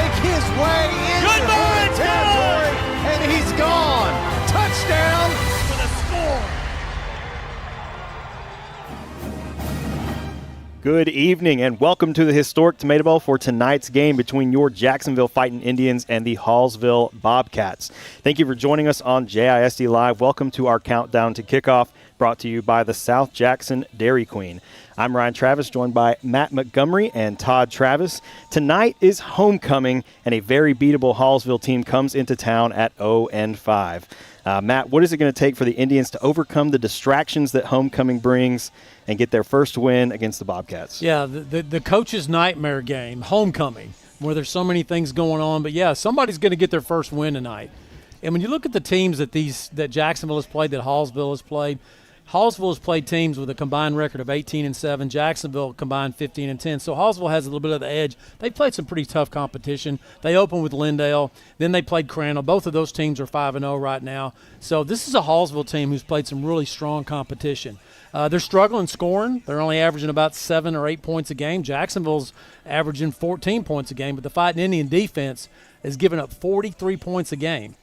make his way into Hornet territory, and he's gone. Touchdown for the score. Good evening and welcome to the historic Tomato Bowl for tonight's game between your Jacksonville Fighting Indians and the Hallsville Bobcats. Thank you for joining us on JISD Live. Welcome to our countdown to kickoff, brought to you by the South Jackson Dairy Queen. I'm Ryan Travis, joined by Matt Montgomery and Todd Travis. Tonight is homecoming, and a very beatable Hallsville team comes into town at 0-5. Matt, what is it going to take for the Indians to overcome the distractions that homecoming brings and get their first win against the Bobcats? Yeah, the coach's nightmare game, homecoming, where there's so many things going on. But, yeah, somebody's going to get their first win tonight. And when you look at the teams that Jacksonville has played, that Hallsville has played teams with a combined record of 18-7. Jacksonville combined 15-10. So Hallsville has a little bit of the edge. They played some pretty tough competition. They opened with Lindale. Then they played Crandall. Both of those teams are 5-0 right now. So this is a Hallsville team who's played some really strong competition. They're struggling scoring. They're only averaging about 7 or 8 points a game. Jacksonville's averaging 14 points a game. But the Fighting Indian defense is giving up 43 points a game.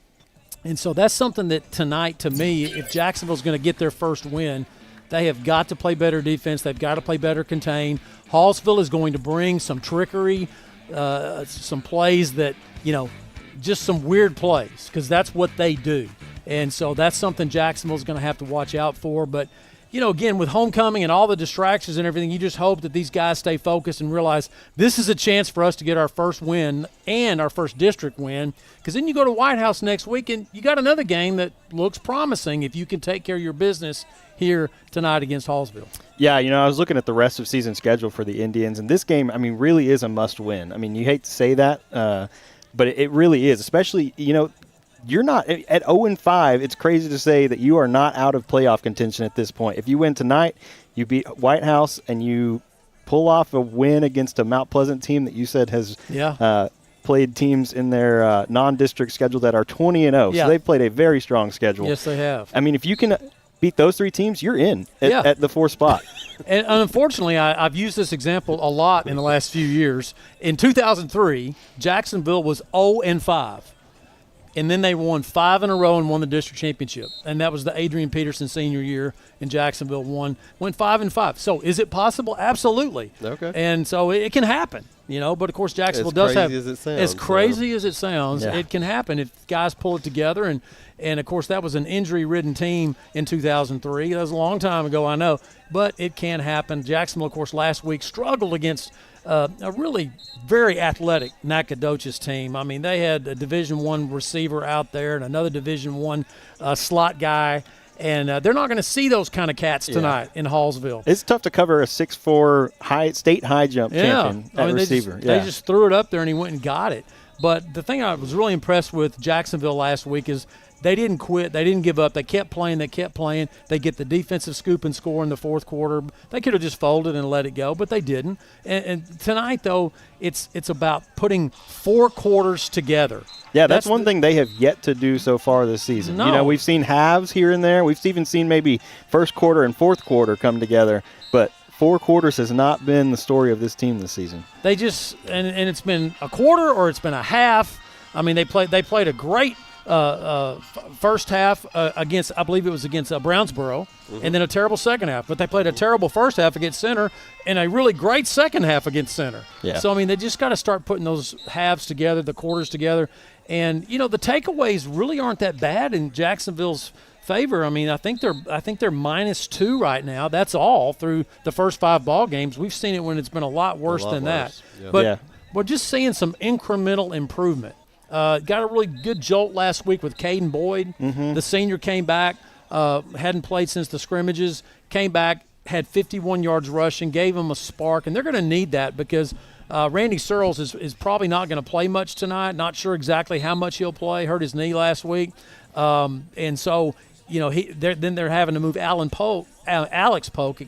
And so that's something that tonight, to me, if Jacksonville's going to get their first win, they have got to play better defense. They've got to play better contain. Hallsville is going to bring some trickery, some plays that, just some weird plays, because that's what they do. And so that's something Jacksonville's going to have to watch out for. But, again, with homecoming and all the distractions and everything, you just hope that these guys stay focused and realize this is a chance for us to get our first win and our first district win, because then you go to White House next week and you got another game that looks promising if you can take care of your business here tonight against Hallsville. Yeah, I was looking at the rest of season schedule for the Indians, and this game, really is a must-win. You hate to say that, but it really is, especially, you're not at 0-5. It's crazy to say that you are not out of playoff contention at this point. If you win tonight, you beat White House, and you pull off a win against a Mount Pleasant team that you said has played teams in their non-district schedule that are 20-0. Yeah. So they've played a very strong schedule. Yes, they have. If you can beat those three teams, you're in at the fourth spot. And unfortunately, I've used this example a lot in the last few years. In 2003, Jacksonville was 0-5. And then they won 5 in a row and won the district championship. And that was the Adrian Peterson senior year in Jacksonville. Went 5-5. So is it possible? Absolutely. Okay. And so it can happen, But, of course, Jacksonville does have – as crazy as it sounds, it can happen if guys pull it together. And, of course, that was an injury-ridden team in 2003. That was a long time ago, I know. But it can happen. Jacksonville, of course, last week struggled against a really very athletic Nacogdoches team. They had a Division I receiver out there and another Division I slot guy. And they're not going to see those kind of cats tonight in Hallsville. It's tough to cover a 6'4" state high jump champion at receiver. They just threw it up there and he went and got it. But the thing I was really impressed with Jacksonville last week is they didn't quit. They didn't give up. They kept playing. They get the defensive scoop and score in the fourth quarter. They could have just folded and let it go, but they didn't. And tonight, though, it's about putting 4 quarters together. Yeah, that's one thing they have yet to do so far this season. No. We've seen halves here and there. We've even seen maybe first quarter and fourth quarter come together, but 4 quarters has not been the story of this team this season. They just and it's been a quarter or it's been a half. They played a great first half against, I believe it was against Brownsboro, and then a terrible second half. But they played a terrible first half against Center and a really great second half against Center. Yeah. So, they just got to start putting those halves together, the quarters together. And, the takeaways really aren't that bad in Jacksonville's favor. I think they're -2 right now. That's all through the first 5 ball games. We've seen it when it's been a lot worse than that. Yeah. But we're just seeing some incremental improvement. Got a really good jolt last week with Caden Boyd. The senior came back, hadn't played since the scrimmages, came back, had 51 yards rushing, gave him a spark, and they're going to need that because Randy Searles is probably not going to play much tonight. Not sure exactly how much he'll play. Hurt his knee last week. And so, they're having to move Alex Polk,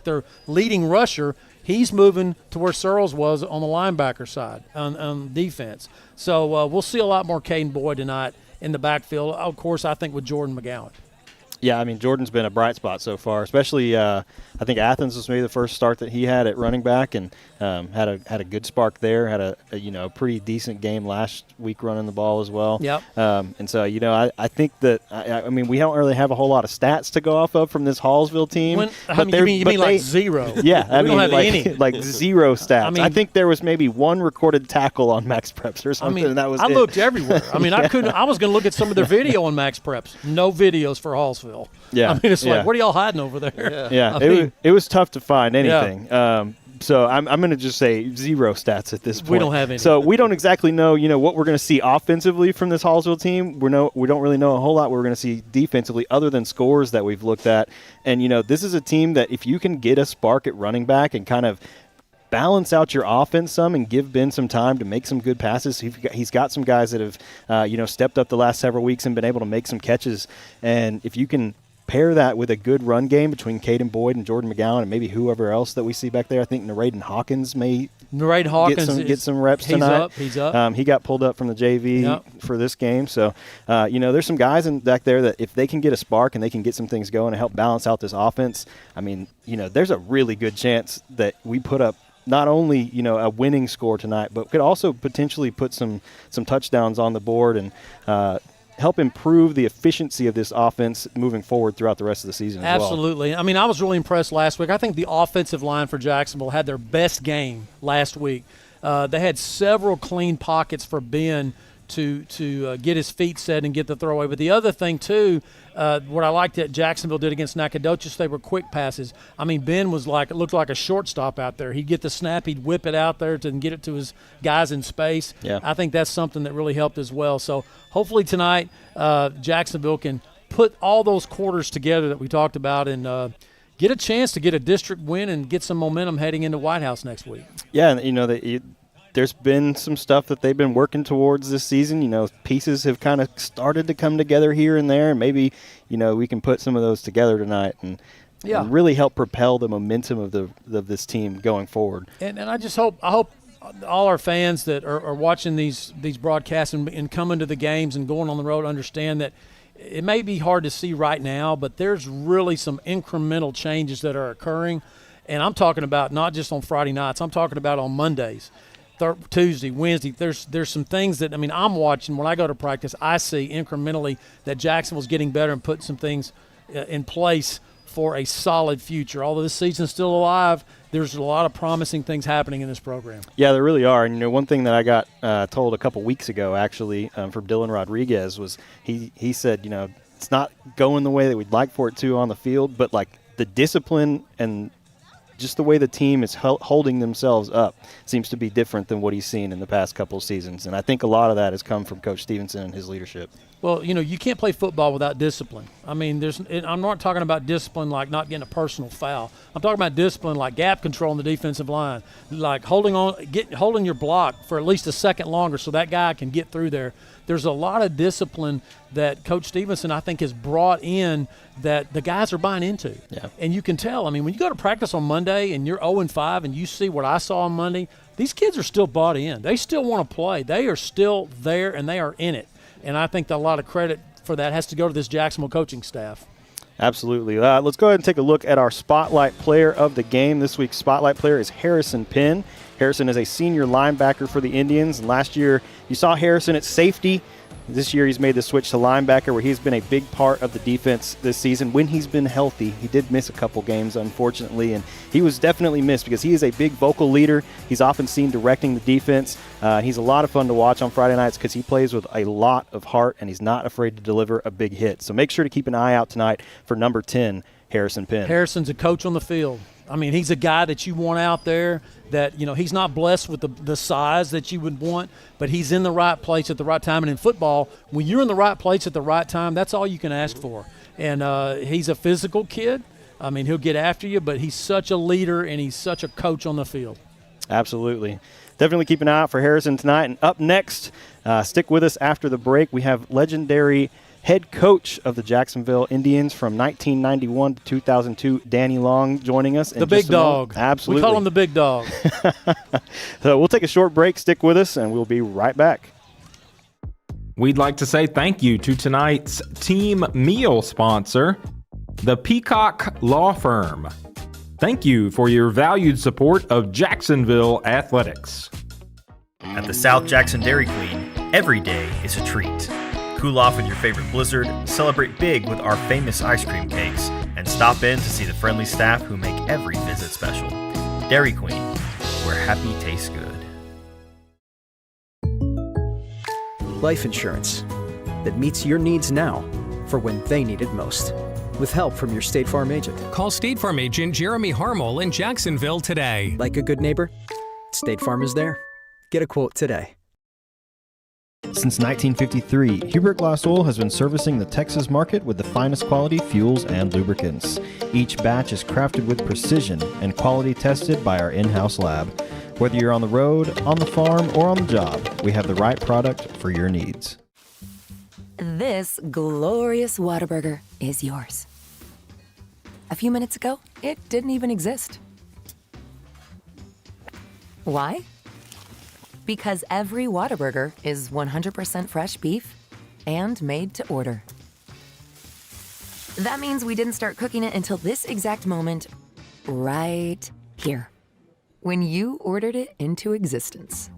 their leading rusher. He's moving to where Searles was on the linebacker side on defense. So we'll see a lot more Caden Boyd tonight in the backfield. Of course, I think with Jordan McGowan. Yeah, I mean, Jordan's been a bright spot so far, especially I think Athens was maybe the first start that he had at running back, and had a good spark there, had a pretty decent game last week running the ball as well. Yep. And so, I think that, I mean, we don't really have a whole lot of stats to go off of from this Hallsville team. You mean like zero? Yeah, I mean, don't have any. like zero stats. I mean, I think there was maybe one recorded tackle on Max Preps or something, and that was I it. looked everywhere. I mean, I was going to look at some of their video on Max Preps. No videos for Hallsville. Yeah. I mean, it's like, what are y'all hiding over there? Yeah, it was tough to find anything. Yeah. So I'm going to just say zero stats at this point. We don't have any. So we don't exactly know, what we're going to see offensively from this Hallsville team. We don't really know a whole lot what we're going to see defensively other than scores that we've looked at. And, this is a team that if you can get a spark at running back and kind of balance out your offense some and give Ben some time to make some good passes. He's got some guys that have, stepped up the last several weeks and been able to make some catches. And if you can pair that with a good run game between Caden Boyd and Jordan McGowan and maybe whoever else that we see back there, I think Naraden Hawkins may get some reps tonight. He's up. He got pulled up from the JV for this game. So, there's some guys back there that if they can get a spark and they can get some things going and help balance out this offense, I mean, there's a really good chance that we put up not only, a winning score tonight, but could also potentially put some touchdowns on the board and help improve the efficiency of this offense moving forward throughout the rest of the season as well. Absolutely. I mean, I was really impressed last week. I think the offensive line for Jacksonville had their best game last week. They had several clean pockets for Ben to get his feet set and get the throwaway. But the other thing, too, what I liked that Jacksonville did against Nacogdoches, they were quick passes. I mean, Ben looked like a shortstop out there. He'd get the snap, he'd whip it out there and get it to his guys in space. Yeah. I think that's something that really helped as well. So hopefully tonight Jacksonville can put all those quarters together that we talked about and get a chance to get a district win and get some momentum heading into White House next week. Yeah, and there's been some stuff that they've been working towards this season. Pieces have kind of started to come together here and there, and maybe, we can put some of those together tonight and really help propel the momentum of this team going forward. And I hope all our fans that are watching these broadcasts and coming to the games and going on the road understand that it may be hard to see right now, but there's really some incremental changes that are occurring. And I'm talking about not just on Friday nights. I'm talking about on Mondays. Tuesday, Wednesday, there's some things that, I'm watching. When I go to practice, I see incrementally that Jacksonville's getting better and putting some things in place for a solid future. Although this season's still alive, there's a lot of promising things happening in this program. Yeah, there really are. And, one thing that I got told a couple weeks ago, actually, from Dylan Rodriguez was he said, it's not going the way that we'd like for it to on the field, but, like, the discipline and just the way the team is holding themselves up seems to be different than what he's seen in the past couple of seasons. And I think a lot of that has come from Coach Stevenson and his leadership. Well, you can't play football without discipline. I'm not talking about discipline like not getting a personal foul. I'm talking about discipline like gap control on the defensive line, like holding your block for at least a second longer so that guy can get through there. There's a lot of discipline that Coach Stevenson, I think, has brought in that the guys are buying into. Yeah. And you can tell. When you go to practice on Monday and you're 0-5 and you see what I saw on Monday, these kids are still bought in. They still want to play. They are still there and they are in it. And I think that a lot of credit for that has to go to this Jacksonville coaching staff. Absolutely. Let's go ahead and take a look at our Spotlight Player of the game. This week's Spotlight Player is Harrison Penn. Harrison is a senior linebacker for the Indians. And last year, you saw Harrison at safety. This year, he's made the switch to linebacker, where he's been a big part of the defense this season when he's been healthy. He did miss a couple games, unfortunately, and he was definitely missed because he is a big vocal leader. He's often seen directing the defense. He's a lot of fun to watch on Friday nights because he plays with a lot of heart, and he's not afraid to deliver a big hit. So make sure to keep an eye out tonight for number 10, Harrison Penn. Harrison's a coach on the field. He's a guy that you want out there that, he's not blessed with the size that you would want, but he's in the right place at the right time. And in football, when you're in the right place at the right time, that's all you can ask for. And he's a physical kid. He'll get after you, but he's such a leader and he's such a coach on the field. Absolutely. Definitely keep an eye out for Harrison tonight. And up next, stick with us after the break. We have legendary head coach of the Jacksonville Indians from 1991 to 2002, Danny Long, joining us. The big dog. Absolutely. We call him the big dog. So we'll take a short break. Stick with us, and we'll be right back. We'd like to say thank you to tonight's team meal sponsor, the Peacock Law Firm. Thank you for your valued support of Jacksonville athletics. At the South Jackson Dairy Queen, every day is a treat. Cool off with your favorite blizzard, celebrate big with our famous ice cream cakes, and stop in to see the friendly staff who make every visit special. Dairy Queen, where happy tastes good. Life insurance that meets your needs now for when they need it most. With help from your State Farm agent. Call State Farm agent Jeremy Harmel in Jacksonville today. Like a good neighbor, State Farm is there. Get a quote today. Since 1953, Hubert Glass Oil has been servicing the Texas market with the finest quality fuels and lubricants. Each batch is crafted with precision and quality tested by our in-house lab. Whether you're on the road, on the farm, or on the job, we have the right product for your needs. This glorious Whataburger is yours. A few minutes ago, it didn't even exist. Why? Because every Whataburger is 100% fresh beef and made to order. That means we didn't start cooking it until this exact moment, right here, when you ordered it into existence.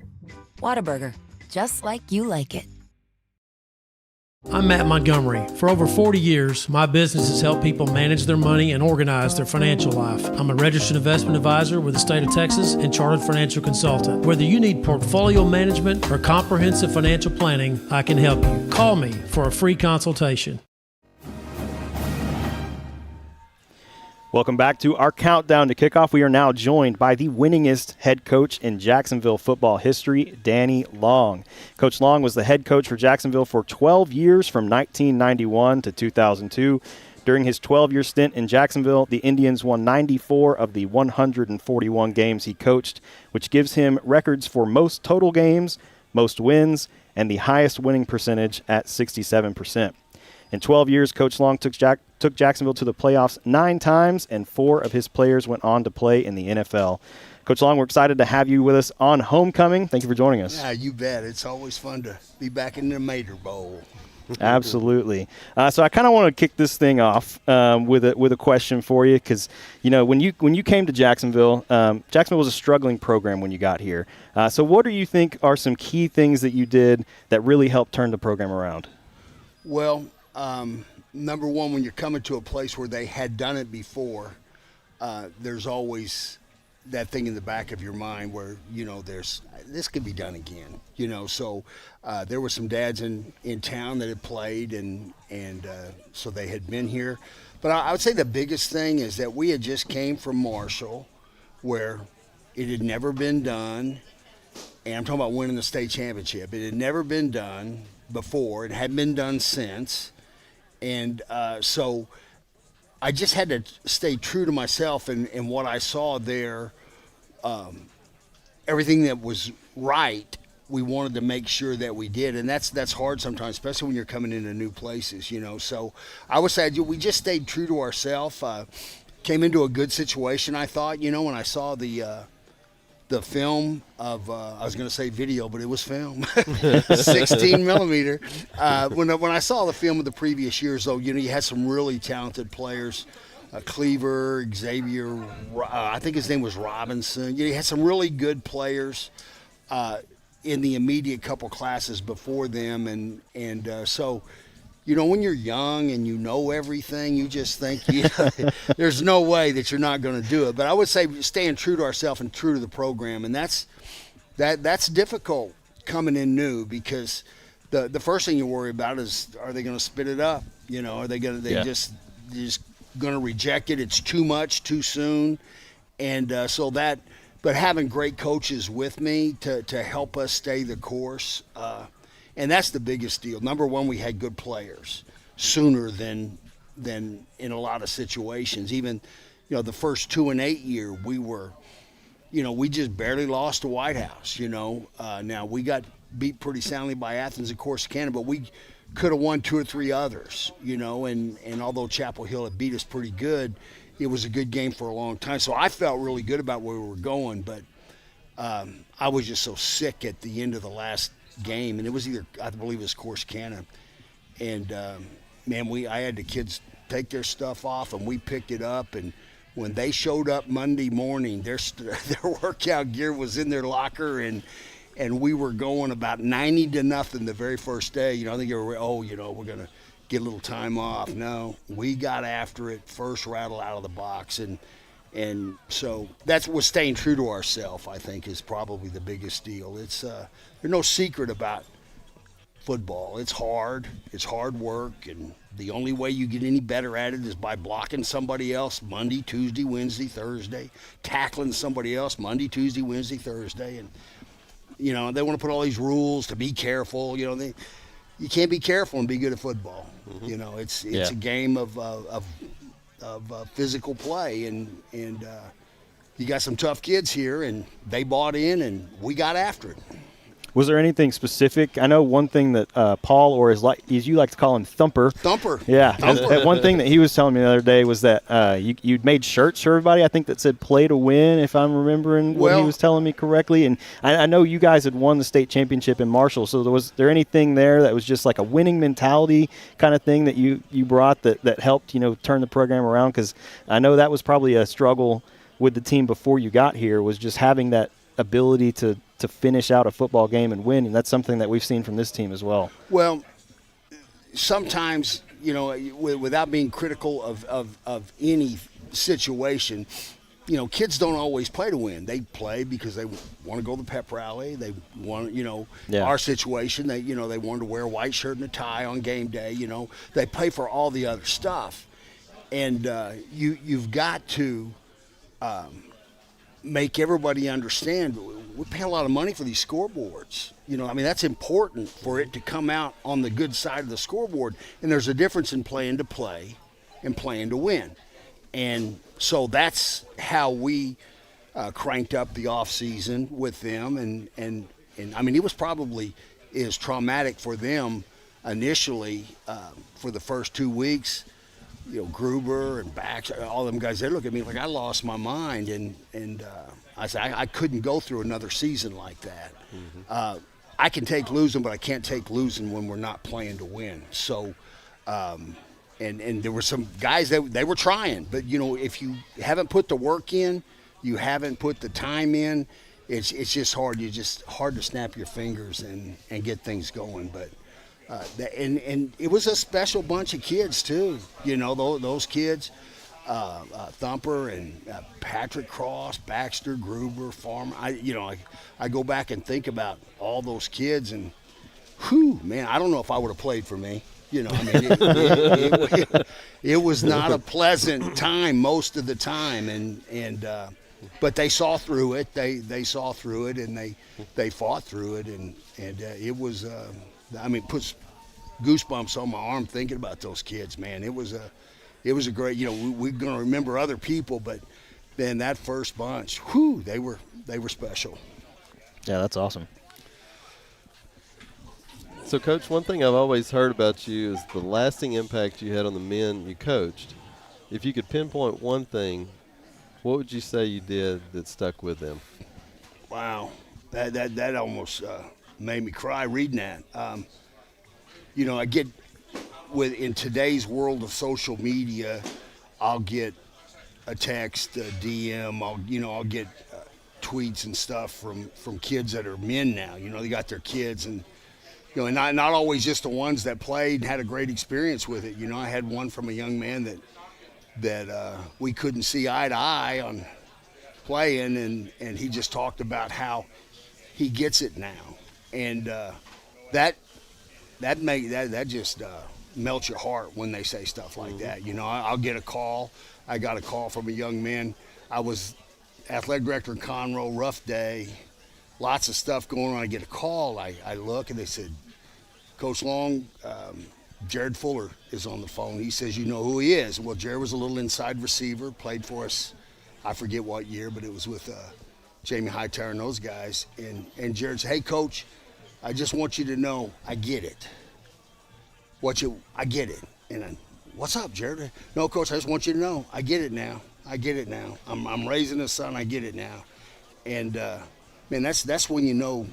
Whataburger, just like you like it. I'm Matt Montgomery. For over 40 years, my business has helped people manage their money and organize their financial life. I'm a registered investment advisor with the state of Texas and chartered financial consultant. Whether you need portfolio management or comprehensive financial planning, I can help you. Call me for a free consultation. Welcome back to our countdown to kickoff. We are now joined by the winningest head coach in Jacksonville football history, Danny Long. Coach Long was the head coach for Jacksonville for 12 years from 1991 to 2002. During his 12-year stint in Jacksonville, the Indians won 94 of the 141 games he coached, which gives him records for most total games, most wins, and the highest winning percentage at 67%. In 12 years, Coach Long took Jacksonville to the playoffs 9 times, and 4 of his players went on to play in the NFL. Coach Long, we're excited to have you with us on Homecoming. Thank you for joining us. Yeah, you bet. It's always fun to be back in the Mater Bowl. Absolutely. So I kind of want to kick this thing off with a question for you, because when you came to Jacksonville, Jacksonville was a struggling program when you got here. So what do you think are some key things that you did that really helped turn the program around? Well, number one, when you're coming to a place where they had done it before, there's always that thing in the back of your mind where, this could be done again, So there were some dads in town that had played, and so they had been here. But I would say the biggest thing is that we had just came from Marshall, where it had never been done. And I'm talking about winning the state championship. It had never been done before. It hadn't been done since. And so I just had to stay true to myself and what I saw there. Everything that was right, we wanted to make sure that we did. And that's hard sometimes, especially when you're coming into new places, So I would say we just stayed true to ourselves. Came into a good situation, I thought, when I saw the film of, I was going to say video, but it was film, 16 millimeter. When I saw the film of the previous years, though, you had some really talented players, Cleaver, Xavier, I think his name was Robinson. You had some really good players in the immediate couple classes before them. And so, when you're young and you know everything, you just think there's no way that you're not going to do it. But I would say staying true to ourselves and true to the program, and that's difficult coming in new, because the first thing you worry about is, are they going to spit it up? Are they going to just going to reject it? It's too much too soon, and but having great coaches with me to help us stay the course. And that's the biggest deal. Number one, we had good players sooner than in a lot of situations. Even, the first 2 and 8 year, we were, we just barely lost to White House. Now we got beat pretty soundly by Athens and Corsicana, but we could have won 2 or 3 others. And although Chapel Hill had beat us pretty good, it was a good game for a long time. So I felt really good about where we were going, but I was just so sick at the end of the last game, and it was I believe it was Corsicana, and I had the kids take their stuff off, and we picked it up, and when they showed up Monday morning, their workout gear was in their locker, and we were going about 90-0 the very first day. I think we're going to get a little time off. No, we got after it, first rattle out of the box, and so that's what staying true to ourselves, I think, is probably the biggest deal. It's there's no secret about football. It's hard work, and the only way you get any better at it is by blocking somebody else Monday, Tuesday, Wednesday, Thursday, tackling somebody else Monday, Tuesday, Wednesday, Thursday, and they want to put all these rules to be careful. You can't be careful and be good at football. Mm-hmm. It's a game of physical play, and you got some tough kids here, and they bought in, and we got after it. Was there anything specific? I know one thing that Paul, or as you like to call him, Thumper. Yeah. That one thing that he was telling me the other day was that you'd made shirts for everybody, I think, that said "Play to Win," if I'm remembering what he was telling me correctly. And I know you guys had won the state championship in Marshall, so was there anything there that was just like a winning mentality kind of thing that you brought that helped, turn the program around? Because I know that was probably a struggle with the team before you got here, was just having that ability to finish out a football game and win, and that's something that we've seen from this team as well. Well, sometimes, without being critical of any situation, kids don't always play to win. They play because they want to go to the pep rally. They want, our situation, they wanted to wear a white shirt and a tie on game day. They play for all the other stuff, and you've got to make everybody understand we pay a lot of money for these scoreboards. That's important for it to come out on the good side of the scoreboard. And there's a difference in playing to play and playing to win. And so that's how we cranked up the off season with them. And it was probably as traumatic for them initially for the first 2 weeks. Gruber and Bax, all them guys, they look at me like I lost my mind, and I said I couldn't go through another season like that. Mm-hmm. I can take losing, but I can't take losing when we're not playing to win. So, and there were some guys that they were trying, but if you haven't put the work in, you haven't put the time in, it's just hard. It's just hard to snap your fingers and get things going, but. And it was a special bunch of kids too, those kids, Thumper and Patrick Cross, Baxter, Gruber, Farmer. I go back and think about all those kids, and man, I don't know if I would have played for me. It was not a pleasant time most of the time, but they saw through it. They saw through it, and they fought through it, and it was. Puts goosebumps on my arm thinking about those kids, man. It was a great, we're going to remember other people, but then that first bunch, they were special. Yeah, that's awesome. So, Coach, one thing I've always heard about you is the lasting impact you had on the men you coached. If you could pinpoint one thing, what would you say you did that stuck with them? Wow, that almost made me cry reading that. I get in today's world of social media, I'll get a text, a DM, I'll get tweets and stuff from kids that are men now. They got their kids, and and not always just the ones that played and had a great experience with it. I had one from a young man that we couldn't see eye to eye on playing, and he just talked about how he gets it now. And that just melts your heart when they say stuff like that. I'll get a call. I got a call from a young man. I was athletic director in Conroe, rough day, lots of stuff going on. I get a call. I look, and they said, Coach Long, Jared Fuller is on the phone. He says, you know who he is. Well, Jared was a little inside receiver, played for us, I forget what year, but it was with Jamie Hightower and those guys. And Jared said, hey, Coach, I just want you to know I get it. I get it. And what's up, Jared? No, Coach, I just want you to know I get it now. I'm raising a son. I get it now. And man, that's when you know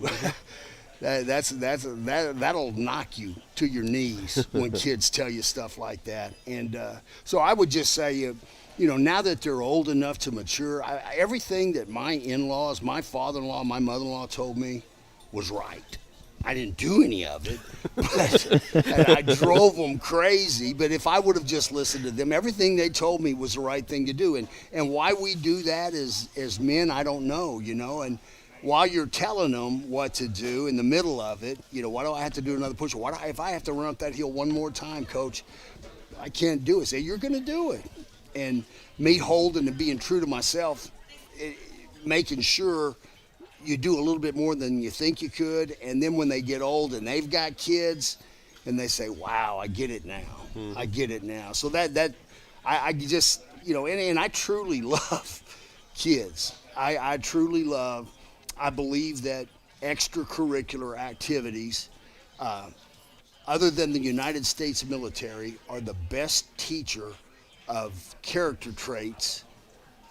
that'll knock you to your knees when kids tell you stuff like that. And so I would just say, now that they're old enough to mature, everything that my in-laws, my father-in-law, my mother-in-law told me was right. I didn't do any of it, and I drove them crazy. But if I would have just listened to them, everything they told me was the right thing to do. And why we do that as men, I don't know, And while you're telling them what to do in the middle of it, why do I have to do another push? If I have to run up that hill one more time, Coach, I can't do it. Say, you're going to do it. And me holding and being true to myself, making sure you do a little bit more than you think you could. And then when they get old and they've got kids and they say, wow, I get it now. I get it now. So I just, and I truly love kids. I truly love, I believe that extracurricular activities, other than the United States military, are the best teacher of character traits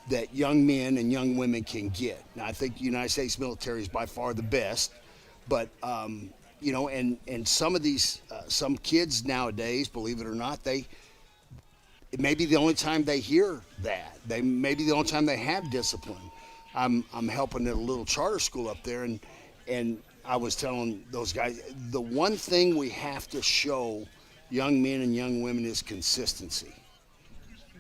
that young men and young women can get. Now, I think the United States military is by far the best, but, and some of these, some kids nowadays, believe it or not, it may be the only time they hear that. They may be the only time they have discipline. I'm helping at a little charter school up there, and I was telling those guys, the one thing we have to show young men and young women is consistency.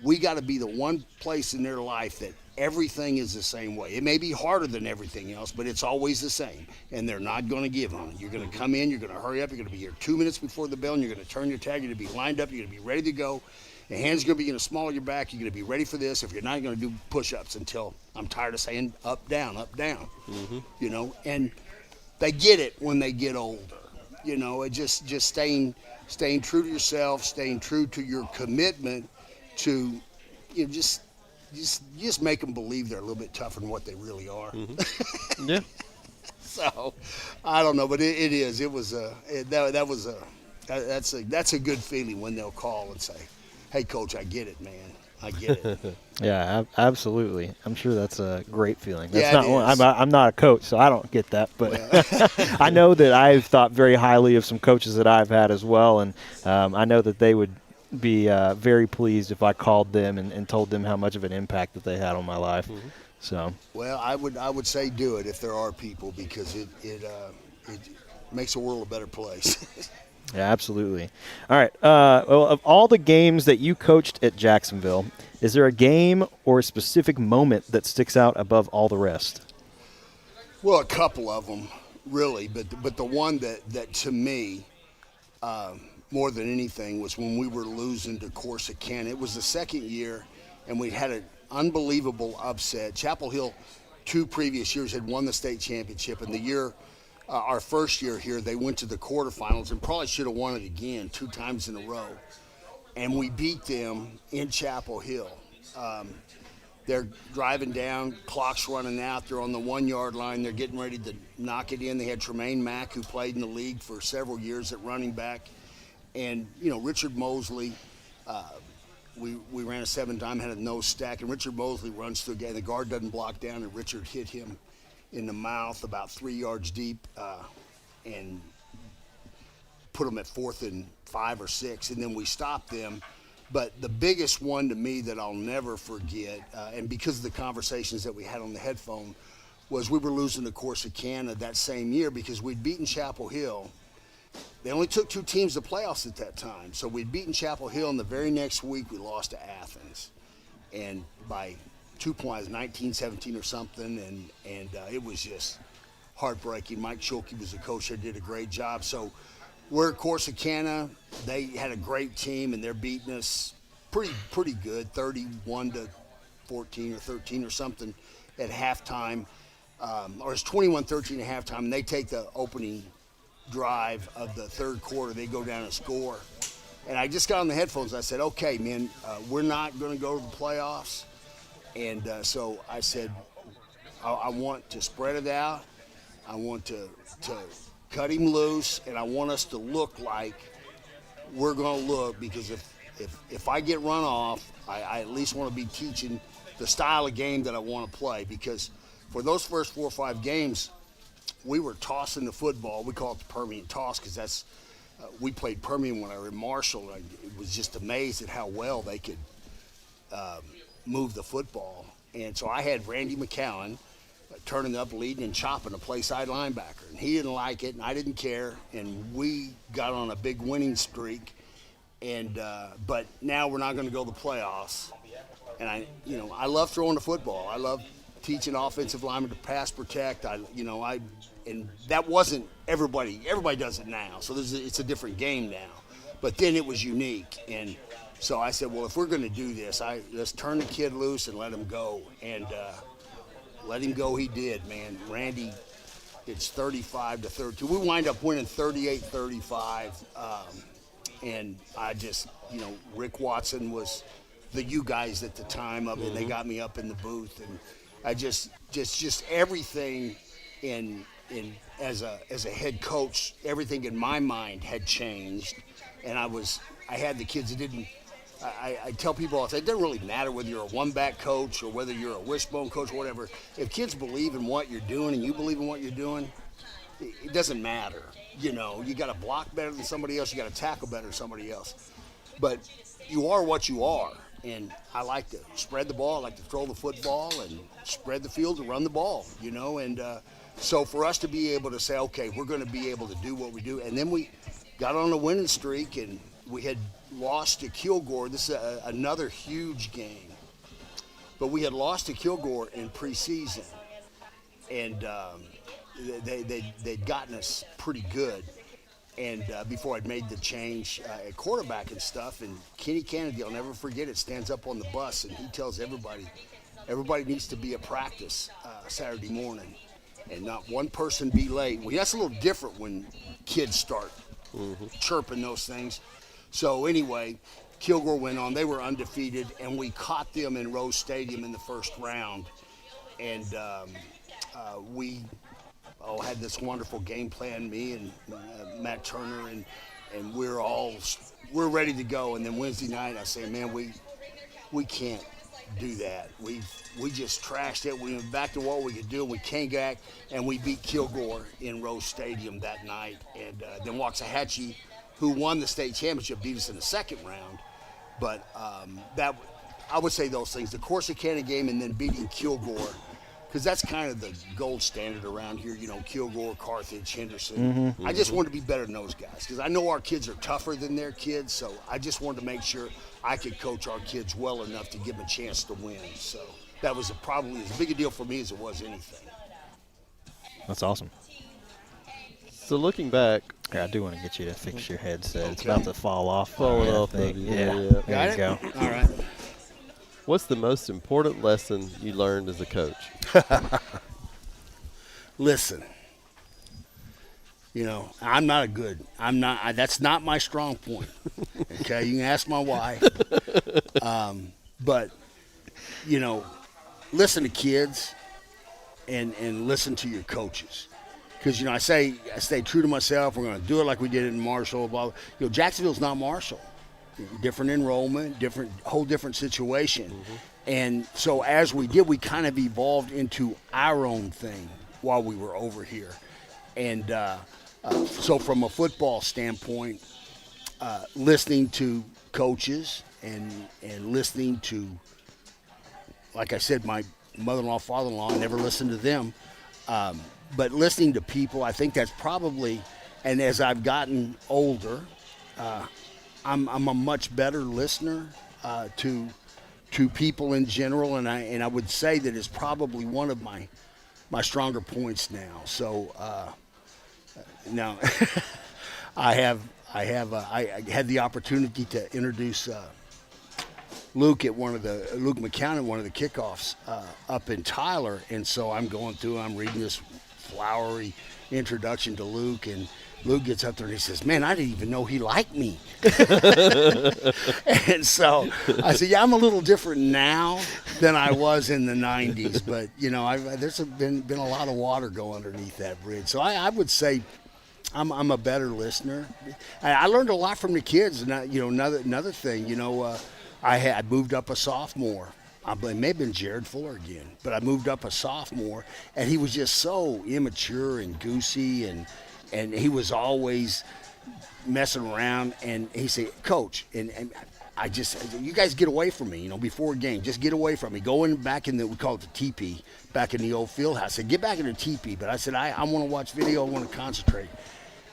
We got to be the one place in their life that everything is the same way. It may be harder than everything else, but it's always the same, and they're not going to give on it. You're going to come in, you're going to hurry up, you're going to be here 2 minutes before the bell, and you're going to turn your tag, you're going to be lined up, you're going to be ready to go. The hand's going to be small of your back, you're going to be ready for this. If you're not, you're going to do push-ups until I'm tired of saying up, down, and they get it when they get older. It just staying true to yourself, staying true to your commitment to, just make them believe they're a little bit tougher than what they really are. Yeah. So, I don't know, but it is. It was that's a good feeling when they'll call and say, "Hey, Coach, I get it, man. I get it." Yeah, absolutely. I'm sure that's a great feeling. Yeah, That's not I'm not a coach, so I don't get that. But I know that I've thought very highly of some coaches that I've had as well, and I know that they would be very pleased if I called them and told them how much of an impact that they had on my life. So. Well, I would say do it if there are people, because it makes the world a better place. Yeah, absolutely. All right. Well, of all the games that you coached at Jacksonville, is there a game or a specific moment that sticks out above all the rest? Well, a couple of them, really. But the one that to me, more than anything, was when we were losing to Corsicana. It was the second year, and we had an unbelievable upset. Chapel Hill, 2 previous years, had won the state championship, and the year our first year here, they went to the quarterfinals and probably should have won it again 2 times in a row. And we beat them in Chapel Hill. They're driving down, clock's running out, they're on the 1-yard line, they're getting ready to knock it in. They had Tremaine Mack, who played in the league for several years at running back. And, Richard Mosley, we ran a 7-time, had a nose stack, and Richard Mosley runs through a guy. The guard doesn't block down, and Richard hit him in the mouth about 3 yards deep and put them at 4th and 5 or 6, and then we stopped them. But the biggest one to me that I'll never forget, and because of the conversations that we had on the headphone, was we were losing to Corsicana that same year because we'd beaten Chapel Hill. They only took 2 teams to playoffs at that time. So we'd beaten Chapel Hill, and the very next week we lost to Athens. And by 2 points, 19-17 or something, and it was just heartbreaking. Mike Schulke was the coach there, did a great job. So we're at Corsicana. They had a great team, and they're beating us pretty good, 31-14 or 13 or something at halftime. Or it's 21-13 at halftime, and they take the opening drive of the third quarter. They go down and score. And I just got on the headphones. I said, okay, man, we're not going to go to the playoffs. And so I said, I want to spread it out. I want to cut him loose, and I want us to look like we're going to look, because if I get run off, I at least want to be teaching the style of game that I want to play, because for those first 4 or 5 games, we were tossing the football. We call it the Permian toss because that's we played Permian when I was in Marshall. And I was just amazed at how well they could move the football. And so I had Randy McCowan turning up, leading, and chopping a play side linebacker. And he didn't like it, and I didn't care. And we got on a big winning streak. And but now we're not going to go to the playoffs. And I love throwing the football. I love teaching offensive linemen to pass protect. And that wasn't everybody. Everybody does it now. So it's a different game now. But then it was unique. And so I said, well, if we're going to do this, let's turn the kid loose and let him go. And let him go. He did, man. Randy, it's 35-32. We wind up winning 38-35. And I just, Rick Watson was the you guys at the time of it. They got me up in the booth, and I just everything in as a head coach, everything in my mind had changed, and I had the kids that didn't. I tell people all the time, it doesn't really matter whether you're a one-back coach or whether you're a wishbone coach or whatever. If kids believe in what you're doing and you believe in what you're doing, it doesn't matter. You got to block better than somebody else. You got to tackle better than somebody else. But you are what you are. And I like to spread the ball. I like to throw the football and spread the field and run the ball, And so for us to be able to say, okay, we're going to be able to do what we do. And then we got on a winning streak, and we had lost to Kilgore. This is another huge game. But we had lost to Kilgore in preseason. And they'd gotten us pretty good, and before I'd made the change at quarterback and stuff, and Kenny Kennedy, I'll never forget it, stands up on the bus and he tells everybody needs to be at practice Saturday morning, and not one person be late. Well, that's a little different when kids start chirping those things. So anyway, Kilgore went on. They were undefeated, and we caught them in Rose Stadium in the first round, and we had this wonderful game plan, me and Matt Turner, and we're ready to go. And then Wednesday night, I say, man, we can't do that. We just trashed it. We went back to what we could do. We came back, and we beat Kilgore in Rose Stadium that night. And then Waxahachie, who won the state championship, beat us in the second round. But I would say those things, the Corsicana game and then beating Kilgore, because that's kind of the gold standard around here, Kilgore, Carthage, Henderson. I just wanted to be better than those guys because I know our kids are tougher than their kids, so I just wanted to make sure I could coach our kids well enough to give them a chance to win. So that was probably as big a deal for me as it was anything. That's awesome. So looking back, I do want to get you to fix your headset. Okay. It's about to fall off. Falling off. Yeah. There you go. All right. What's the most important lesson you learned as a coach? Listen, that's not my strong point. Okay, you can ask my wife. But, listen to kids and listen to your coaches. Because, I stay true to myself. We're going to do it like we did in Marshall. Blah, blah. Jacksonville's not Marshall. Different enrollment, whole different situation. And so as we did, we kind of evolved into our own thing while we were over here. And so from a football standpoint, listening to coaches and listening to, like I said, my mother-in-law, father-in-law, I never listened to them. But listening to people, I think that's probably, and as I've gotten older, I'm a much better listener to people in general, and I would say that it's probably one of my stronger points now. So now I had the opportunity to introduce Luke McCown at one of the kickoffs up in Tyler, and so I'm reading this flowery introduction to Luke, and Luke gets up there and he says, man, I didn't even know he liked me. And so I said, yeah, I'm a little different now than I was in the 90s. But, there's been a lot of water go underneath that bridge. So I would say I'm a better listener. I learned a lot from the kids. And, another thing, I moved up a sophomore. it may have been Jared Fuller again, but I moved up a sophomore, and he was just so immature and goosey, and he was always messing around. And he said, Coach, and I just, you guys get away from me, before a game. Just get away from me. Going back we call it the teepee, back in the old field house. I said, get back in the teepee. But I said, I want to watch video. I want to concentrate.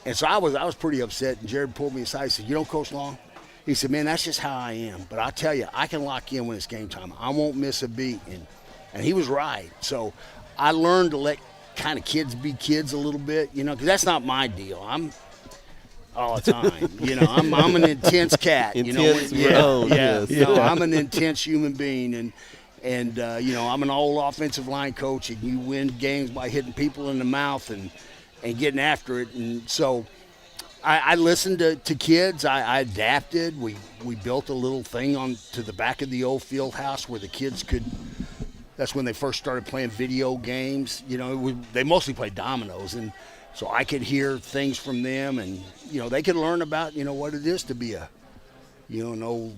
And so I was pretty upset, and Jared pulled me aside. He said, Coach Long, he said, man, that's just how I am. But I'll tell you, I can lock in when it's game time. I won't miss a beat. And he was right. So I learned to let kind of kids be kids a little bit, because that's not my deal. I'm all the time. I'm an intense cat. Intense, I'm an intense human being. And I'm an old offensive line coach, and you win games by hitting people in the mouth and getting after it. And so I listened to kids. I adapted. We built a little thing to the back of the old field house where the kids could. That's when they first started playing video games. They mostly played dominoes, and so I could hear things from them, and they could learn about what it is to be an old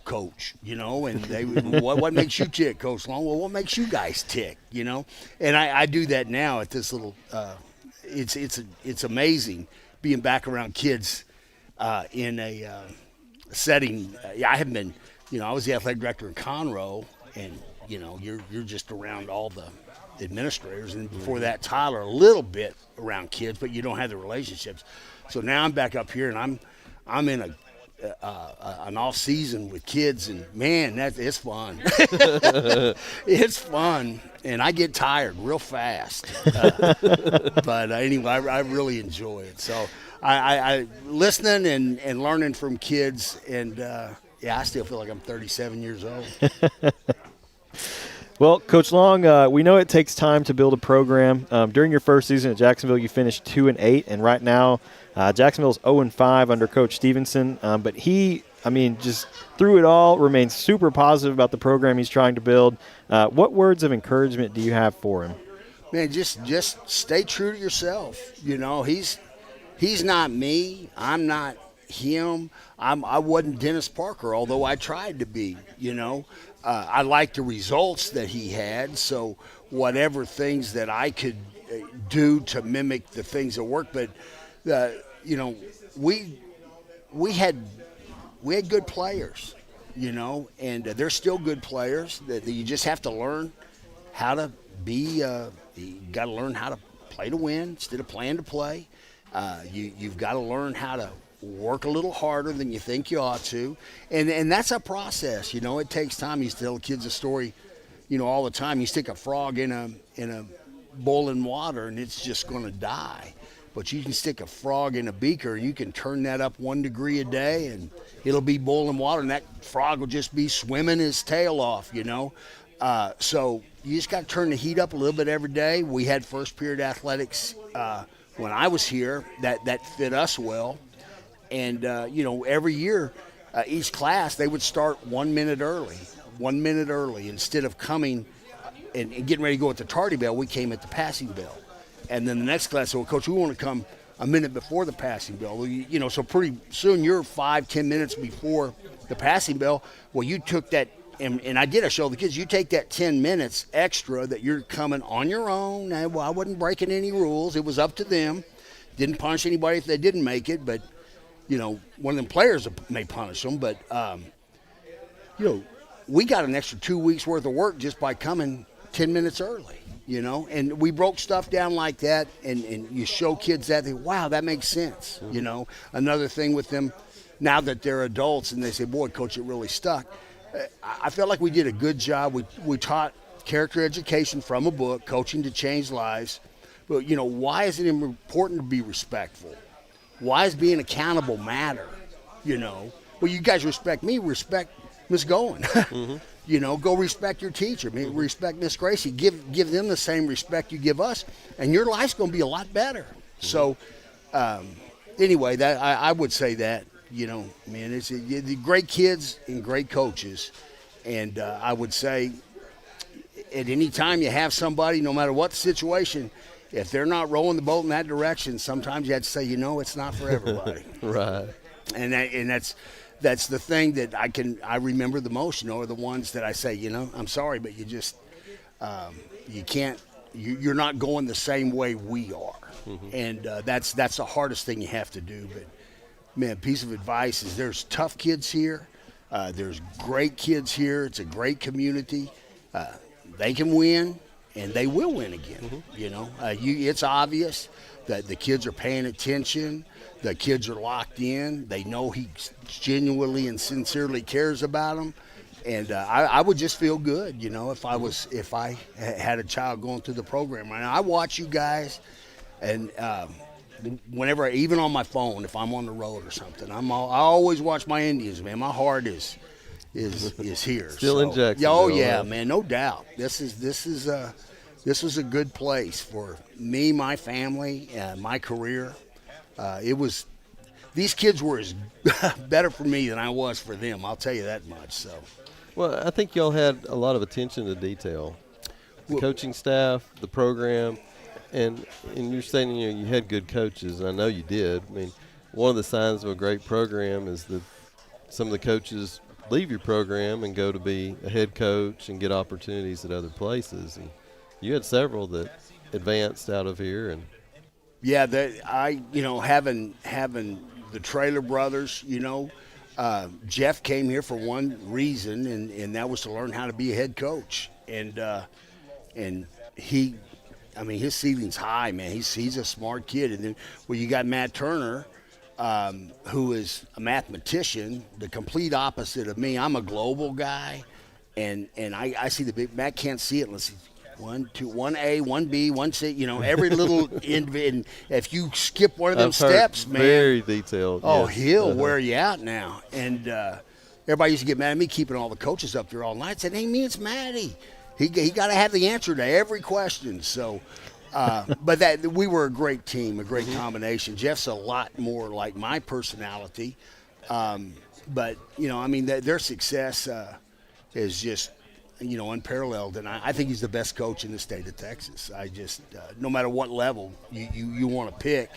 coach, and they what makes you tick, Coach Long? Well, what makes you guys tick, And I do that now at this little. It's amazing being back around kids in a setting. I haven't been, I was the athletic director in Conroe, and you're just around all the administrators, and before that Tyler a little bit around kids, but you don't have the relationships. So now I'm back up here, and I'm in an off season with kids, and man, it's fun. It's fun, and I get tired real fast. But anyway, I really enjoy it. So I listening and learning from kids, and I still feel like I'm 37 years old. Well, Coach Long, we know it takes time to build a program. During your first season at Jacksonville, you finished 2-8, and right now Jacksonville's 0-5 under Coach Stevenson. But he, just through it all, remains super positive about the program he's trying to build. What words of encouragement do you have for him? Man, just stay true to yourself. He's not me. I'm not him. I wasn't Dennis Parker, although I tried to be. I liked the results that he had, so whatever things that I could do to mimic the things that work. But we had good players, and they're still good players. That you just have to learn how to be. You got to learn how to play to win instead of playing to play. You've got to learn how to work a little harder than you think you ought to, and that's a process. It takes time. You used to tell the kids a story, all the time. You stick a frog in a boiling water, and it's just going to die. But you can stick a frog in a beaker, and you can turn that up 1 degree a day, and it'll be boiling water, and that frog will just be swimming his tail off. So you just got to turn the heat up a little bit every day. We had first period athletics when I was here that fit us well. And, every year, each class, they would start 1 minute early. Instead of coming and getting ready to go at the tardy bell, we came at the passing bell. And then the next class said, well, Coach, we want to come a minute before the passing bell. So pretty soon you're 5-10 minutes before the passing bell. Well, you took that, and I did a show the kids, you take that 10 minutes extra that you're coming on your own. I wasn't breaking any rules. It was up to them. Didn't punish anybody if they didn't make it, but one of them players may punish them, but, we got an extra 2 weeks worth of work just by coming 10 minutes early, and we broke stuff down like that, and you show kids that, wow, that makes sense, Another thing with them, now that they're adults and they say, boy, Coach, it really stuck. I felt like we did a good job. We taught character education from a book, Coaching to Change Lives. But, why is it important to be respectful? Why does being accountable matter? Well, you guys respect me, respect Miss Goen. Mm-hmm. Go respect your teacher. Respect Miss Gracie. Give them the same respect you give us, and your life's going to be a lot better. Mm-hmm. So, anyway, that I would say that, it's the great kids and great coaches. And I would say at any time you have somebody, no matter what the situation, if they're not rolling the boat in that direction, sometimes you have to say, it's not for everybody. Right. And that's that's the thing that I remember the most, are the ones that I say, I'm sorry, but you just you can't. You're not going the same way we are, and that's the hardest thing you have to do. But man, piece of advice is there's tough kids here. There's great kids here. It's a great community. They can win, and they will win again. It's obvious that the kids are paying attention. The kids are locked in. They know he genuinely and sincerely cares about them. And I would just feel good, if I had a child going through the program right now. I watch you guys, and whenever, even on my phone, if I'm on the road or something, I always watch my Indians, man. My heart is here. Still in Jacksonville. Oh yeah, man, no doubt. This was a good place for me, my family, my career. These kids were as better for me than I was for them. I'll tell you that much. So. Well, I think y'all had a lot of attention to detail. The coaching staff, the program, and you're saying you had good coaches, and I know you did. I mean, one of the signs of a great program is that some of the coaches leave your program and go to be a head coach and get opportunities at other places. And you had several that advanced out of here. And yeah, having the Traylor brothers, Jeff came here for one reason, and that was to learn how to be a head coach. And his ceiling's high, man. He's a smart kid. And then, you got Matt Turner, who is a mathematician, the complete opposite of me. I'm a global guy, and I see the big. Matt can't see it unless he's 1, 2, 1A, 1B, 1C. Every little and if you skip one of them steps, man, very detailed. Oh, yes. He'll wear you out now. And everybody used to get mad at me keeping all the coaches up there all night. I said, "Ain't me, it's Matty. He got to have the answer to every question." So, but we were a great team, a great combination. Jeff's a lot more like my personality, but their success is just unparalleled, and I think he's the best coach in the state of Texas. I just no matter what level you want to pick,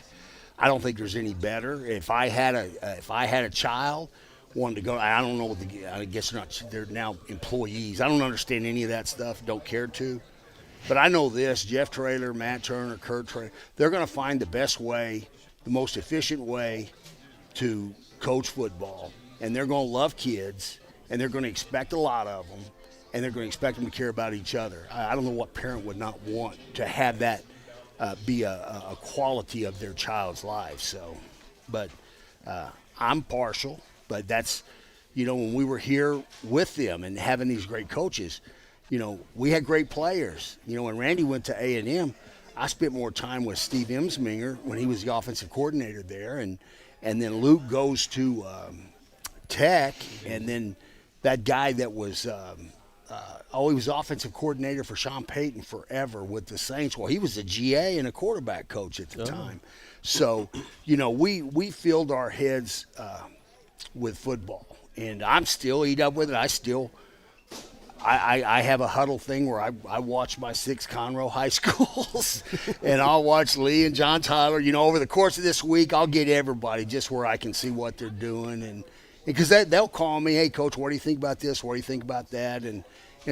I don't think there's any better. If I had a child wanted to go, I don't know I guess they're now employees. I don't understand any of that stuff. Don't care to, but I know this: Jeff Traylor, Matt Turner, Kurt Traylor, they're going to find the best way, the most efficient way to coach football, and they're going to love kids, and they're going to expect a lot of them. And they're going to expect them to care about each other. I don't know what parent would not want to have that be a quality of their child's life. So, but I'm partial. But that's, when we were here with them and having these great coaches, we had great players. When Randy went to A&M, I spent more time with Steve Emsminger when he was the offensive coordinator there, and then Luke goes to Tech, and then that guy that was. He was offensive coordinator for Sean Payton forever with the Saints. Well, he was a GA and a quarterback coach at the time. So, we filled our heads with football. And I'm still eat up with it. I have a huddle thing where I watch my 6 Conroe high schools, and I'll watch Lee and John Tyler. Over the course of this week, I'll get everybody just where I can see what they're doing. And because they'll call me, "Hey, Coach, what do you think about this? What do you think about that?" And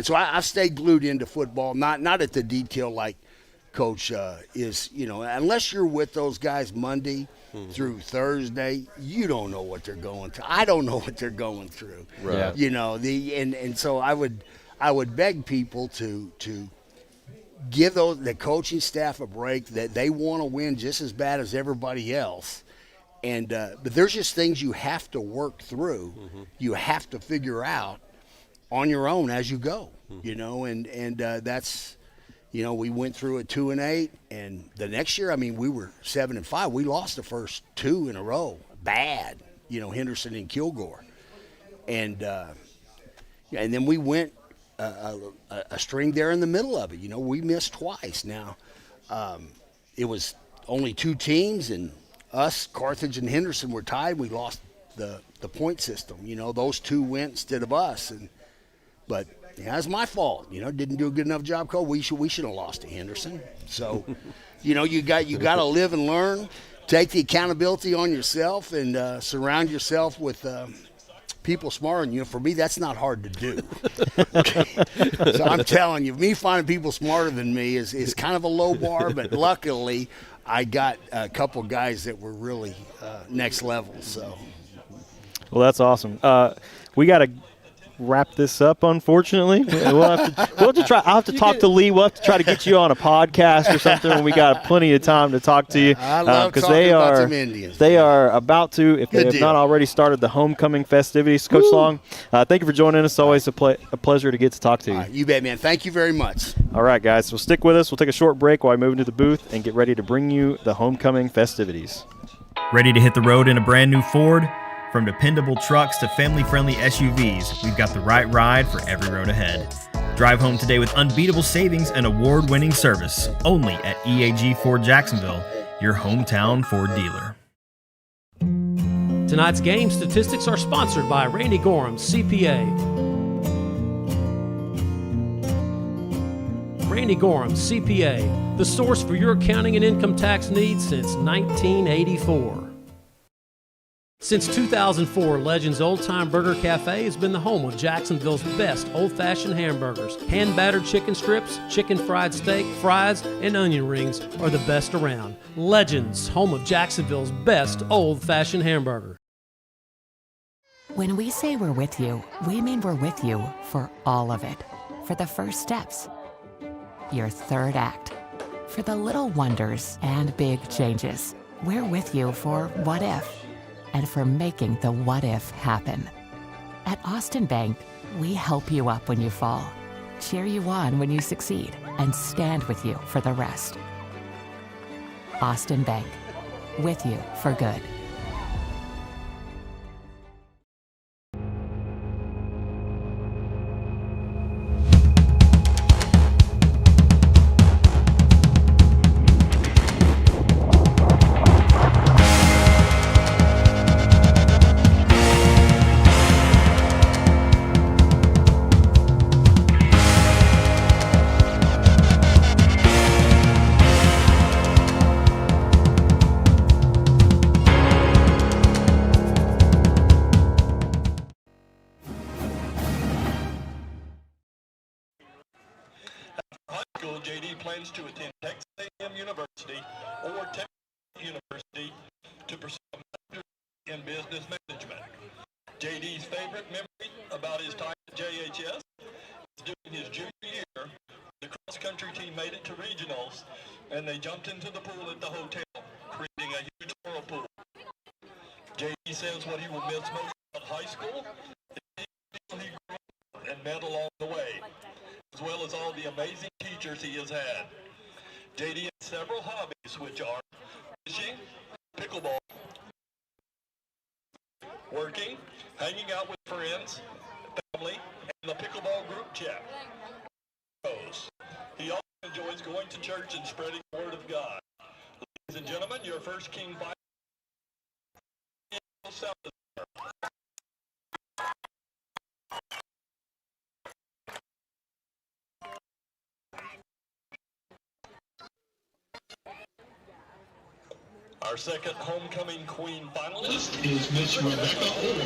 so I've stayed glued into football, not at the detail like Coach is. Unless you're with those guys Monday through Thursday, you don't know what they're going through. I don't know what they're going through. Right. And so I would beg people to give the coaching staff a break, that they want to win just as bad as everybody else. And but there's just things you have to work through. You have to figure out on your own as you go, and that's, we went through it 2-8, and the next year, we were 7-5. We lost the first 2 in a row, bad, Henderson and Kilgore, and then we went a string there in the middle of it. We missed twice. Now, it was only 2 teams, and us, Carthage and Henderson, were tied. We lost the point system. Those 2 went instead of us, but that's my fault. Didn't do a good enough job, Cole. We should have lost to Henderson. So, you got to live and learn. Take the accountability on yourself, and surround yourself with people smarter than you. For me, that's not hard to do. So I'm telling you, me finding people smarter than me is kind of a low bar, but luckily I got a couple guys that were really next level. So, well, that's awesome. We got to wrap this up, unfortunately. We'll have to try. I'll have to talk to Lee. We'll have to try to get you on a podcast or something when we got plenty of time to talk to you. I love talking about them Indians. They are about to, if they have not already started, the homecoming festivities. Coach Long, thank you for joining us. It's always a pleasure to get to talk to you. You bet, man. Thank you very much. All right, guys. So stick with us. We'll take a short break while we move into the booth and get ready to bring you the homecoming festivities. Ready to hit the road in a brand new Ford? From dependable trucks to family-friendly SUVs, we've got the right ride for every road ahead. Drive home today with unbeatable savings and award-winning service only at EAG Ford Jacksonville, your hometown Ford dealer. Tonight's game statistics are sponsored by Randy Gorham, CPA. Randy Gorham, CPA, the source for your accounting and income tax needs since 1984. Since 2004, Legends Old Time Burger Cafe has been the home of Jacksonville's best old-fashioned hamburgers. Hand-battered chicken strips, chicken fried steak, fries, and onion rings are the best around. Legends, home of Jacksonville's best old-fashioned hamburger. When we say we're with you, we mean we're with you for all of it. For the first steps, your third act, for the little wonders and big changes. We're with you for what if, and for making the what if happen. At Austin Bank, we help you up when you fall, cheer you on when you succeed, and stand with you for the rest. Austin Bank, with you for good. JD plans to attend Texas A&M University or Texas University to pursue a master's in business management. JD's favorite memory about his time at JHS is during his junior year. The cross-country team made it to regionals, and they jumped into the pool at the hotel, creating a huge whirlpool. JD says what he will miss most about high school is the people he grew up and met along the way, as well as all the amazing teachers he has had. JD has several hobbies, which are fishing, pickleball, working, hanging out with friends, family, and the pickleball group chat. He also enjoys going to church and spreading the word of God. Ladies and gentlemen, your first King Bible. Our second homecoming queen finalist is Miss Rebecca Orr.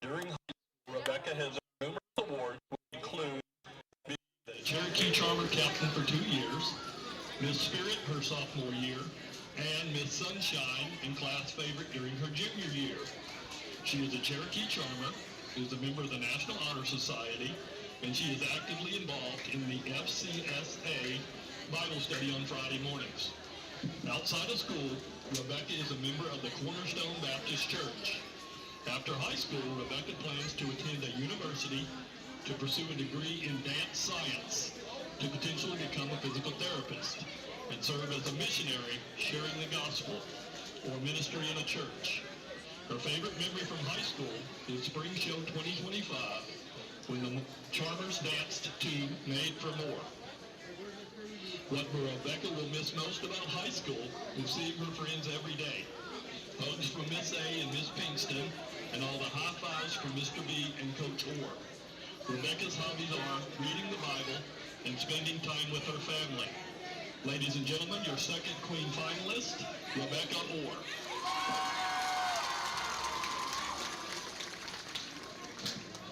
During high school, Rebecca has earned numerous awards, which include being the Cherokee Charmer captain for 2 years, Miss Spirit her sophomore year, and Miss Sunshine and class favorite during her junior year. She is a Cherokee Charmer, is a member of the National Honor Society, and she is actively involved in the FCSA Bible study on Friday mornings. Outside of school, Rebecca is a member of the Cornerstone Baptist Church. After high school, Rebecca plans to attend a university to pursue a degree in dance science to potentially become a physical therapist and serve as a missionary sharing the gospel or ministry in a church. Her favorite memory from high school is Spring Show 2025, when the Charmers danced to Made for More. What Rebecca will miss most about high school is seeing her friends every day. Hugs from Miss A and Miss Pinkston, and all the high fives from Mr. B and Coach Orr. Rebecca's hobbies are reading the Bible and spending time with her family. Ladies and gentlemen, your second queen finalist, Rebecca Orr.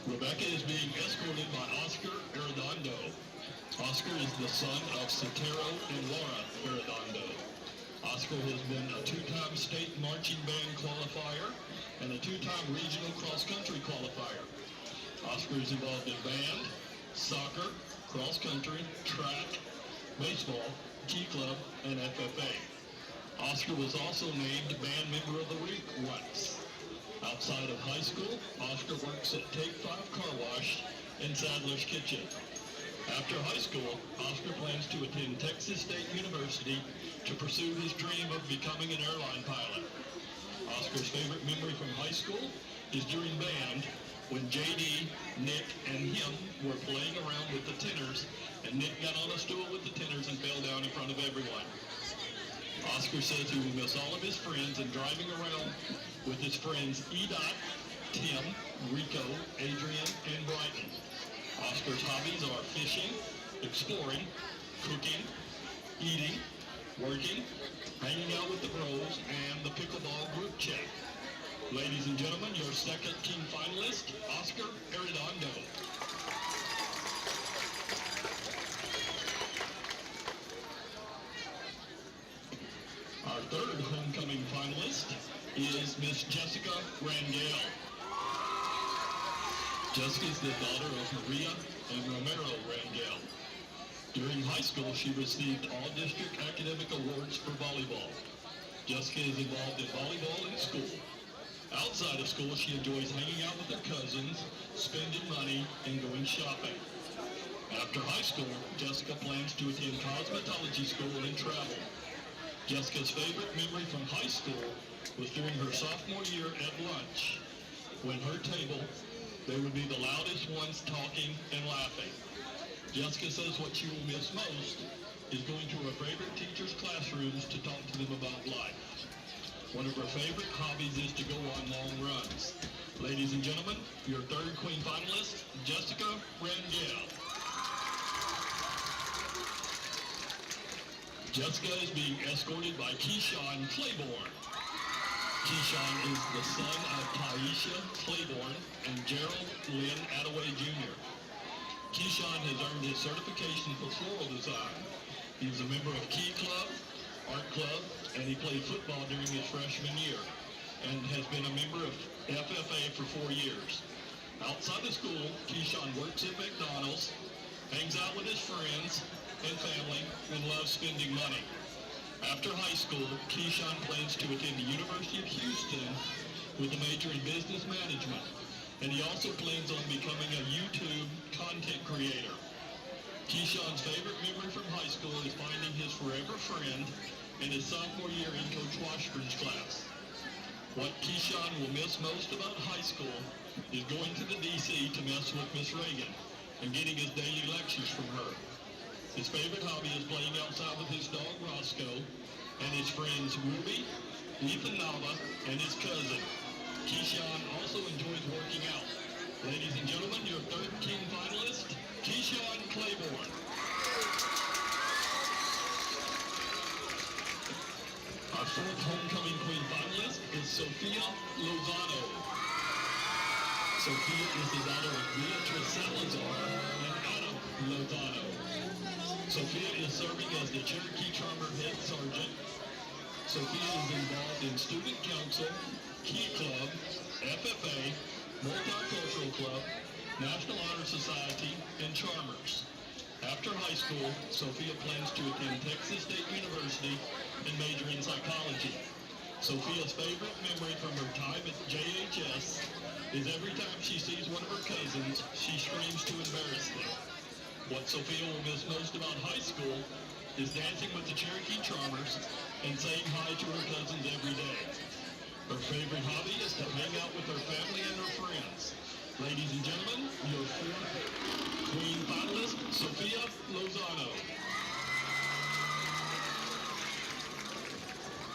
Rebecca is being escorted by Oscar Arredondo. Oscar is the son of Sotero and Laura Arredondo. Oscar has been a two-time state marching band qualifier and a two-time regional cross-country qualifier. Oscar is involved in band, soccer, cross-country, track, baseball, Key Club, and FFA. Oscar was also named Band Member of the Week once. Outside of high school, Oscar works at Take 5 Car Wash and Sadler's Kitchen. After high school, Oscar plans to attend Texas State University to pursue his dream of becoming an airline pilot. Oscar's favorite memory from high school is during band when JD, Nick, and him were playing around with the tenors, and Nick got on a stool with the tenors and fell down in front of everyone. Oscar says he will miss all of his friends and driving around with his friends E-Dot, Tim, Rico, Adrian, and Brighton. Oscar's hobbies are fishing, exploring, cooking, eating, working, hanging out with the bros, and the pickleball group chat. Ladies and gentlemen, your second team finalist, Oscar Arredondo. Our third homecoming finalist is Miss Jessica Rangel. Jessica is the daughter of Maria and Romero Rangel. During high school, she received all district academic awards for volleyball. Jessica is involved in volleyball in school. Outside of school, she enjoys hanging out with her cousins, spending money, and going shopping. After high school, Jessica plans to attend cosmetology school and travel. Jessica's favorite memory from high school was during her sophomore year at lunch. When her table, they would be the loudest ones talking and laughing. Jessica says what she will miss most is going to her favorite teacher's classrooms to talk to them about life. One of her favorite hobbies is to go on long runs. Ladies and gentlemen, your third queen finalist, Jessica Rangel. Jessica is being escorted by Keyshawn Claiborne. Keyshawn is the son of Taisha Claiborne and Gerald Lynn Attaway Jr. Keyshawn has earned his certification for floral design. He is a member of Key Club, Art Club, and he played football during his freshman year and has been a member of FFA for 4 years. Outside of school, Keyshawn works at McDonald's, hangs out with his friends and family, and loves spending money. After high school, Keyshawn plans to attend the University of Houston with a major in business management, and he also plans on becoming a YouTube content creator. Keyshawn's favorite memory from high school is finding his forever friend in his sophomore year in Coach Washburn's class. What Keyshawn will miss most about high school is going to the DC to mess with Miss Reagan and getting his daily lectures from her. His favorite hobby is playing outside with his dog Roscoe and his friends Ruby, Ethan Nava, and his cousin. Keyshawn also enjoys working out. Ladies and gentlemen, your third team finalist, Keyshawn Claiborne. Our fourth homecoming queen finalist is Sophia Lozano. Sophia is the daughter of Beatrice Salazar and Adam Lozano. Sophia is serving as the Cherokee Charmer Head Sergeant. Sophia is involved in Student Council, Key Club, FFA, Multicultural Club, National Honor Society, and Charmers. After high school, Sophia plans to attend Texas State University and major in psychology. Sophia's favorite memory from her time at JHS is every time she sees one of her cousins, she screams to embarrass them. What Sophia will miss most about high school is dancing with the Cherokee Charmers and saying hi to her cousins every day. Her favorite hobby is to hang out with her family and her friends. Ladies and gentlemen, your fourth queen finalist, Sophia Lozano.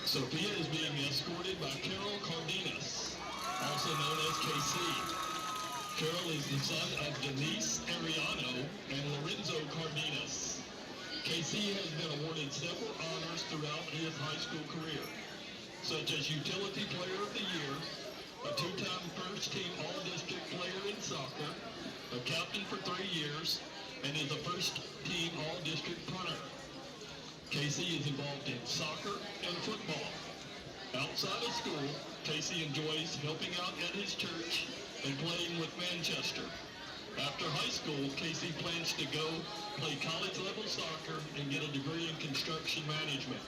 Sophia is being escorted by Carol Cardenas, also known as KC. Carol is the son of Denise Ariano and Lorenzo Cardenas. KC has been awarded several honors throughout his high school career, such as Utility Player of the Year, a two-time first-team All-District player in soccer, a captain for 3 years, and is a first-team All-District punter. KC is involved in soccer and football. Outside of school, KC enjoys helping out at his church and playing with Manchester. After high school, KC plans to go play college-level soccer and get a degree in construction management.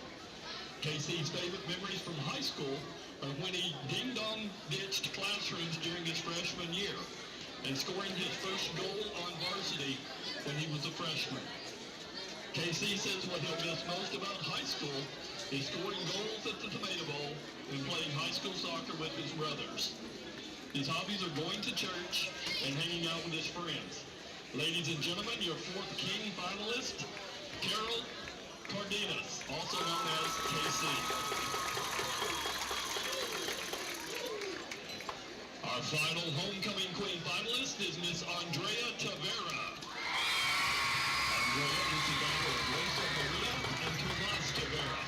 KC's favorite memories from high school are when he ding-dong ditched classrooms during his freshman year and scoring his first goal on varsity when he was a freshman. KC says what he'll miss most about high school is scoring goals at the Tomato Bowl and playing high school soccer with his brothers. His hobbies are going to church and hanging out with his friends. Ladies and gentlemen, your fourth King finalist, Carol Cardenas, also known as KC. Our final homecoming queen finalist is Miss Andrea Tavera. Andrea is the daughter of Rosa Maria and Tomas Tavera.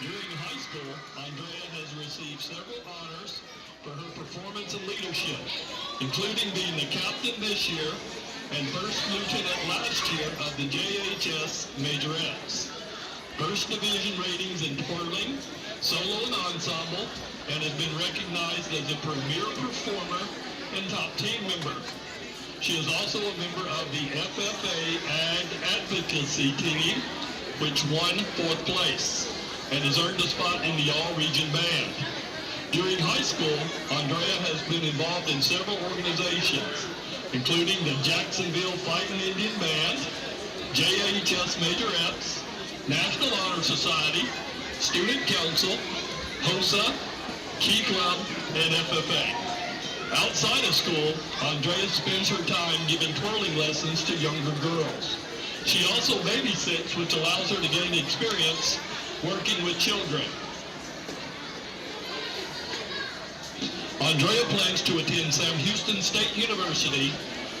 During high school, Andrea has received several honors for her performance and leadership, including being the captain this year and first lieutenant last year of the JHS Majorettes. First division ratings in twirling, solo and ensemble, and has been recognized as a premier performer and top team member. She is also a member of the FFA Ag Advocacy Team, which won 4th place, and has earned a spot in the All-Region Band. During high school, Andrea has been involved in several organizations, including the Jacksonville Fighting Indian Band, JHS Majorettes, National Honor Society, Student Council, HOSA, Key Club, and FFA. Outside of school, Andrea spends her time giving twirling lessons to younger girls. She also babysits, which allows her to gain experience working with children. Andrea plans to attend Sam Houston State University,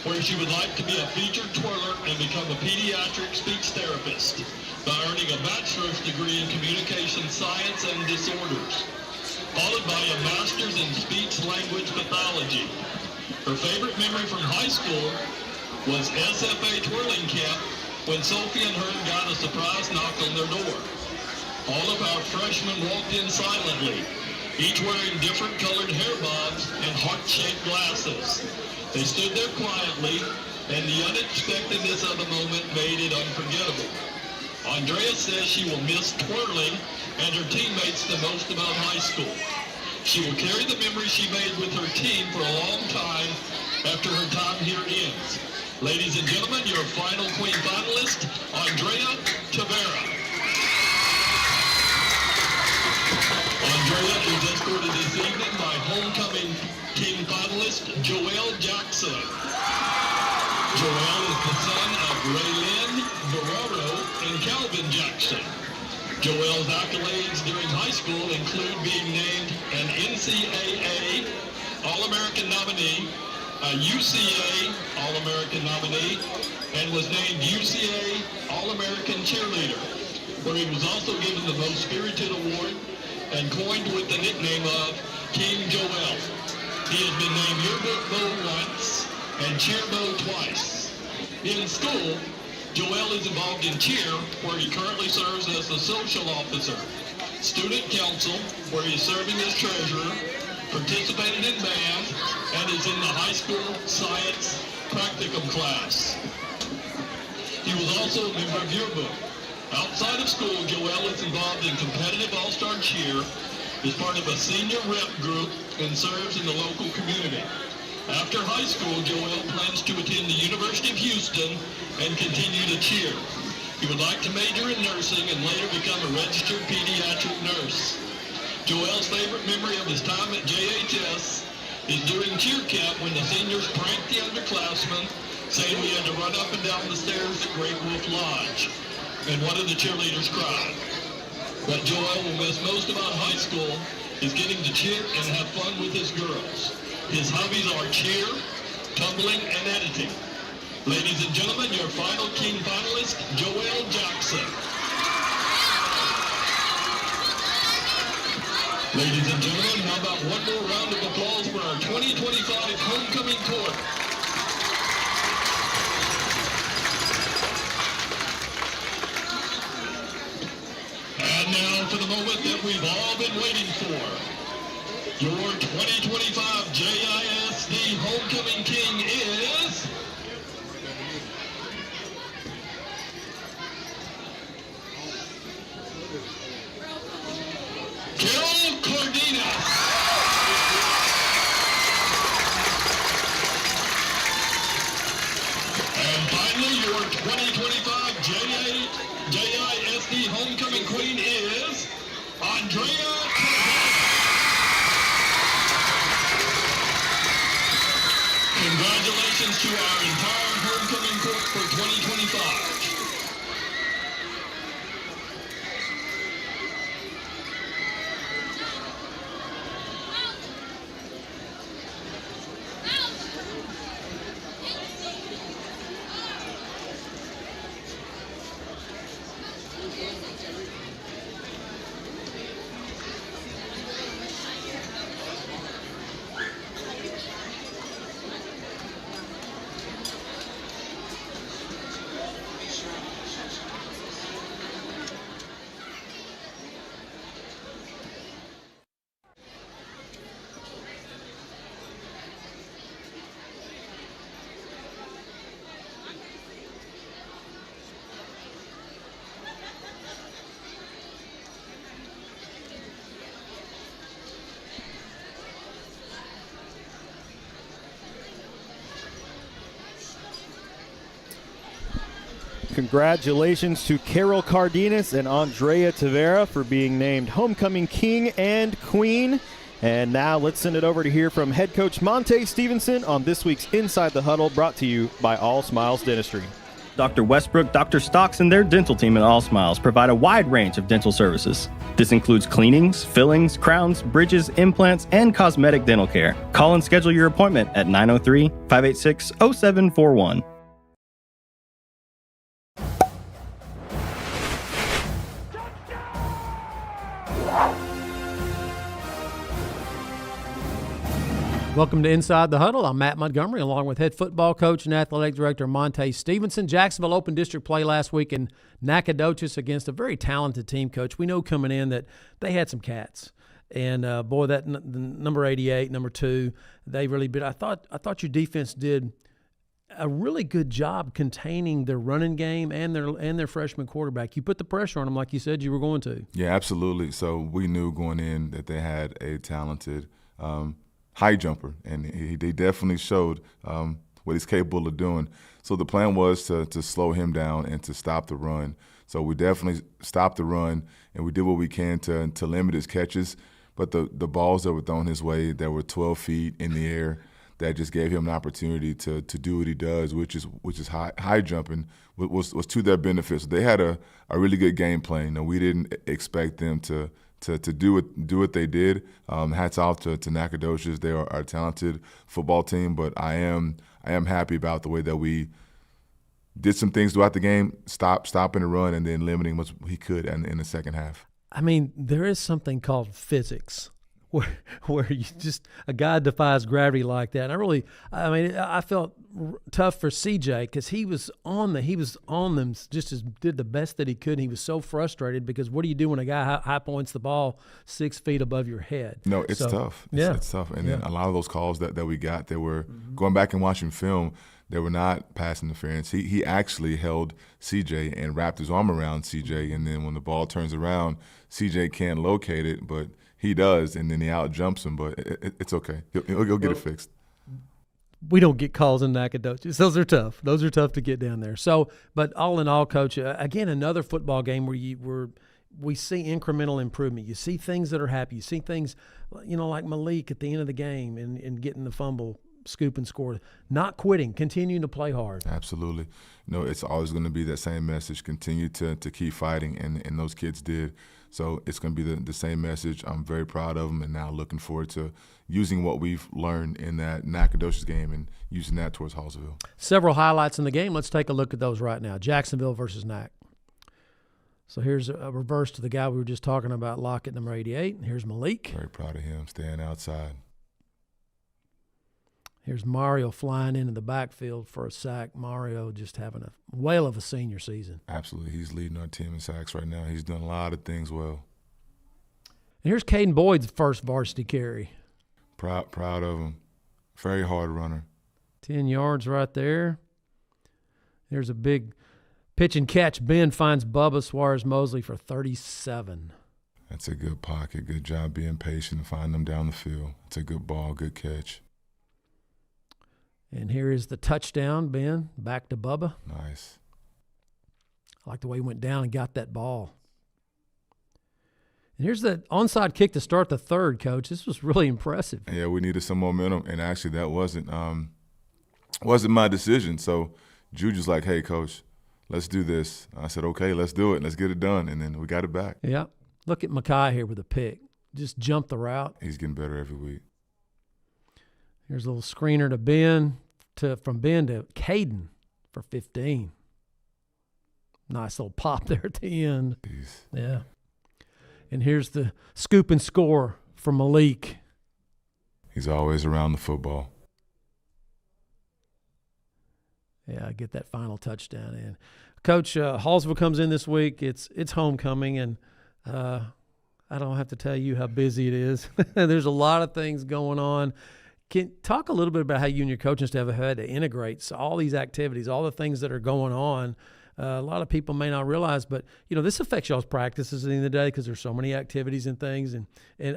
where she would like to be a featured twirler and become a pediatric speech therapist by earning a bachelor's degree in communication science and disorders, followed by a master's in speech language pathology. Her favorite memory from high school was SFA twirling camp when Sophie and her got a surprise knock on their door. All of our freshmen walked in silently, each wearing different colored hair bobs and heart-shaped glasses. They stood there quietly, and the unexpectedness of the moment made it unforgettable. Andrea says she will miss twirling and her teammates the most about high school. She will carry the memories she made with her team for a long time after her time here ends. Ladies and gentlemen, your final queen finalist, Andrea Tavera. Andrea is escorted this evening by homecoming king finalist Joel Jackson. Joel is the son of Raylyn Barraro and Calvin Jackson. Joel's accolades during high school include being named an NCAA All-American nominee, a UCA All-American nominee, and was named UCA All-American cheerleader, where he was also given the Most Spirited Award and coined with the nickname of King Joel. He has been named Yearbook Beau once and Cheer Beau twice. In school, Joel is involved in cheer, where he currently serves as the social officer, student council, where he is serving as treasurer, participated in band, and is in the high school science practicum class. He was also a member of Yearbook. Outside of school, Joel is involved in competitive all-star cheer, is part of a senior rep group, and serves in the local community. After high school, Joel plans to attend the University of Houston and continue to cheer. He would like to major in nursing and later become a registered pediatric nurse. Joel's favorite memory of his time at JHS is during cheer camp when the seniors pranked the underclassmen, saying we had to run up and down the stairs at Great Wolf Lodge, and one of the cheerleaders cried. What Joel will miss most about high school is getting to cheer and have fun with his girls. His hobbies are cheer, tumbling, and editing. Ladies and gentlemen, your final King finalist, Joel Jackson. Ladies and gentlemen, how about one more round of applause for our 2025 homecoming court? And now for the moment that we've all been waiting for. Your 2025 JISD homecoming king is... Carol Cardenas. And finally, your 2025 JISD homecoming queen is Andrea. Congratulations to our entire homecoming court for 2025. Congratulations to Carol Cardenas and Andrea Tavera for being named Homecoming King and Queen. And now let's send it over to hear from head coach Monte Stevenson on this week's Inside the Huddle, brought to you by All Smiles Dentistry. Dr. Westbrook, Dr. Stocks, and their dental team at All Smiles provide a wide range of dental services. This includes cleanings, fillings, crowns, bridges, implants, and cosmetic dental care. Call and schedule your appointment at 903-586-0741. Welcome to Inside the Huddle. I'm Matt Montgomery, along with head football coach and athletic director Monte Stevenson. Jacksonville opened district play last week in Nacogdoches against a very talented team, coach. We know coming in that they had some cats. And, boy, that number 88, number 2, they really bit. I thought your defense did a really good job containing their running game and their freshman quarterback. You put the pressure on them like you said you were going to. Yeah, absolutely. So we knew going in that they had a talented high jumper, and they definitely showed what he's capable of doing. So the plan was to slow him down and to stop the run. So we definitely stopped the run, and we did what we can to limit his catches. But the balls that were thrown his way that were 12 feet in the air, that just gave him an opportunity to do what he does, which is high jumping, was to their benefit. So they had a really good game plan. We didn't expect them to do what they did. Hats off to Nacogdoches. They are a talented football team, but I am happy about the way that we did some things throughout the game, stopping the run and then limiting what he could in the second half. I mean, there is something called physics where you just – a guy defies gravity like that. And I felt tough for CJ because he was on them just as did the best that he could. And he was so frustrated because what do you do when a guy high points the ball 6 feet above your head? No, it's tough. It's tough. And then a lot of those calls that we got, they were going back and watching film, they were not pass interference. He actually held CJ and wrapped his arm around CJ, and then when the ball turns around, CJ can't locate it, but he does, and then he out jumps him. But it's okay. He'll get it fixed. We don't get calls in Nacogdoches. Those are tough. Those are tough to get down there. So, but all in all, Coach, again, another football game where we see incremental improvement. You see things that are happy. You see things, like Malik at the end of the game and getting the fumble. scoop and score. Not quitting, continuing to play hard. Absolutely. It's always going to be that same message. Continue to keep fighting, and those kids did. So it's going to be the same message. I'm very proud of them, and now looking forward to using what we've learned in that Nacogdoches game and using that towards Hallsville. Several highlights in the game. Let's take a look at those right now. Jacksonville versus Nac. So here's a reverse to the guy we were just talking about, Lockett, number 88. Here's Malik. Very proud of him, staying outside. Here's Mario flying into the backfield for a sack. Mario just having a whale of a senior season. Absolutely. He's leading our team in sacks right now. He's done a lot of things well. And here's Caden Boyd's first varsity carry. Proud of him. Very hard runner. 10 yards right there. There's a big pitch and catch. Ben finds Bubba Suarez-Mosley for 37. That's a good pocket. Good job being patient and finding them down the field. It's a good ball, good catch. And here is the touchdown, Ben, back to Bubba. Nice. I like the way he went down and got that ball. And here's the onside kick to start the third, Coach. This was really impressive. Yeah, we needed some momentum, and actually that wasn't my decision. So Juju's like, hey, Coach, let's do this. I said, okay, let's do it. Let's get it done, and then we got it back. Yeah. Look at Makai here with a pick. Just jumped the route. He's getting better every week. Here's a little screener to Ben, from Ben to Caden for 15. Nice little pop there at the end. Jeez. Yeah. And here's the scoop and score for Malik. He's always around the football. Yeah, get that final touchdown in. Coach, Hallsville comes in this week. It's homecoming, and I don't have to tell you how busy it is. There's a lot of things going on. Can talk a little bit about how you and your coaching staff have had to integrate all these activities, all the things that are going on. A lot of people may not realize, but this affects y'all's practices at the end of the day because there's so many activities and things. And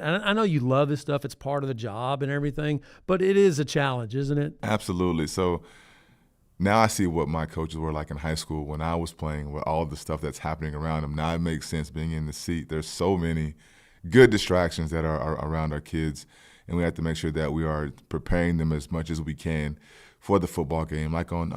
I know you love this stuff; it's part of the job and everything. But it is a challenge, isn't it? Absolutely. So now I see what my coaches were like in high school when I was playing, with all the stuff that's happening around them. Now it makes sense being in the seat. There's so many good distractions that are around our kids. And we have to make sure that we are preparing them as much as we can for the football game. Like we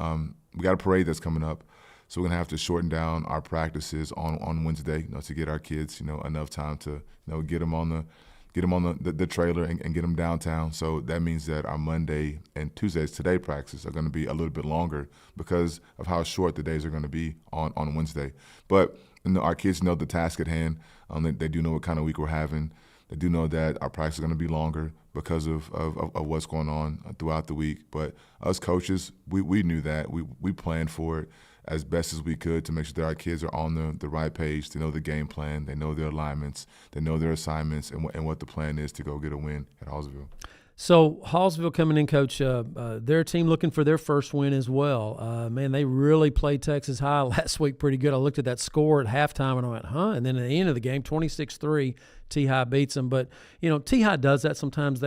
got a parade that's coming up, so we're gonna have to shorten down our practices on Wednesday, to get our kids, enough time to, get them on the trailer and get them downtown. So that means that our Monday and Tuesdays today practices are going to be a little bit longer because of how short the days are going to be on Wednesday. But our kids know the task at hand. They do know what kind of week we're having. They do know that our practice is going to be longer because of what's going on throughout the week. But us coaches, we knew that. We planned for it as best as we could to make sure that our kids are on the right page. They know the game plan. They know their alignments. They know their assignments and what the plan is to go get a win at Hallsville. So Hallsville coming in, Coach, their team looking for their first win as well. Man, they really played Texas High last week pretty good. I looked at that score at halftime and I went, huh? And then at the end of the game, 26-3, T-High beats them. But, T-High does that sometimes.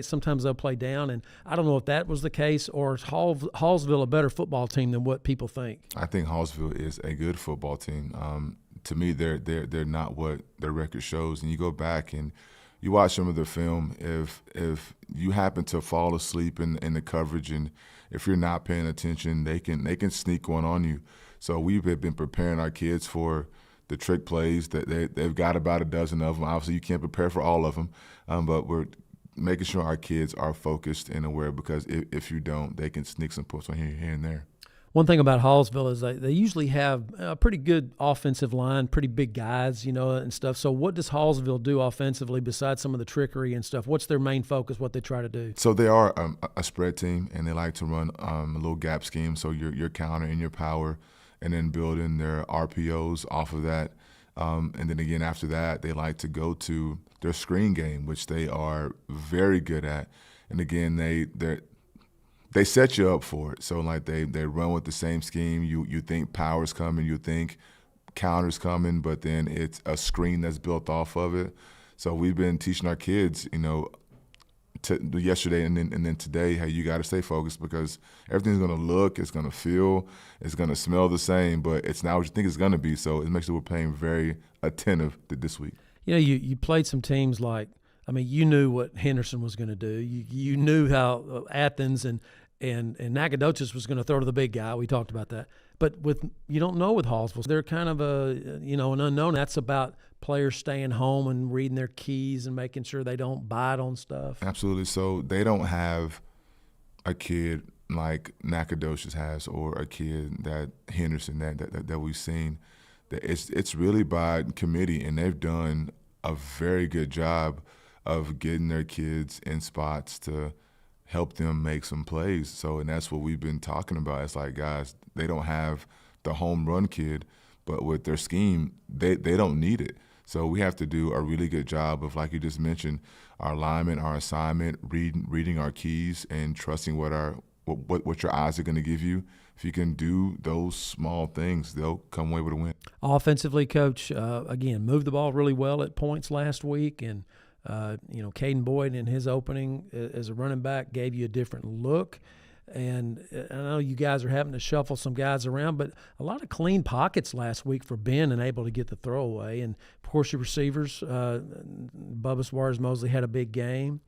Sometimes they'll play down. And I don't know if that was the case, or is Hallsville a better football team than what people think? I think Hallsville is a good football team. To me, they're not what their record shows. And you go back and you watch some of their film, if you happen to fall asleep in the coverage and if you're not paying attention, they can sneak one on you. So we've been preparing our kids for the trick plays. That they've got about a dozen of them. Obviously, you can't prepare for all of them, but we're making sure our kids are focused and aware, because if you don't, they can sneak some points on here and there. One thing about Hallsville is they usually have a pretty good offensive line, pretty big guys, and stuff. So what does Hallsville do offensively besides some of the trickery and stuff? What's their main focus, what they try to do? So they are a spread team, and they like to run a little gap scheme, so your counter and your power, and then building their RPOs off of that. And then again, after that, they like to go to their screen game, which they are very good at. And again, they set you up for it. So like they run with the same scheme. You think power's coming, you think counter's coming, but then it's a screen that's built off of it. So we've been teaching our kids, yesterday and then today, hey, you got to stay focused, because everything's going to look, it's going to feel, it's going to smell the same, but it's not what you think it's going to be. So it makes sure we're playing very attentive this week. You played some teams like I mean, you knew what Henderson was going to do. You knew how Athens and Nacogdoches was going to throw to the big guy. We talked about that. But you don't know with Hallsville. They're kind of an unknown. That's about players staying home and reading their keys and making sure they don't bite on stuff. Absolutely. So they don't have a kid like Nacogdoches has, or a kid that Henderson that we've seen. It's really by committee, and they've done a very good job of getting their kids in spots to help them make some plays. So, and that's what we've been talking about. It's like, guys, they don't have the home run kid, but with their scheme, they don't need it. So we have to do a really good job of, like you just mentioned, our alignment, our assignment, reading our keys, and trusting what your eyes are going to give you. If you can do those small things, they'll come away with a win. Offensively, Coach, again, moved the ball really well at points last week, and Caden Boyd in his opening as a running back gave you a different look. And I know you guys are having to shuffle some guys around, but a lot of clean pockets last week for Ben and able to get the throwaway. And, of course, your receivers, Bubba Suarez-Mosley had a big game.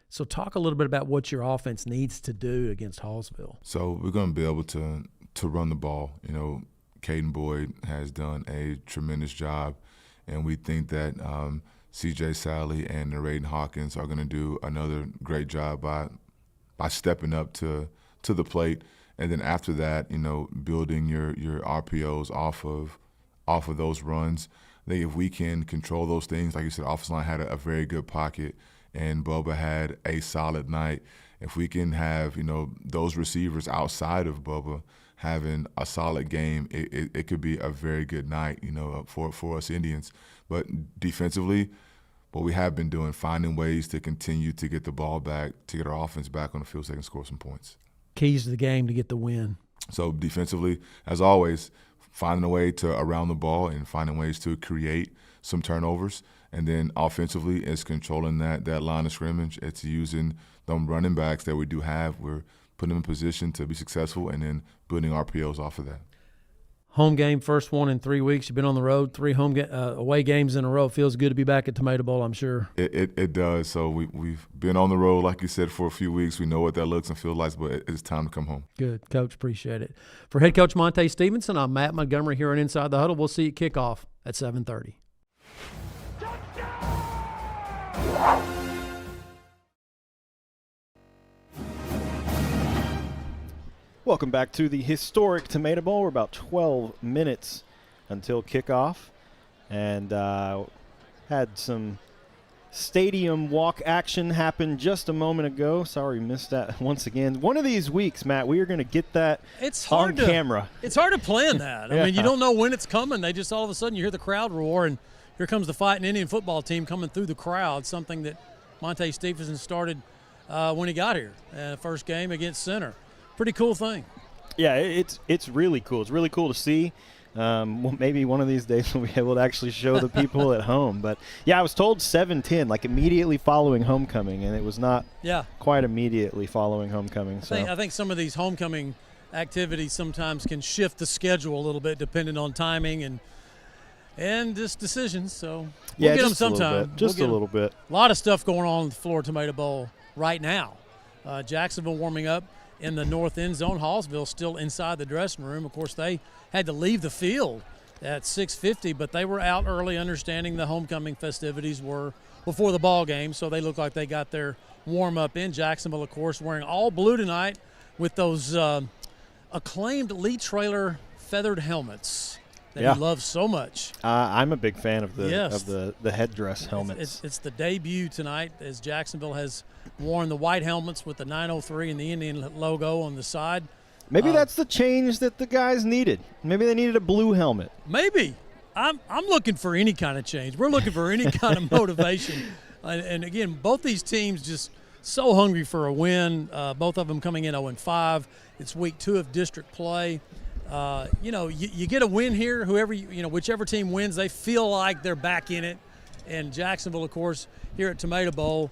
So talk a little bit about what your offense needs to do against Hallsville. So we're going to be able to run the ball. Caden Boyd has done a tremendous job, and we think that C.J. Sally and Raiden Hawkins are going to do another great job by stepping up to the plate. And then after that, building your RPOs off of those runs. I think if we can control those things, like you said, offensive line had a very good pocket, and Bubba had a solid night. If we can have, those receivers outside of Bubba having a solid game, it could be a very good night, for us Indians. But defensively, what we have been doing, finding ways to continue to get the ball back, to get our offense back on the field so they can score some points. Keys to the game to get the win. So defensively, as always, finding a way to around the ball and finding ways to create some turnovers. And then offensively, it's controlling that line of scrimmage. It's using them running backs that we do have. We're putting them in position to be successful, and then building RPOs off of that. Home game, first one in 3 weeks. You've been on the road, 3 away games in a row. Feels good to be back at Tomato Bowl, I'm sure. It does. So we've been on the road, like you said, for a few weeks. We know what that looks and feels like, but it's time to come home. Good, Coach. Appreciate it. For head coach Monte Stevenson, I'm Matt Montgomery here on Inside the Huddle. We'll see you at kickoff at 7:30. Welcome back to the historic Tomato Bowl. We're about 12 minutes until kickoff, and had some stadium walk action happen just a moment ago. Sorry we missed that once again. One of these weeks, Matt, we are going to get that on camera. It's hard to plan that. Yeah. I mean, you don't know when it's coming. They just all of a sudden you hear the crowd roar, and here comes the Fighting Indian football team coming through the crowd, something that Monte Stevenson started when he got here. First game against Center. Pretty cool thing. Yeah, it's really cool. It's really cool to see. Maybe one of these days we'll be able to actually show the people at home. But, yeah, I was told 7:10, like immediately following homecoming, and it was not quite immediately following homecoming. So I think some of these homecoming activities sometimes can shift the schedule a little bit depending on timing and just decisions. So we'll get them sometime. Just a little bit. A lot of stuff going on the floor of Tomato Bowl right now. Jacksonville warming up in the north end zone. Hallsville still inside the dressing room. Of course, they had to leave the field at 6:50, but they were out early, understanding the homecoming festivities were before the ball game, so they look like they got their warm-up in. Jacksonville, of course, wearing all blue tonight with those acclaimed Lee Trailer feathered helmets that he loves so much. I'm a big fan of the headdress helmets. It's the debut tonight, as Jacksonville has worn the white helmets with the 903 and the Indian logo on the side. Maybe that's the change that the guys needed. Maybe they needed a blue helmet. Maybe. I'm looking for any kind of change. We're looking for any kind of motivation. And again, both these teams just so hungry for a win. Both of them coming in 0-5. It's week 2 of district play. You get a win here. Whichever team wins, they feel like they're back in it. And Jacksonville, of course, here at Tomato Bowl,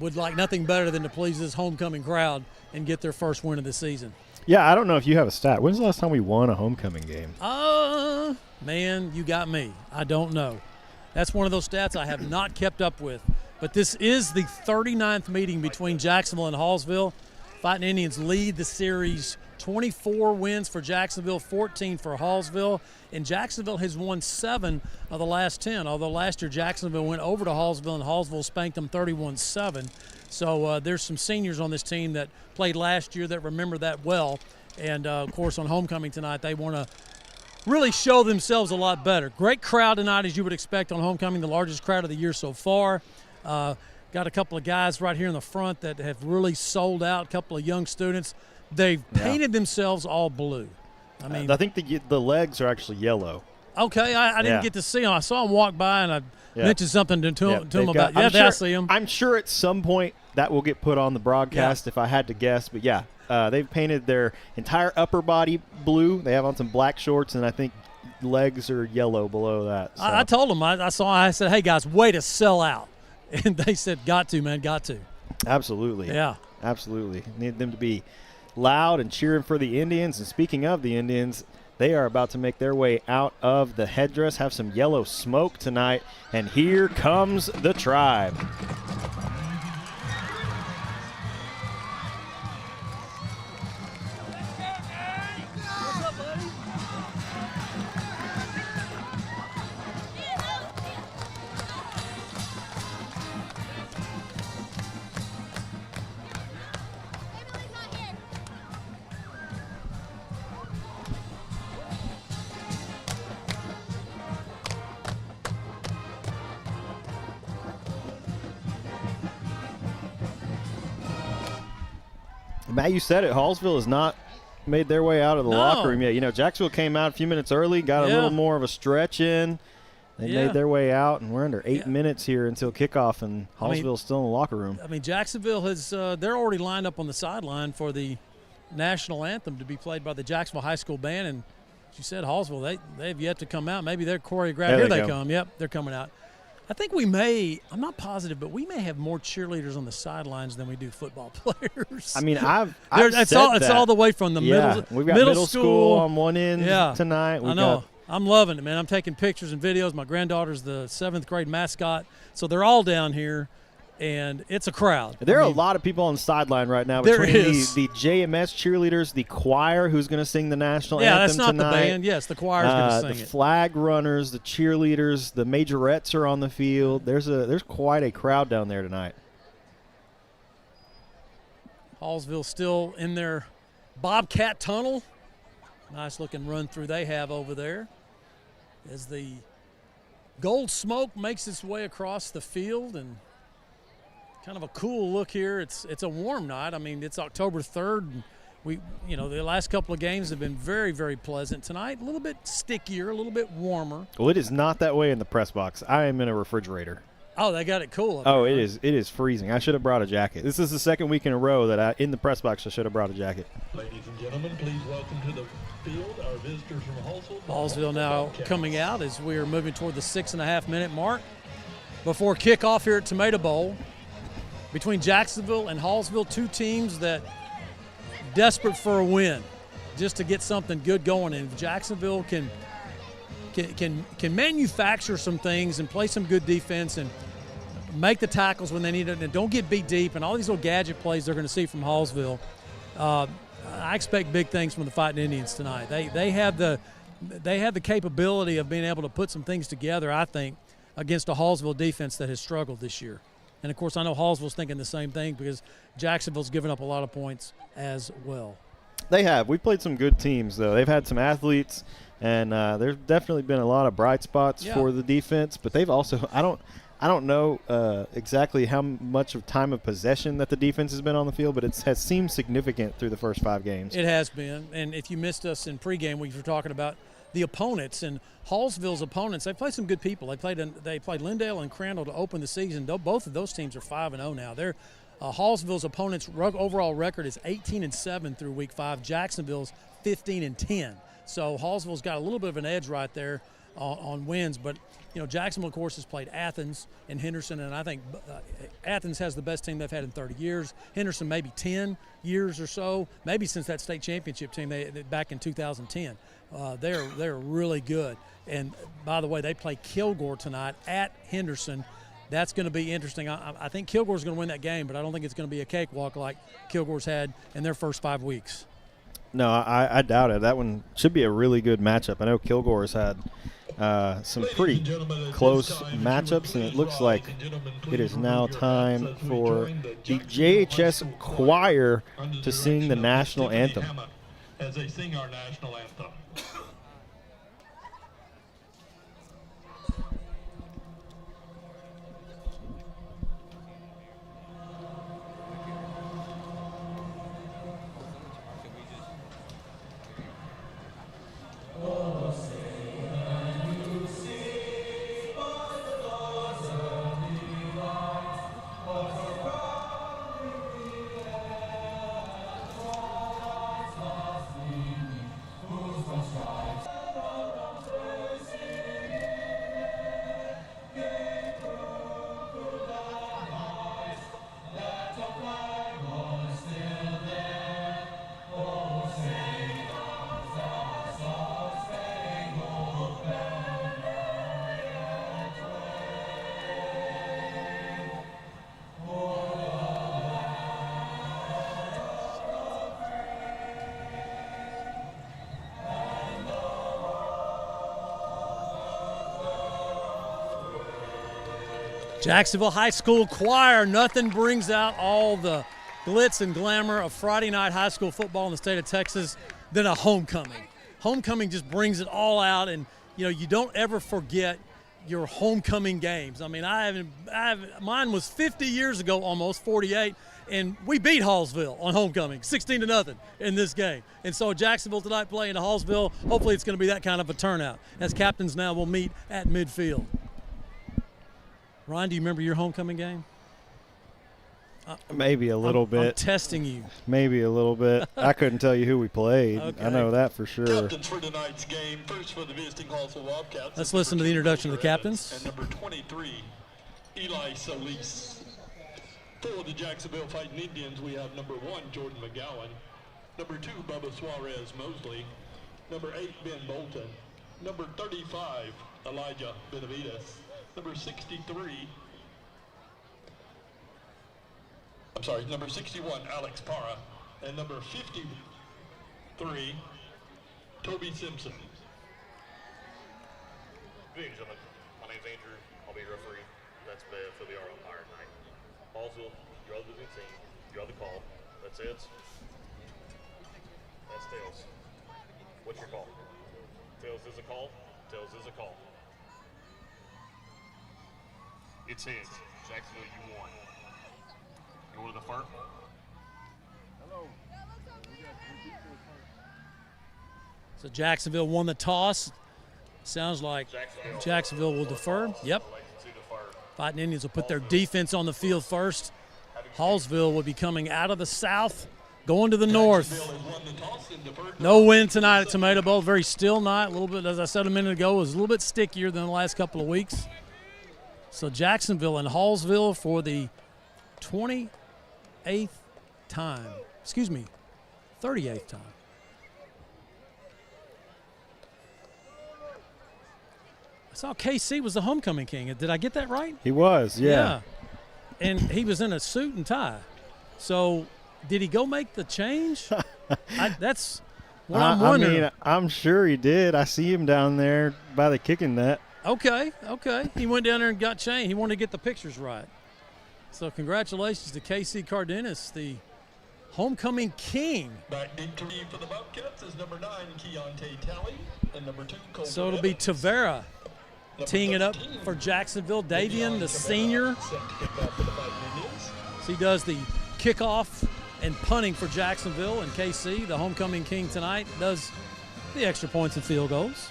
would like nothing better than to please this homecoming crowd and get their first win of the season. Yeah, I don't know if you have a stat. When's the last time we won a homecoming game? Man, you got me. I don't know. That's one of those stats I have not kept up with. But this is the 39th meeting between Jacksonville and Hallsville. Fighting Indians lead the series 24 wins for Jacksonville, 14 for Hallsville. And Jacksonville has won 7 of the last 10, although last year Jacksonville went over to Hallsville and Hallsville spanked them 31-7. So there's some seniors on this team that played last year that remember that well. And, of course, on homecoming tonight, they want to really show themselves a lot better. Great crowd tonight, as you would expect on homecoming, the largest crowd of the year so far. Got a couple of guys right here in the front that have really sold out, a couple of young students. They've painted themselves all blue. I mean, I think the legs are actually yellow. Okay, I didn't get to see them. I saw them walk by, and I mentioned something to them about. I see them. I'm sure at some point that will get put on the broadcast if I had to guess. But they've painted their entire upper body blue. They have on some black shorts, and I think legs are yellow below that. So. I told them. I said, hey guys, way to sell out, and they said, got to, man, got to. Absolutely. Yeah. Absolutely. Need them to be loud and cheering for the Indians. And speaking of the Indians, they are about to make their way out of the headdress, have some yellow smoke tonight, and here comes the Tribe. Matt, you said it. Hallsville has not made their way out of the locker room yet. You know, Jacksonville came out a few minutes early, got a little more of a stretch in. They made their way out, and we're under 8 minutes here until kickoff, and Hallsville's still in the locker room. I mean, Jacksonville has they're already lined up on the sideline for the national anthem to be played by the Jacksonville High School Band. And as you said, Hallsville, they've yet to come out. Maybe they're choreographed. Here they come. Yep, they're coming out. I think we may, I'm not positive, but we may have more cheerleaders on the sidelines than we do football players. I mean, it's all the way from the We've got middle school on one end tonight. I know. I'm loving it, man. I'm taking pictures and videos. My granddaughter's the 7th grade mascot, so they're all down here, and it's a crowd. There are a lot of people on the sideline right now between the JMS cheerleaders, the choir who's going to sing the national anthem that's not tonight. the band. Yes, the choir's going to sing the it. Flag runners, the cheerleaders, the majorettes are on the field. There's quite a crowd down there tonight. Hallsville still in their Bobcat tunnel. Nice looking run through they have over there as the gold smoke makes its way across the field, and kind of a cool look here. It's a warm night. I mean, it's October 3rd, and the last couple of games have been very, very pleasant. Tonight, a little bit stickier, a little bit warmer. Well, it is not that way in the press box. I am in a refrigerator. Oh, they got it cool up there. It is freezing. I should have brought a jacket. This is the second week in a row that in the press box I should have brought a jacket. Ladies and gentlemen, please welcome to the field our visitors from Hallsville. Hallsville now coming out as we are moving toward the 6.5-minute mark before kickoff here at Tomato Bowl. Between Jacksonville and Hallsville, two teams that desperate for a win, just to get something good going. And if Jacksonville can manufacture some things and play some good defense and make the tackles when they need it, and don't get beat deep, and all these little gadget plays they're going to see from Hallsville, I expect big things from the Fighting Indians tonight. They have the capability of being able to put some things together, I think, against a Hallsville defense that has struggled this year. And, of course, I know Hallsville's thinking the same thing because Jacksonville's given up a lot of points as well. They have. We've played some good teams, though. They've had some athletes, and there's definitely been a lot of bright spots for the defense. But they've also – I don't know exactly how much of time of possession that the defense has been on the field, but it has seemed significant through the first 5 games. It has been. And if you missed us in pregame, we were talking about the opponents, and Hallsville's opponents, they played some good people. They played Lindale and Crandall to open the season. Both of those teams are 5-0 now. They're Hallsville's opponents' overall record is 18-7 through week 5. Jacksonville's 15-10. So Hallsville's got a little bit of an edge right there on wins. But Jacksonville, of course, has played Athens and Henderson, and I think Athens has the best team they've had in 30 years. Henderson maybe 10 years or so, maybe since that state championship team back in 2010. They're really good. And by the way, they play Kilgore tonight at Henderson. That's going to be interesting. I think Kilgore's going to win that game, but I don't think it's going to be a cakewalk like Kilgore's had in their first 5 weeks. No, I doubt it. That one should be a really good matchup. I know Kilgore's had some pretty close matchups, and it looks like it is now time for the JHS choir to sing the national anthem. As they sing our national anthem. Jacksonville High School choir, nothing brings out all the glitz and glamour of Friday night high school football in the state of Texas than a homecoming. Homecoming just brings it all out, and you don't ever forget your homecoming games. I mean, mine was 50 years ago, almost 48, and we beat Hallsville on homecoming, 16-0 in this game. And so Jacksonville tonight playing to Hallsville. Hopefully it's going to be that kind of a turnout. As captains now will meet at midfield. Ryan, do you remember your homecoming game? Maybe a little bit. I'm testing you. Maybe a little bit. I couldn't tell you who we played. Okay. I know that for sure. Captains for tonight's game. First for the visiting Hallsville Bobcats. Let's listen to the introduction of the captains. And number 23, Eli Solis. For the Jacksonville Fighting Indians, we have number 1, Jordan McGowan. Number 2, Bubba Suarez Mosley. Number 8, Ben Bolton. Number 35, Elijah Benavides. Number 61, Alex Parra. And number 53, Toby Simpson. Good evening, gentlemen. My name's Andrew. I'll be your referee. That's Bev. He'll be our umpire tonight. Hallsville, you're the losing team. You're the call. That's it. That's tails. What's your call? Tails is a call. Tails is a call. It's heads. Jacksonville, you won. You order the fart? Hello. So Jacksonville won the toss. Sounds like Jacksonville will defer. Yep. Fighting Indians will put their defense on the field first. Hallsville will be coming out of the south, going to the north. No wind tonight at Tomato Bowl. Very still night. A little bit, as I said a minute ago, it was a little bit stickier than the last couple of weeks. So Jacksonville and Hallsville for the 28th time. Excuse me, 38th time. I saw KC was the homecoming king. Did I get that right? He was, yeah. And he was in a suit and tie. So did he go make the change? That's what I'm wondering. I mean, I'm sure he did. I see him down there by the kicking net. Okay. He went down there and got changed. He wanted to get the pictures right. So congratulations to KC Cardenas, the homecoming king. Back in for the Bobcats is number 9, Keontae Talley, and number 2, Colton So it'll be Tavera teeing it up for Jacksonville. Davian, the senior. So he does the kickoff and punting for Jacksonville, and KC, the homecoming king tonight, does the extra points and field goals.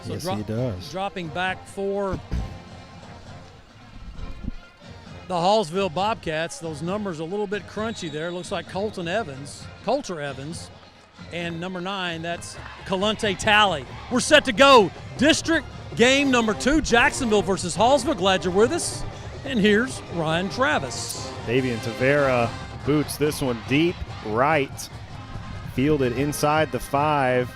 So yes, he does. Dropping back for the Hallsville Bobcats. Those numbers a little bit crunchy there. Looks like Coulter Evans, and number 9, that's Kalunte Talley. We're set to go. District game number 2, Jacksonville versus Hallsville. Glad you're with us. And here's Ryan Travis. Davian Tavera boots this one deep right. Fielded inside the 5.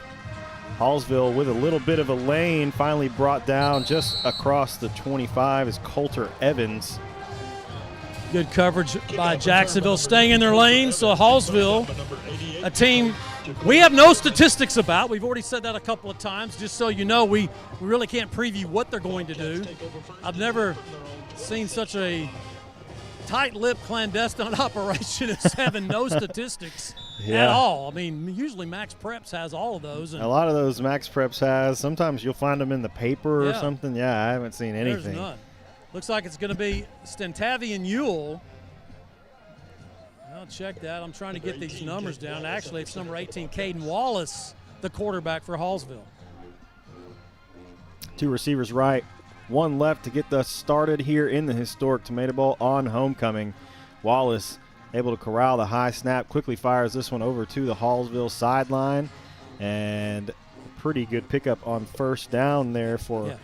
Hallsville with a little bit of a lane, finally brought down just across the 25 is Coulter Evans. Good coverage by Jacksonville, staying in their lane. So Hallsville, a team we have no statistics about. We've already said that a couple of times. Just so you know, we really can't preview what they're going to do. I've never seen such a tight-lipped clandestine operation as having no statistics at all. I mean, usually Max Preps has all of those. And a lot of those Max Preps has. Sometimes you'll find them in the paper or something. Yeah, I haven't seen anything. There's none. Looks like it's going to be Stentavian Ewell. I'll check that. I'm trying to get these numbers down. Actually, it's number 18, Caden Wallace, the quarterback for Hallsville. 2 receivers right, 1 left to get us started here in the historic Tomato Bowl on homecoming. Wallace able to corral the high snap, quickly fires this one over to the Hallsville sideline, and pretty good pickup on first down there for.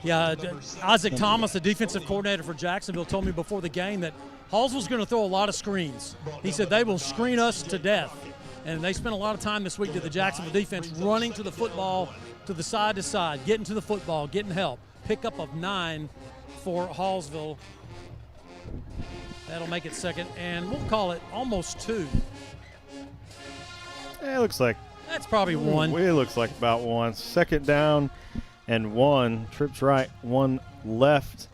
Yeah, Isaac Thomas, the defensive coordinator for Jacksonville, told me before the game that Hallsville's going to throw a lot of screens. He said they will screen us to death. And they spent a lot of time this week to the Jacksonville defense running to the football, to the side, getting to the football, getting help. Pickup of 9 for Hallsville. That'll make it second, and we'll call it almost 2. It looks like that's probably 1. It looks like about 1. Second down and 1. Trips right, 1 left.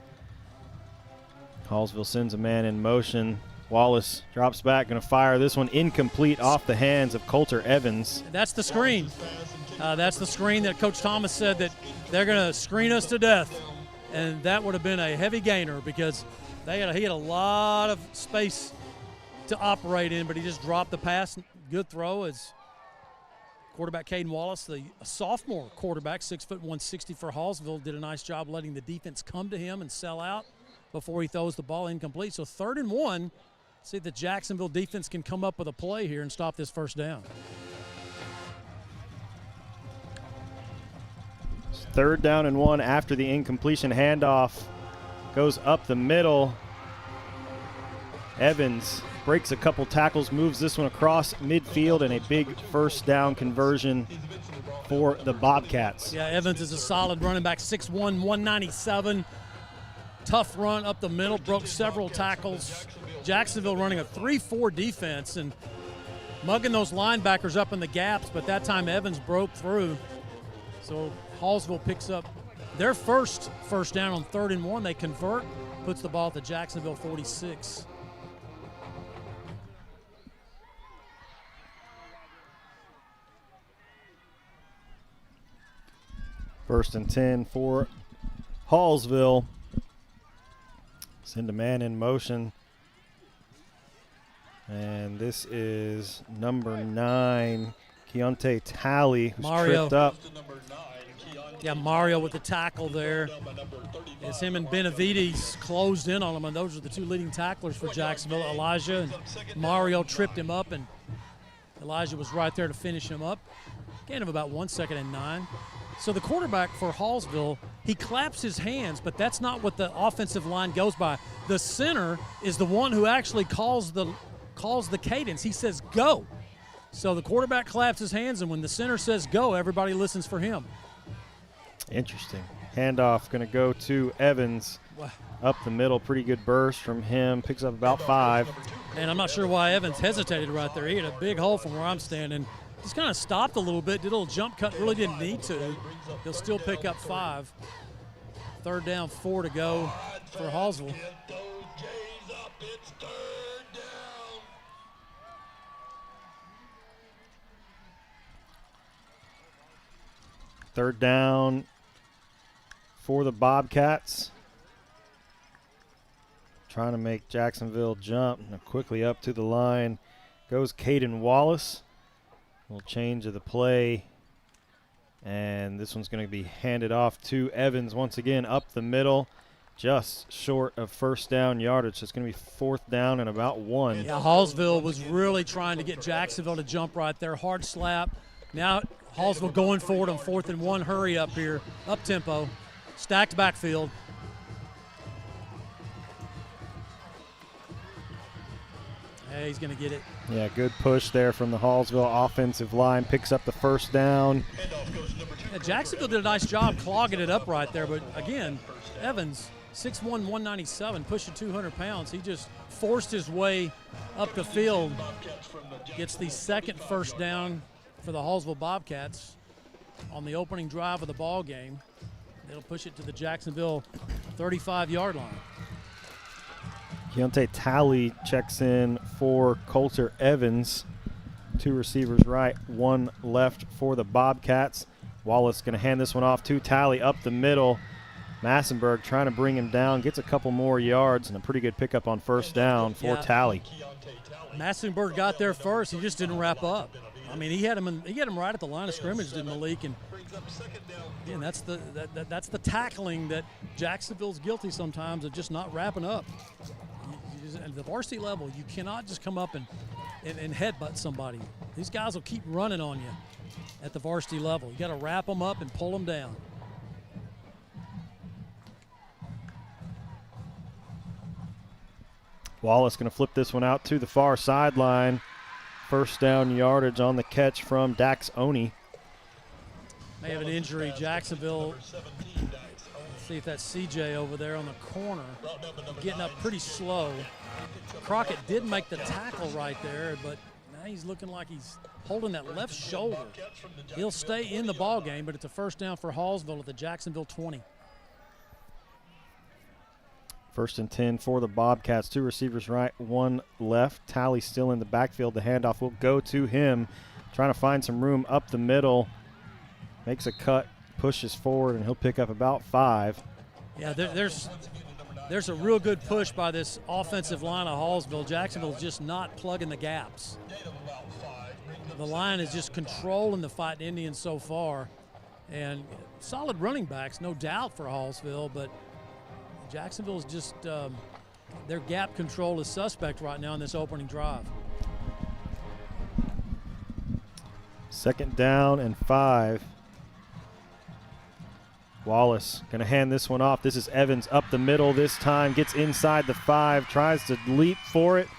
Hallsville sends a man in motion. Wallace drops back, going to fire this one incomplete off the hands of Coulter Evans. That's the screen. That's the screen that Coach Thomas said that they're going to screen us to death. And that would have been a heavy gainer because he had a lot of space to operate in, but he just dropped the pass. Good throw as quarterback Caden Wallace, the sophomore quarterback, 6'1", 160 for Hallsville, did a nice job letting the defense come to him and sell out before he throws the ball incomplete. So 3rd and 1. See if the Jacksonville defense can come up with a play here and stop this first down. 3rd down and 1 after the incompletion. Handoff goes up the middle. Evans breaks a couple tackles, moves this one across midfield, and a big first down conversion for the Bobcats. Yeah, Evans is a solid running back, 6'1", 197. Tough run up the middle, broke several tackles. Jacksonville running a 3-4 defense and mugging those linebackers up in the gaps, but that time Evans broke through. So Hallsville picks up their first down on 3rd and 1. They convert, puts the ball at the Jacksonville 46. First and 10 for Hallsville. Send a man in motion. And this is number 9, Keontae Talley, who's tripped up. Yeah, Mario with the tackle there. It's him and Benavides closed in on him, and those are the 2 leading tacklers for Jacksonville. Elijah and Mario tripped him up, and Elijah was right there to finish him up. Gain of about 1 second and 9. So the quarterback for Hallsville, he claps his hands, but that's not what the offensive line goes by. The center is the one who actually calls the cadence. He says, go. So the quarterback claps his hands, and when the center says go, everybody listens for him. Interesting. Handoff going to go to Evans. Up the middle, pretty good burst from him. Picks up about 5. And I'm not sure why Evans hesitated right there. He had a big hole from where I'm standing. Just kind of stopped a little bit, did a little jump cut, really didn't need to. He'll still pick up 5. 3rd down, 4 to go for Hallsville. Third down for the Bobcats. Trying to make Jacksonville jump. Now quickly up to the line goes Caden Wallace. Little change of the play. And this one's going to be handed off to Evans once again up the middle. Just short of first down yardage. So it's going to be 4th down and about 1. Yeah, Hallsville was really trying to get Jacksonville to jump right there. Hard slap. Now Hallsville going forward on 4th and 1. Hurry up here. Up tempo. Stacked backfield. Hey, he's going to get it. Yeah, good push there from the Hallsville offensive line. Picks up the first down. Yeah, Jacksonville did a nice job clogging it up right there, but again, Evans, 6'1", 197, pushing 200 pounds. He just forced his way up the field. Gets the second first down for the Hallsville Bobcats on the opening drive of the ball game. They'll push it to the Jacksonville 35-yard line. Keontae Talley checks in for Coulter Evans. 2 receivers right, 1 left for the Bobcats. Wallace going to hand this one off to Talley up the middle. Massenberg trying to bring him down, gets a couple more yards and a pretty good pickup on first down for Talley. Massenberg got there first. He just didn't wrap up. I mean, he had him right at the line of scrimmage, did Malik, and again, that's the tackling that Jacksonville's guilty sometimes of, just not wrapping up. At the varsity level, you cannot just come up and headbutt somebody. These guys will keep running on you at the varsity level. You got to wrap them up and pull them down. Wallace going to flip this one out to the far sideline. First down yardage on the catch from Dax Oni. May have an injury. Jacksonville, let's see if that's CJ over there on the corner, getting up pretty slow. Crockett did make the tackle right there, but now he's looking like he's holding that left shoulder. He'll stay in the ball game, but it's a first down for Hallsville at the Jacksonville 20. First and 10 for the Bobcats. 2 receivers right, 1 left. Talley still in the backfield. The handoff will go to him. Trying to find some room up the middle. Makes a cut, pushes forward, and he'll pick up about 5. Yeah, there's a real good push by this offensive line of Hallsville. Jacksonville's just not plugging the gaps. The line is just controlling the Fighting Indians so far. And solid running backs, no doubt, for Hallsville, but Jacksonville's just, their gap control is suspect right now in this opening drive. Second down and 5. Wallace going to hand this one off. This is Evans up the middle this time. Gets inside the 5. Tries to leap for it.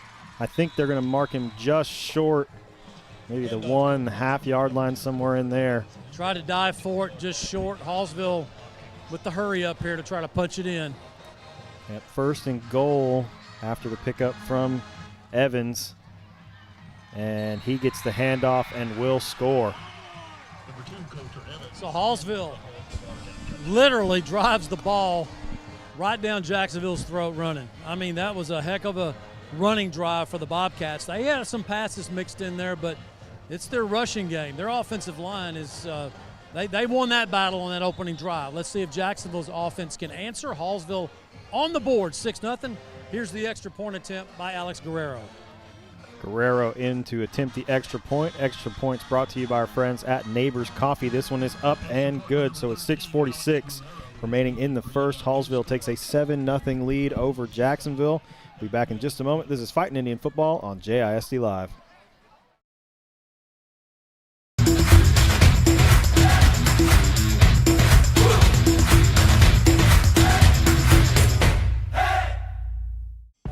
I think they're going to mark him just short. Maybe the 1.5 yard line somewhere in there. Try to dive for it just short. Hallsville with the hurry up here to try to punch it in. At first and goal after the pickup from Evans. And he gets the handoff and will score. So Hallsville literally drives the ball right down Jacksonville's throat running. I mean, that was a heck of a running drive for the Bobcats. They had some passes mixed in there, but it's their rushing game. Their offensive line is they won that battle on that opening drive. Let's see if Jacksonville's offense can answer. Hallsville on the board, 6-0. Here's the extra point attempt by Alex Guerrero. Guerrero in to attempt the extra point. Extra points brought to you by our friends at Neighbors Coffee. This one is up and good, so it's 6:46 remaining in the first. Hallsville takes a 7-0 lead over Jacksonville. We'll be back in just a moment. This is Fighting Indian Football on JISD Live.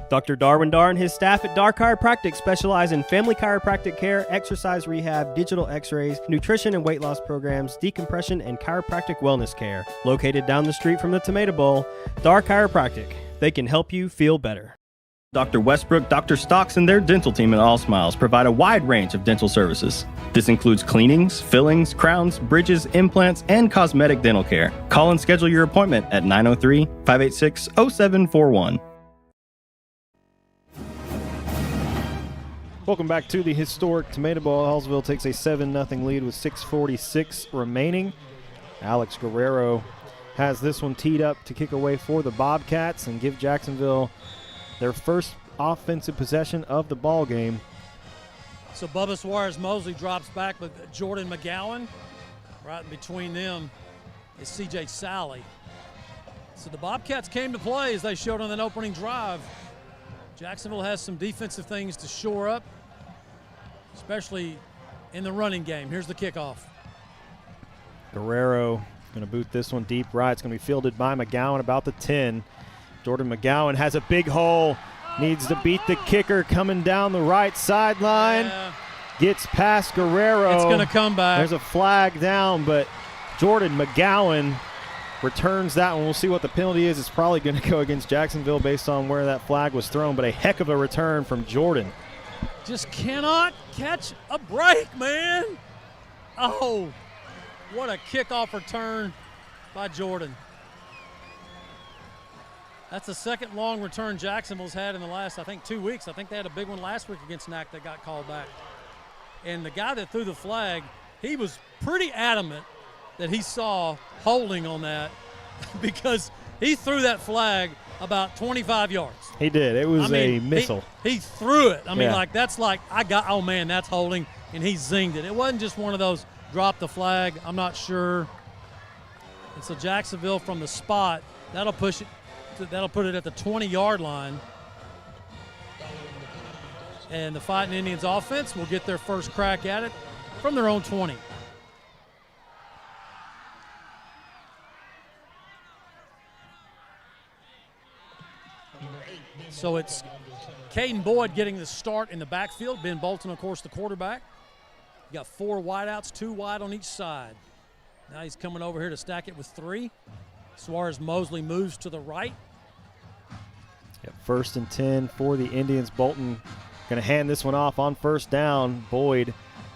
Dr. Darwin Dar and his staff at Dar Chiropractic specialize in family chiropractic care, exercise rehab, digital x-rays, nutrition and weight loss programs, decompression, and chiropractic wellness care. Located down the street from the Tomato Bowl, Dar Chiropractic. They can help you feel better. Dr. Westbrook, Dr. Stocks, and their dental team at All Smiles provide a wide range of dental services. This includes cleanings, fillings, crowns, bridges, implants, and cosmetic dental care. Call and schedule your appointment at 903-586-0741. Welcome back to the historic Tomato Bowl. Hallsville takes a 7-0 lead with 6:46 remaining. Alex Guerrero has this one teed up to kick away for the Bobcats and give Jacksonville their first offensive possession of the ball game. So Bubba Suarez-Mosley drops back with Jordan McGowan. Right in between them is C.J. Sally. So the Bobcats came to play as they showed on that opening drive. Jacksonville has some defensive things to shore up, especially in the running game. Here's the kickoff. Guerrero going to boot this one deep right. It's going to be fielded by McGowan about the 10. Jordan McGowan has a big hole Needs to beat the kicker coming down the right sideline. Yeah. Gets past Guerrero. It's going to come back. There's a flag down, but Jordan McGowan returns that one. We'll see what the penalty is. It's probably going to go against Jacksonville based on where that flag was thrown, but a heck of a return from Jordan. Just cannot catch a break, man. Oh, what a kickoff return by Jordan. That's the second long return Jacksonville's had in the last, I think, 2 weeks. I think they had a big one last week against NAC that got called back. And the guy that threw the flag, he was pretty adamant that he saw holding on that because he threw that flag about 25 yards. He did. It was a missile. He threw it. I mean, Yeah. that's like, oh, man, that's holding, and he zinged it. It wasn't just one of those drop the flag. I'm not sure. And so Jacksonville from the spot, that'll put it at the 20-yard line. And the Fighting Indians offense will get their first crack at it from their own 20. So it's Caden Boyd getting the start in the backfield. Ben Bolton, of course, the quarterback. You got 4 wideouts, 2 wide on each side. Now he's coming over here to stack it with 3. Suarez Mosley moves to the right. Yep, 1st and 10 for the Indians. Bolton going to hand this one off on 1st down. Boyd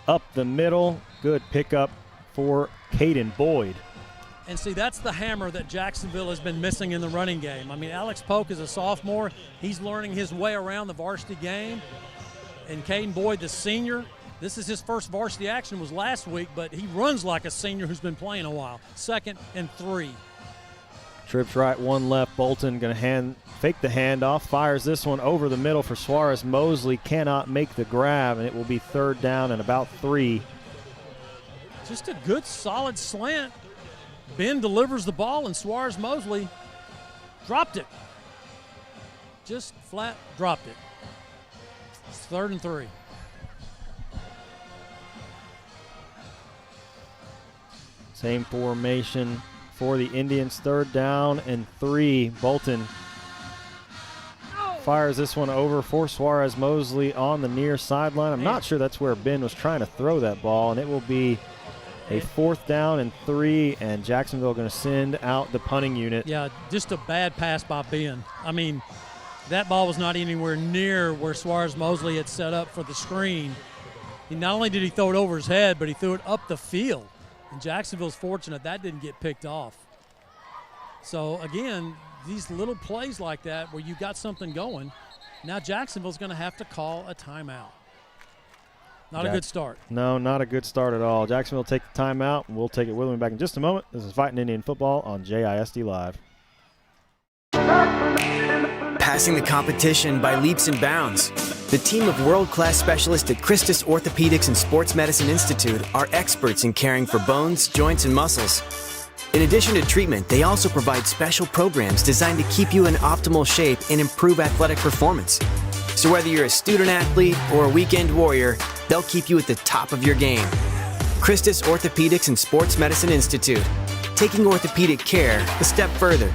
up the middle. Good pickup for Caden Boyd. And see, that's the hammer that Jacksonville has been missing in the running game. I mean, Alex Polk is a sophomore. He's learning his way around the varsity game. And Caden Boyd, the senior, this is his first varsity action, was last week, but he runs like a senior who's been playing a while. 2nd and 3. Trips right, 1 left. Bolton going to fake the handoff. Fires this one over the middle for Suarez Mosley. Cannot make the grab, and it will be 3rd down and about 3. Just a good, solid slant. Ben delivers the ball, and Suarez Mosley dropped it. Just flat dropped it. It's 3rd and 3. Same formation for the Indians. 3rd down and 3. Bolton fires this one over for Suarez Mosley on the near sideline. I'm not sure that's where Ben was trying to throw that ball, and it will be a 4th down and 3, and Jacksonville going to send out the punting unit. Yeah, just a bad pass by Ben. I mean, that ball was not anywhere near where Suarez Mosley had set up for the screen. Not only did he throw it over his head, but he threw it up the field. And Jacksonville's fortunate that didn't get picked off. So, again, these little plays like that where you got something going, now Jacksonville's going to have to call a timeout. Not a good start. No, not a good start at all. Jacksonville take the timeout, and we'll take it with them back in just a moment. This is Fighting Indian Football on JISD Live. Passing the competition by leaps and bounds. The team of world-class specialists at Christus Orthopedics and Sports Medicine Institute are experts in caring for bones, joints, and muscles. In addition to treatment, they also provide special programs designed to keep you in optimal shape and improve athletic performance. So whether you're a student athlete or a weekend warrior, they'll keep you at the top of your game. Christus Orthopedics and Sports Medicine Institute, taking orthopedic care a step further.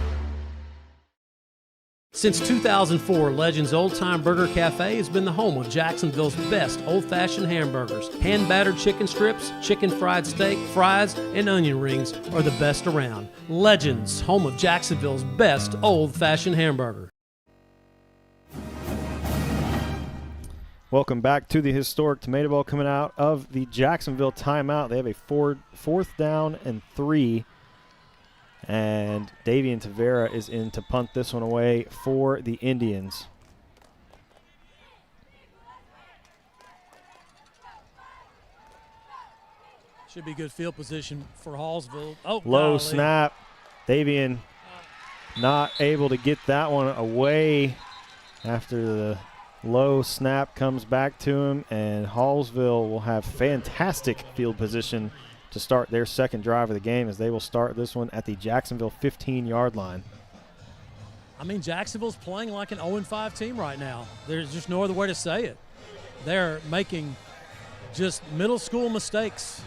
Since 2004, Legends Old Time Burger Cafe has been the home of Jacksonville's best old-fashioned hamburgers. Hand-battered chicken strips, chicken fried steak, fries, and onion rings are the best around. Legends, home of Jacksonville's best old-fashioned hamburger. Welcome back to the historic Tomato Bowl coming out of the Jacksonville timeout. They have a 4th down and 3. And Davian Tavera is in to punt this one away for the Indians. Should be good field position for Hallsville. Oh, low golly. snap. Davian not able to get that one away after the low snap comes back to him, and Hallsville will have fantastic field position to start their second drive of the game, as they will start this one at the Jacksonville 15-yard line. I mean, Jacksonville's playing like an 0-5 team right now. There's just no other way to say it. They're making just middle school mistakes.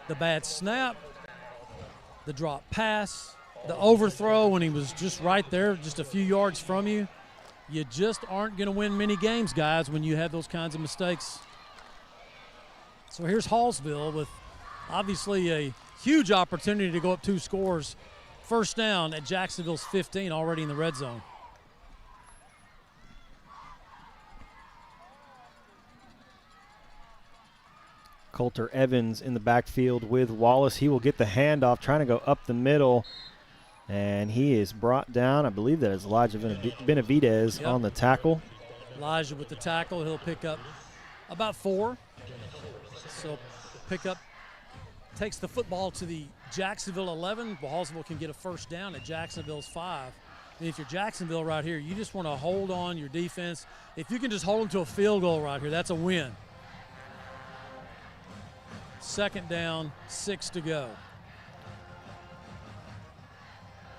The bad snap, the drop pass, the overthrow when he was just right there, just a few yards from you. You just aren't going to win many games, guys, when you have those kinds of mistakes. So here's Hallsville with obviously a huge opportunity to go up 2 scores. First down at Jacksonville's 15, already in the red zone. Coulter Evans in the backfield with Wallace. He will get the handoff, trying to go up the middle. And he is brought down. I believe that is Elijah Benavidez on the tackle. Elijah with the tackle. He'll pick up about 4. So pick up, takes the football to the Jacksonville 11. Hallsville can get a first down at Jacksonville's 5. And if you're Jacksonville right here, you just want to hold on your defense. If you can just hold them to a field goal right here, that's a win. Second down, 6 to go.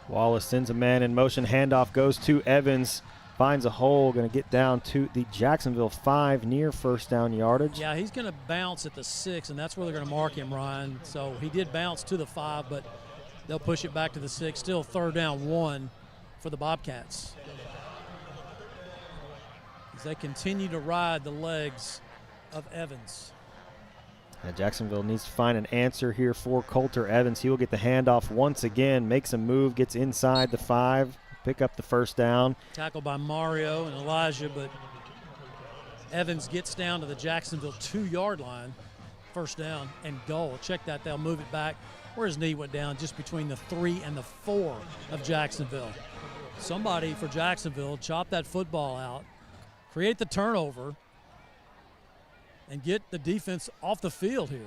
Wallace sends a man in motion. Handoff goes to Evans. Finds a hole. Going to get down to the Jacksonville 5 near first down yardage. Yeah, he's going to bounce at the 6, and that's where they're going to mark him, Ryan. So he did bounce to the 5, but they'll push it back to the 6. Still third down 1 for the Bobcats. As they continue to ride the legs of Evans. Jacksonville needs to find an answer here for Coulter Evans. He will get the handoff once again, makes a move, gets inside the 5, pick up the first down. Tackled by Mario and Elijah, but Evans gets down to the Jacksonville 2-yard line. First down and goal. Check that. They'll move it back where his knee went down, just between the 3 and the 4 of Jacksonville. Somebody for Jacksonville chop that football out, create the turnover, and get the defense off the field here.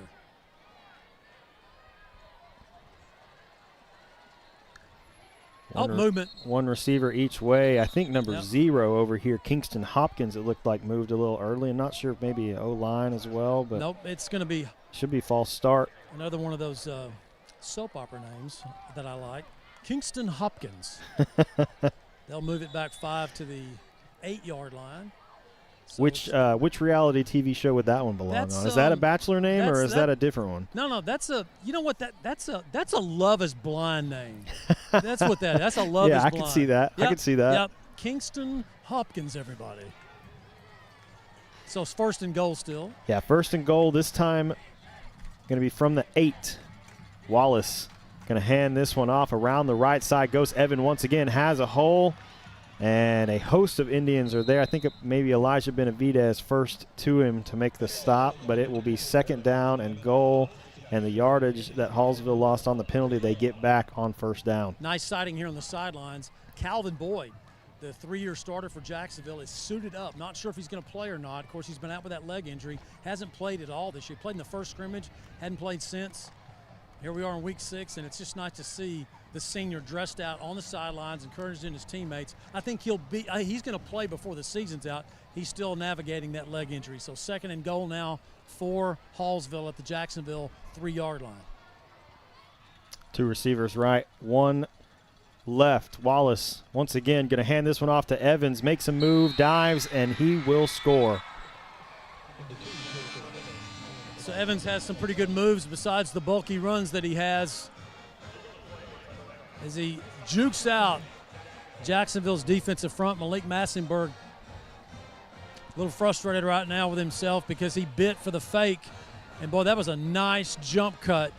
Movement. One receiver each way. I think number 0 over here, Kingston Hopkins, it looked like moved a little early. I'm not sure if maybe O-line as well. But nope, it's going to be. Should be false start. Another one of those soap opera names that I like. Kingston Hopkins. They'll move it back 5 to the 8-yard line. So which reality TV show would that one belong on? Is that a Bachelor name or is that a different one? No, that's a. You know what? That's a Love Is Blind name. That's what that. That's a Love Is Blind. Yeah, I can see that. Yep, I can see that. Yep. Kingston Hopkins, everybody. So it's first and goal still. Yeah, first and goal this time. Going to be from the 8. Wallace going to hand this one off around the right side. Goes Evan once again, has a hole. And a host of Indians are there. I think maybe Elijah Benavidez first to him to make the stop, but it will be second down and goal. And the yardage that Hallsville lost on the penalty, they get back on first down. Nice sighting here on the sidelines. Calvin Boyd, the 3-year starter for Jacksonville, is suited up. Not sure if he's going to play or not. Of course, he's been out with that leg injury. Hasn't played at all this year. Played in the first scrimmage, hadn't played since. Here we are in week 6, and it's just nice to see the senior dressed out on the sidelines, encouraging his teammates. I think he's going to play before the season's out. He's still navigating that leg injury. So second and goal now for Hallsville at the Jacksonville 3-yard line. 2 receivers right, 1 left. Wallace once again going to hand this one off to Evans, makes a move, dives, and he will score. So Evans has some pretty good moves besides the bulky runs that he has, as he jukes out Jacksonville's defensive front. Malik Massenberg a little frustrated right now with himself because he bit for the fake. And, boy, that was a nice jump cut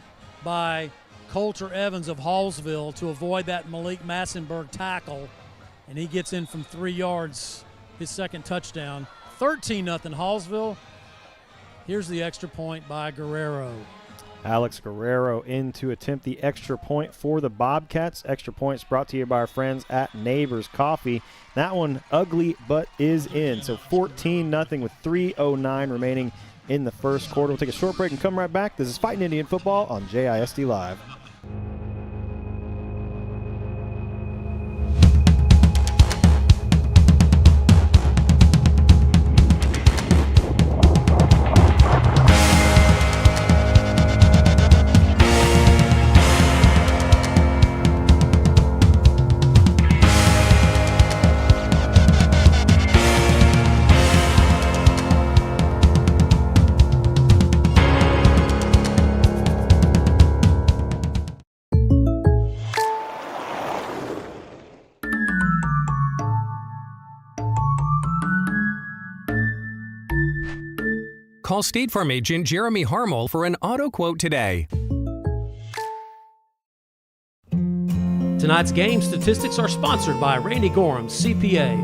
by Coulter Evans of Hallsville to avoid that Malik Massenberg tackle. And he gets in from 3 yards, his second touchdown. 13-0 Hallsville. Here's the extra point by Guerrero. Alex Guerrero in to attempt the extra point for the Bobcats. Extra points brought to you by our friends at Neighbors Coffee. That one ugly but is in. So 14-0 with 3:09 remaining in the first quarter. We'll take a short break and come right back. This is Fighting Indian Football on JISD Live. Call State Farm agent Jeremy Harmel for an auto quote today. Tonight's game statistics are sponsored by Randy Gorham, CPA.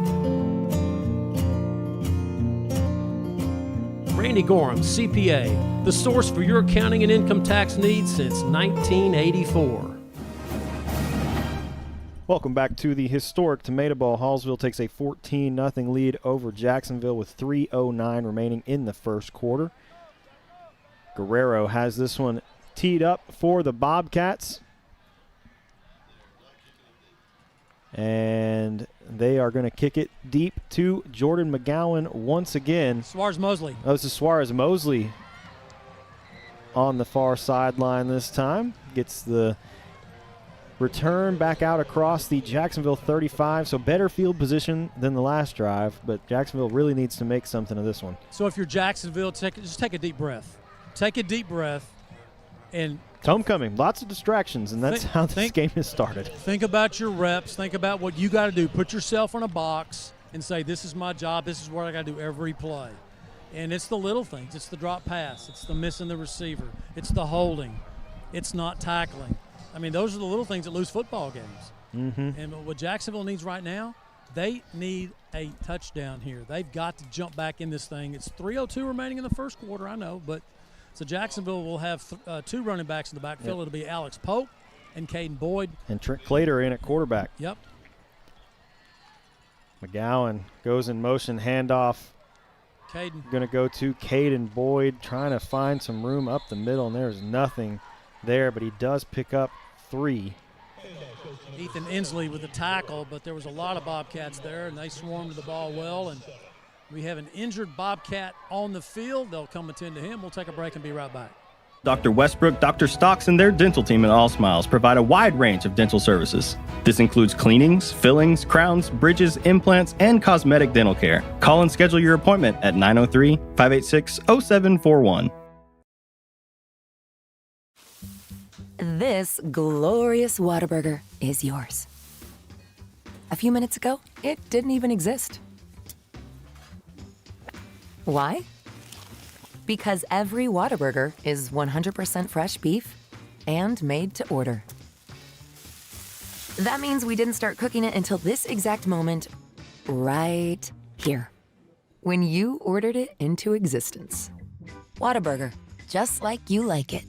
Randy Gorham, CPA, the source for your accounting and income tax needs since 1984. Welcome back to the historic Tomato Bowl. Hallsville takes a 14-0 lead over Jacksonville with 3:09 remaining in the first quarter. Guerrero has this one teed up for the Bobcats. And they are going to kick it deep to Jordan McGowan once again. Suarez-Mosley. Oh, this is Suarez-Mosley on the far sideline this time. Gets the return back out across the Jacksonville 35, so better field position than the last drive, but Jacksonville really needs to make something of this one. So if you're Jacksonville, just take a deep breath. Take a deep breath. And homecoming, lots of distractions, and that's how this game has started. Think about your reps. Think about what you got to do. Put yourself in a box and say, this is my job. This is what I got to do every play. And it's the little things. It's the drop pass. It's the missing the receiver. It's the holding. It's not tackling. I mean, those are the little things that lose football games. Mm-hmm. And what Jacksonville needs right now, they need a touchdown here. They've got to jump back in this thing. It's 3:02 remaining in the first quarter, I know, but so Jacksonville will have two running backs in the backfield. Yep. It'll be Alex Pope and Caden Boyd. And Trent Clater in at quarterback. Yep. McGowan goes in motion, handoff. Caden. Going to go to Caden Boyd, trying to find some room up the middle, and there's nothing there, but he does pick up 3. Ethan Inslee with the tackle, but there was a lot of Bobcats there, and they swarmed the ball well. And we have an injured Bobcat on the field. They'll come attend to him. We'll take a break and be right back. Dr. Westbrook, Dr. Stocks, and their dental team at All Smiles provide a wide range of dental services. This includes cleanings, fillings, crowns, bridges, implants, and cosmetic dental care. Call and schedule your appointment at 903-586-0741. This glorious Whataburger is yours. A few minutes ago, it didn't even exist. Why? Because every Whataburger is 100% fresh beef and made to order. That means we didn't start cooking it until this exact moment, right here, when you ordered it into existence. Whataburger, just like you like it.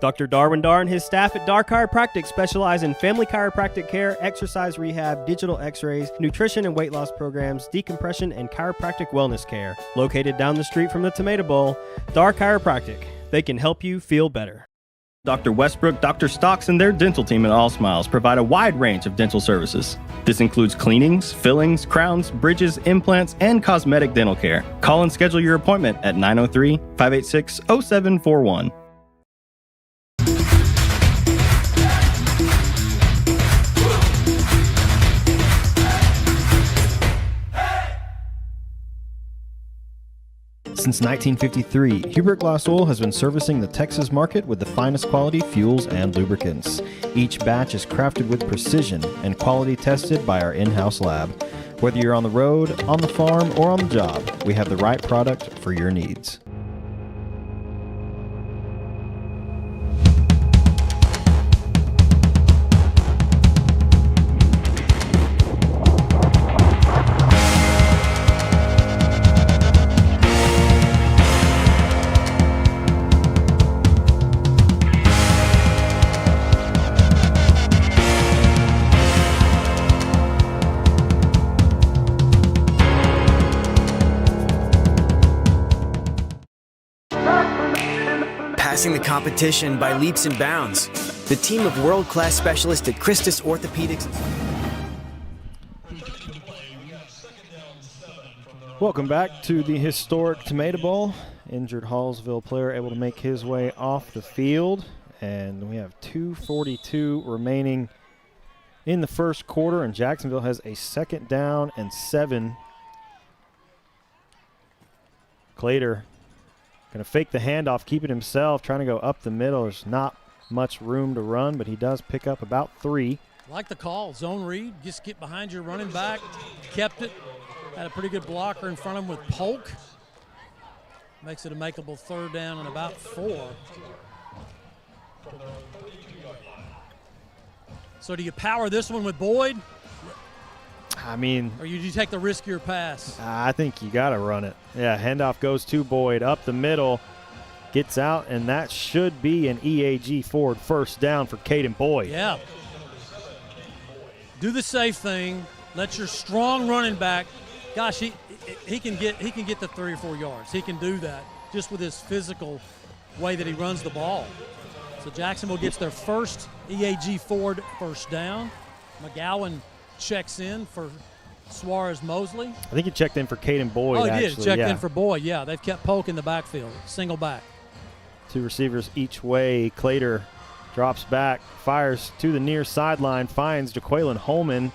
Dr. Darwin Dar and his staff at Dar Chiropractic specialize in family chiropractic care, exercise rehab, digital x-rays, nutrition and weight loss programs, decompression, and chiropractic wellness care. Located down the street from the Tomato Bowl, Dar Chiropractic. They can help you feel better. Dr. Westbrook, Dr. Stocks, and their dental team at All Smiles provide a wide range of dental services. This includes cleanings, fillings, crowns, bridges, implants, and cosmetic dental care. Call and schedule your appointment at 903-586-0741. Since 1953, Hubert Glass Oil has been servicing the Texas market with the finest quality fuels and lubricants. Each batch is crafted with precision and quality tested by our in-house lab. Whether you're on the road, on the farm, or on the job, we have the right product for your needs. Passing the competition by leaps and bounds. The team of world-class specialists at Christus Orthopedics. Welcome back to the historic Tomato Bowl. Injured Hallsville player able to make his way off the field. And we have 2:42 remaining in the first quarter, and Jacksonville has a 2nd down and 7. Clater going to fake the handoff, keep it himself, trying to go up the middle. There's not much room to run, but he does pick up about 3. Like the call, zone read, just get behind your running back, kept it, had a pretty good blocker in front of him with Polk. Makes it a makeable 3rd down and about 4. So do you power this one with Boyd? I mean, or do you take the riskier pass? I think you got to run it. Yeah, handoff goes to Boyd up the middle, gets out, and that should be an EAG Ford 1st down for Caden Boyd. Yeah. Do the safe thing. Let your strong running back. Gosh, he can get the 3 or 4 yards. He can do that just with his physical way that he runs the ball. So Jacksonville gets their first EAG Ford 1st down. McGowan checks in for Suarez Mosley. I think he checked in for Caden Boyd. Oh, he actually. did. Checked in for Boyd. Yeah, they've kept Polk in the backfield. Single back. 2 receivers each way. Clater drops back, fires to the near sideline, finds Jaquaylin Holman,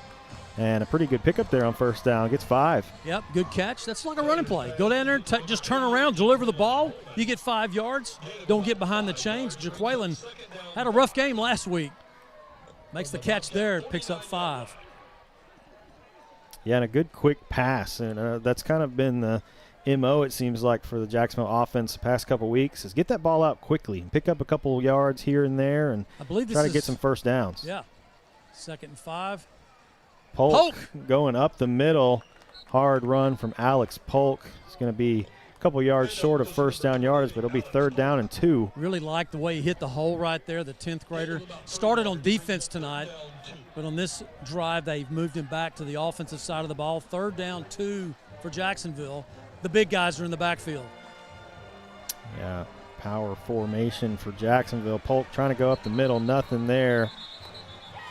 and a pretty good pickup there on 1st down. Gets 5. Yep, good catch. That's like a running play. Go down there, just turn around, deliver the ball. You get 5 yards. Don't get behind the chains. Jaquaylin had a rough game last week. Makes the catch there, picks up 5. Yeah, and a good quick pass. And that's kind of been the MO, it seems like, for the Jacksonville offense the past couple weeks, is get that ball out quickly and pick up a couple yards here and there and try to get some 1st downs. Yeah, 2nd and 5. Polk going up the middle. Hard run from Alex Polk. It's going to be a couple yards short of 1st down yardage, but it'll be 3rd down and 2. Really like the way he hit the hole right there, the 10th grader. Started on defense tonight, but on this drive they've moved him back to the offensive side of the ball. 3rd down, 2 for Jacksonville. The big guys are in the backfield. Yeah, power formation for Jacksonville. Polk trying to go up the middle, nothing there.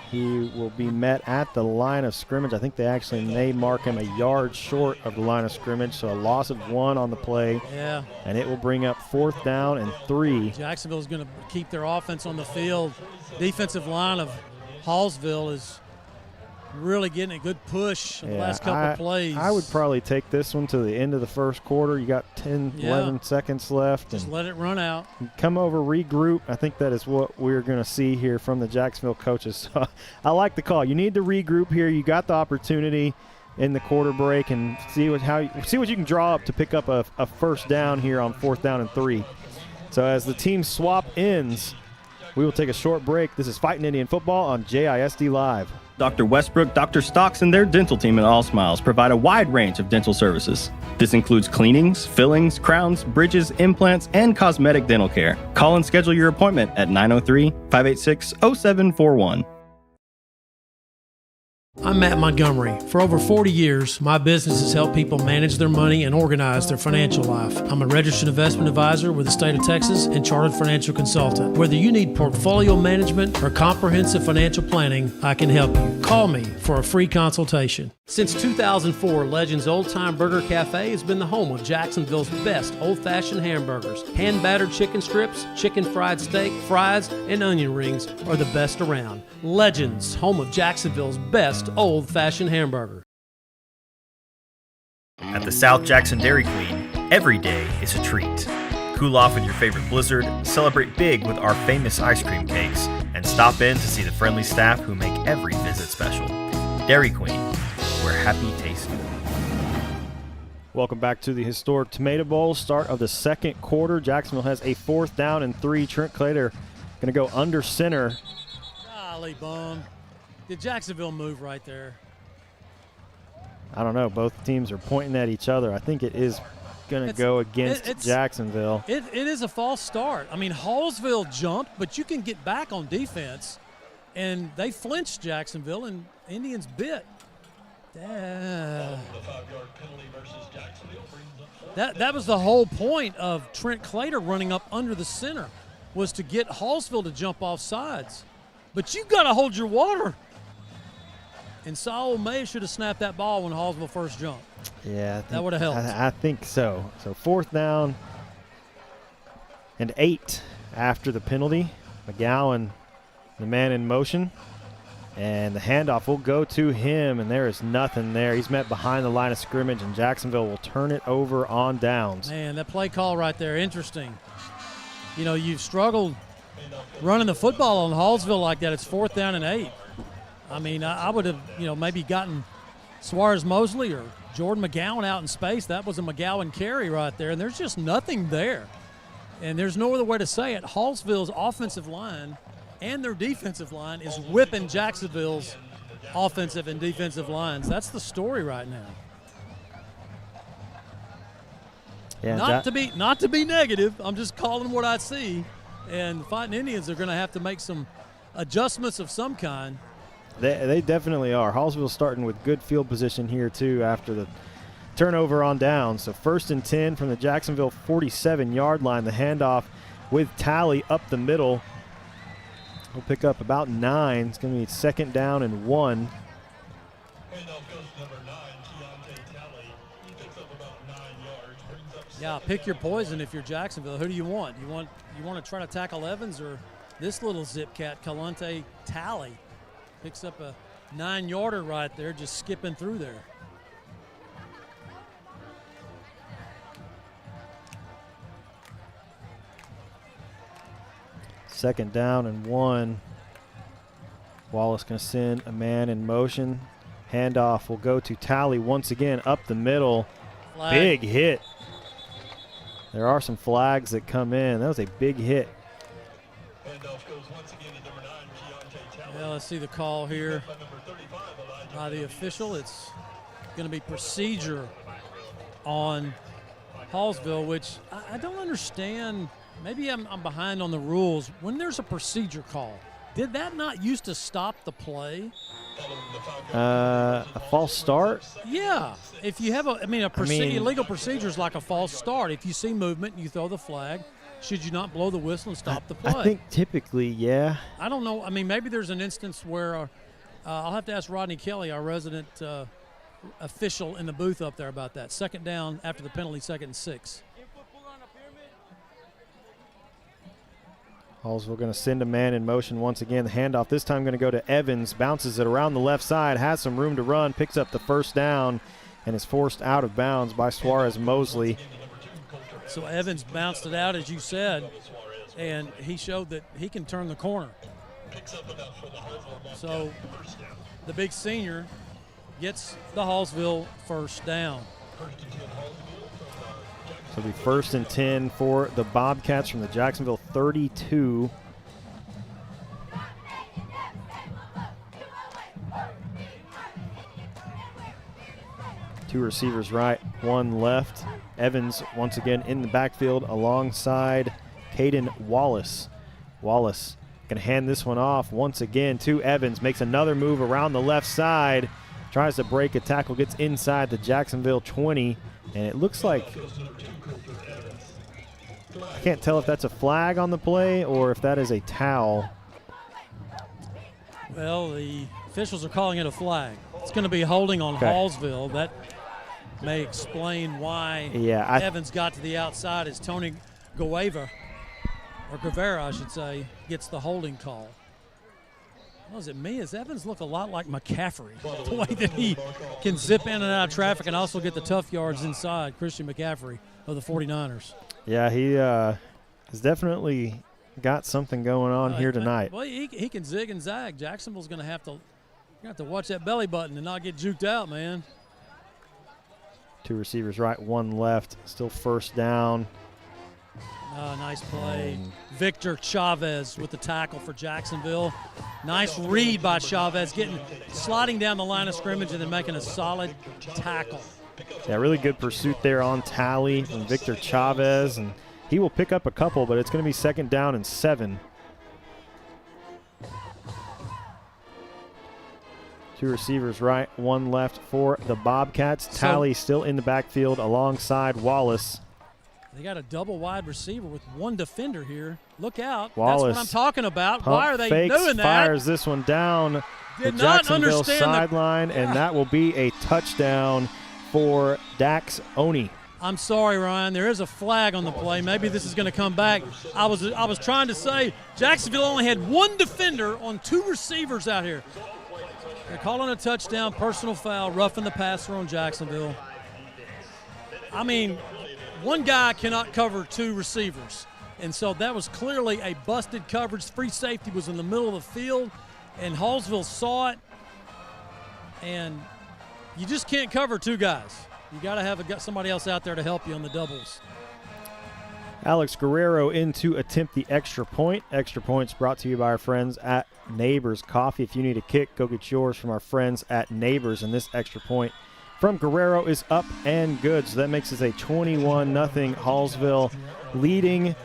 He will be met at the line of scrimmage. I think they actually may mark him a yard short of the line of scrimmage, so a loss of 1 on the play. Yeah. And it will bring up 4th down and 3. Jacksonville's going to keep their offense on the field. Defensive line of Hallsville is really getting a good push in the last couple of plays. I would probably take this one to the end of the 1st quarter. You got 10, 11 seconds left. Just let it run out. Come over, regroup. I think that is what we're going to see here from the Jacksonville coaches. So I like the call. You need to regroup here. You got the opportunity in the quarter break and see what you can draw up to pick up a 1st down here on 4th down and 3. So as the team swap ends, we will take a short break. This is Fighting Indian Football on JISD Live. Dr. Westbrook, Dr. Stocks, and their dental team at All Smiles provide a wide range of dental services. This includes cleanings, fillings, crowns, bridges, implants, and cosmetic dental care. Call and schedule your appointment at 903-586-0741. I'm Matt Montgomery. For over 40 years, my business has helped people manage their money and organize their financial life. I'm a registered investment advisor with the state of Texas and chartered financial consultant. Whether you need portfolio management or comprehensive financial planning, I can help you. Call me for a free consultation. Since 2004, Legends Old Time Burger Cafe has been the home of Jacksonville's best old-fashioned hamburgers. Hand-battered chicken strips, chicken fried steak, fries, and onion rings are the best around. Legends, home of Jacksonville's best old-fashioned hamburger. At the South Jackson Dairy Queen, every day is a treat. Cool off with your favorite blizzard, celebrate big with our famous ice cream cakes, and stop in to see the friendly staff who make every visit special. Dairy Queen, where happy tastes good. Welcome back to the historic Tomato Bowl, start of the 2nd quarter. Jacksonville has a 4th down and 3. Trent Clater going to go under center. Golly bum. Did Jacksonville move right there? I don't know. Both teams are pointing at each other. I think it is going to go against Jacksonville. It is a false start. I mean, Hallsville jumped, but you can get back on defense. And they flinched Jacksonville, and Indians bit. That was the whole point of Trent Clater running up under the center, was to get Hallsville to jump off sides. But you've got to hold your water. And Saul May should have snapped that ball when Hallsville first jumped. Yeah. That would have helped. I think so. So 4th down and 8 after the penalty. McGowan, the man in motion. And the handoff will go to him, and there is nothing there. He's met behind the line of scrimmage, and Jacksonville will turn it over on downs. Man, that play call right there, interesting. You know, you've struggled running the football on Hallsville like that. It's 4th down and 8. I mean, I would have, maybe gotten Suarez Mosley or Jordan McGowan out in space. That was a McGowan carry right there, and there's just nothing there. And there's no other way to say it. Hallsville's offensive line and their defensive line is whipping Jacksonville's offensive and defensive lines. That's the story right now. Yeah, not to be negative. I'm just calling what I see. And the Fighting Indians are going to have to make some adjustments of some kind. They definitely are. Hallsville starting with good field position here, too, after the turnover on down. So 1st and 10 from the Jacksonville 47-yard line. The handoff with Talley up the middle. We'll pick up about 9. It's going to be 2nd down and 1. Yeah, pick your poison if you're Jacksonville. Who do you want? You want to try to tackle Evans or this little zip cat, Kalante Talley? Picks up a 9-yarder right there, just skipping through there. Second down and 1. Wallace going to send a man in motion. Handoff will go to Talley once again up the middle. Flag. Big hit. There are some flags that come in. That was a big hit. Yeah, let's see the call here by the official. It's going to be procedure on Hallsville, which I don't understand. Maybe I'm behind on the rules. When there's a procedure call, did that not used to stop the play? A false start? Yeah. If you have illegal procedure is like a false start. If you see movement and you throw the flag, should you not blow the whistle and stop the play? I think typically, yeah. I don't know. I mean, maybe there's an instance where I'll have to ask Rodney Kelly, our resident official in the booth up there, about that. 2nd down after the penalty, 2nd and 6. Hallsville going to send a man in motion once again. The handoff this time going to go to Evans. Bounces it around the left side. Has some room to run. Picks up the 1st down and is forced out of bounds by Suarez Mosley. So Evans bounced it out, as you said, and he showed that he can turn the corner. So the big senior gets the Hallsville 1st down. So it'll be 1st and 10 for the Bobcats from the Jacksonville 32. Two receivers right, 1 left. Evans once again in the backfield alongside Caden Wallace. Wallace can hand this one off once again to Evans. Makes another move around the left side. Tries to break a tackle, gets inside the Jacksonville 20. And it looks like, I can't tell if that's a flag on the play or if that is a towel. Well, the officials are calling it a flag. It's going to be holding on Hallsville. That may explain why Evans got to the outside as Tony Guevara, I should say, gets the holding call. Was it me? Does Evans look a lot like McCaffrey? The way that he can zip in and out of traffic and also get the tough yards inside, Christian McCaffrey of the 49ers. Yeah, he has definitely got something going on here tonight. Well, he can zig and zag. Jacksonville's going to have to watch that belly button and not get juked out, man. Two receivers right, 1 left. Still 1st down. Nice play. Victor Chavez with the tackle for Jacksonville. Nice read by Chavez, sliding down the line of scrimmage and then making a solid tackle. Yeah, really good pursuit there on Talley from Victor Chavez, and he will pick up a couple, but it's going to be 2nd down and 7. Two receivers right, 1 left for the Bobcats. Talley still in the backfield alongside Wallace. They got a double wide receiver with 1 defender here. Look out. Wallace, that's what I'm talking about. Why are they doing that? Fires this one down the Jacksonville sideline, and that will be a touchdown for Dax Oni. I'm sorry, Ryan. There is a flag on the play. Maybe this is going to come back. I was trying to say Jacksonville only had one defender on 2 receivers out here. They're calling a touchdown, personal foul, roughing the passer on Jacksonville. I mean, one guy cannot cover 2 receivers. And so that was clearly a busted coverage. Free safety was in the middle of the field, and Hallsville saw it. And you just can't cover 2 guys. You got to have somebody else out there to help you on the doubles. Alex Guerrero in to attempt the extra point. Extra points brought to you by our friends at Neighbors Coffee. If you need a kick, go get yours from our friends at Neighbors. And this extra point from Guerrero is up and good. So that makes us a 21-0 Hallsville leading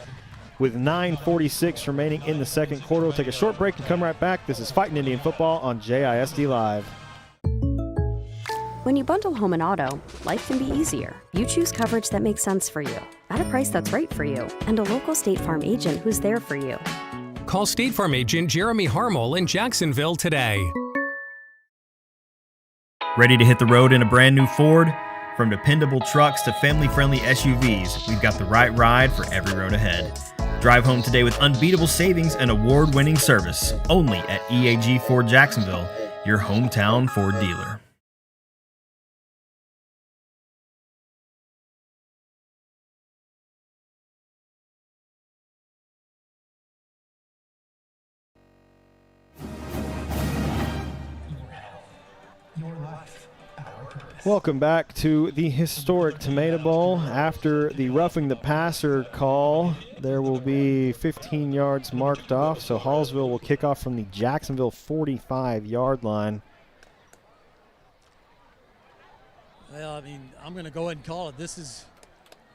with 9:46 remaining in the second quarter. We'll take a short break and come right back. This is Fighting Indian Football on JISD Live. When you bundle home and auto, life can be easier. You choose coverage that makes sense for you, at a price that's right for you, and a local State Farm agent who's there for you. Call State Farm agent Jeremy Harmel in Jacksonville today. Ready to hit the road in a brand new Ford? From dependable trucks to family-friendly SUVs, we've got the right ride for every road ahead. Drive home today with unbeatable savings and award-winning service, only at EAG Ford Jacksonville, your hometown Ford dealer. Welcome back to the historic Tomato Bowl. After the roughing the passer call, there will be 15 yards marked off, so Hallsville will kick off from the Jacksonville 45-yard line. Well, I mean, I'm going to go ahead and call it. This is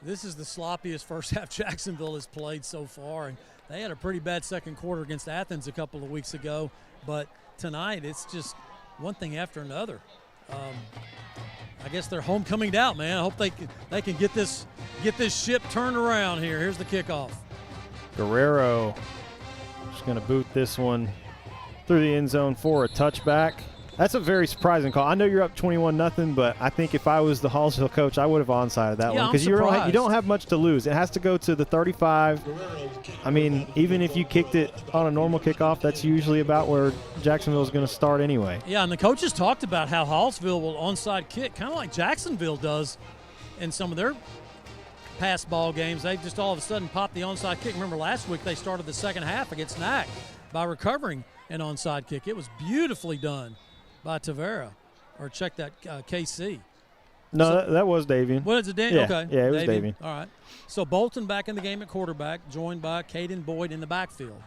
the sloppiest first half Jacksonville has played so far, and they had a pretty bad second quarter against Athens a couple of weeks ago, but tonight it's just one thing after another. I guess they're homecoming doubt, man. I hope they can get this ship turned around here. Here's the kickoff. Guerrero just going to boot this one through the end zone for a touchback. That's a very surprising call. I know you're up 21-0, but I think if I was the Hallsville coach, I would have onsided that one because you don't have much to lose. It has to go to the 35. I mean, even if you kicked it on a normal kickoff, that's usually about where Jacksonville is going to start anyway. Yeah, and the coaches talked about how Hallsville will onside kick, kind of like Jacksonville does in some of their past ball games. They just all of a sudden popped the onside kick. Remember last week they started the second half against NAC by recovering an onside kick. It was beautifully done by Tavera, or check that KC. No, so, that was Davian. What is it, Dan? Yeah, okay. Yeah, it was Davian. All right. So Bolton back in the game at quarterback, joined by Caden Boyd in the backfield.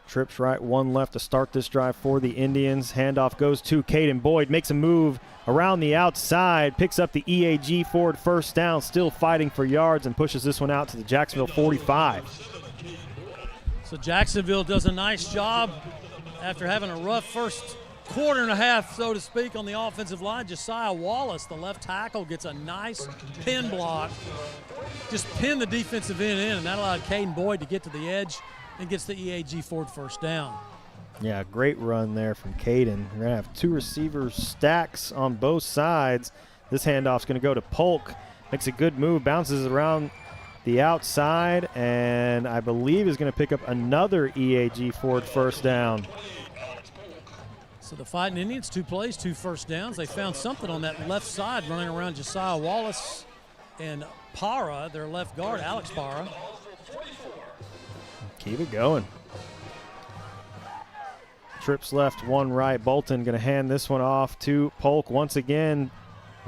Trips right, one left to start this drive for the Indians. Handoff goes to Caden Boyd, makes a move around the outside, picks up the EAG Ford first down, still fighting for yards, and pushes this one out to the Jacksonville 45. So Jacksonville does a nice job after having a rough first quarter and a half, so to speak, on the offensive line. Josiah Wallace, the left tackle, gets a nice pin block. Just pin the defensive end in, and that allowed Caden Boyd to get to the edge and gets the EAG Ford first down. Yeah, great run there from Caden. We're going to have 2 receiver stacks on both sides. This handoff's going to go to Polk. Makes a good move, bounces around the outside, and I believe is going to pick up another EAG Ford first down. So the Fighting Indians, 2 plays, 2 first downs. They found something on that left side running around Josiah Wallace and Para, their left guard, Alex Para. Keep it going. Trips left, 1 right. Bolton going to hand this one off to Polk once again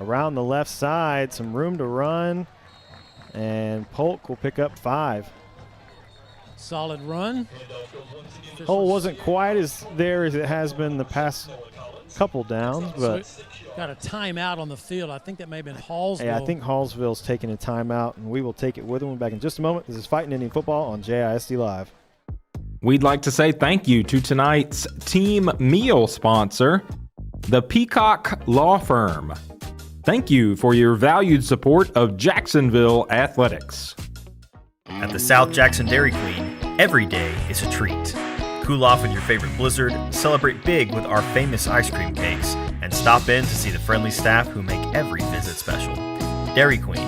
around the left side. Some room to run, and Polk will pick up 5. Solid run. Hole wasn't quite as there as it has been the past couple downs, but so got a timeout on the field. I think that may have been Hallsville. Yeah, I think Hallsville's taking a timeout, and we will take it with them. We'll be back in just a moment. This is Fighting Indian Football on JISD Live. We'd like to say thank you to tonight's team meal sponsor, the Peacock Law Firm. Thank you for your valued support of Jacksonville athletics. At the South Jackson Dairy Queen, every day is a treat. Cool off with your favorite blizzard, celebrate big with our famous ice cream cakes, and stop in to see the friendly staff who make every visit special. Dairy Queen,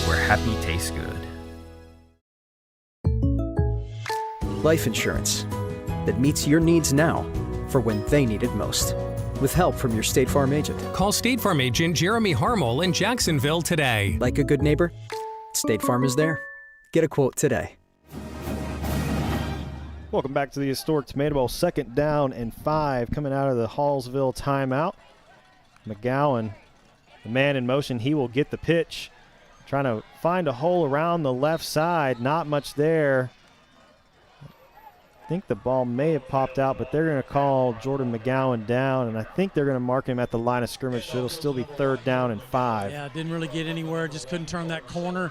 where happy tastes good. Life insurance that meets your needs now for when they need it most. With help from your State Farm agent. Call State Farm agent Jeremy Harmel in Jacksonville today. Like a good neighbor, State Farm is there. Get a quote today. Welcome back to the historic Tomato Bowl. 2nd down and 5 coming out of the Hallsville timeout. McGowan, the man in motion, he will get the pitch. Trying to find a hole around the left side. Not much there. I think the ball may have popped out, but they're going to call Jordan McGowan down, and I think they're going to mark him at the line of scrimmage, so it'll still be 3rd down and 5. Yeah, didn't really get anywhere, just couldn't turn that corner.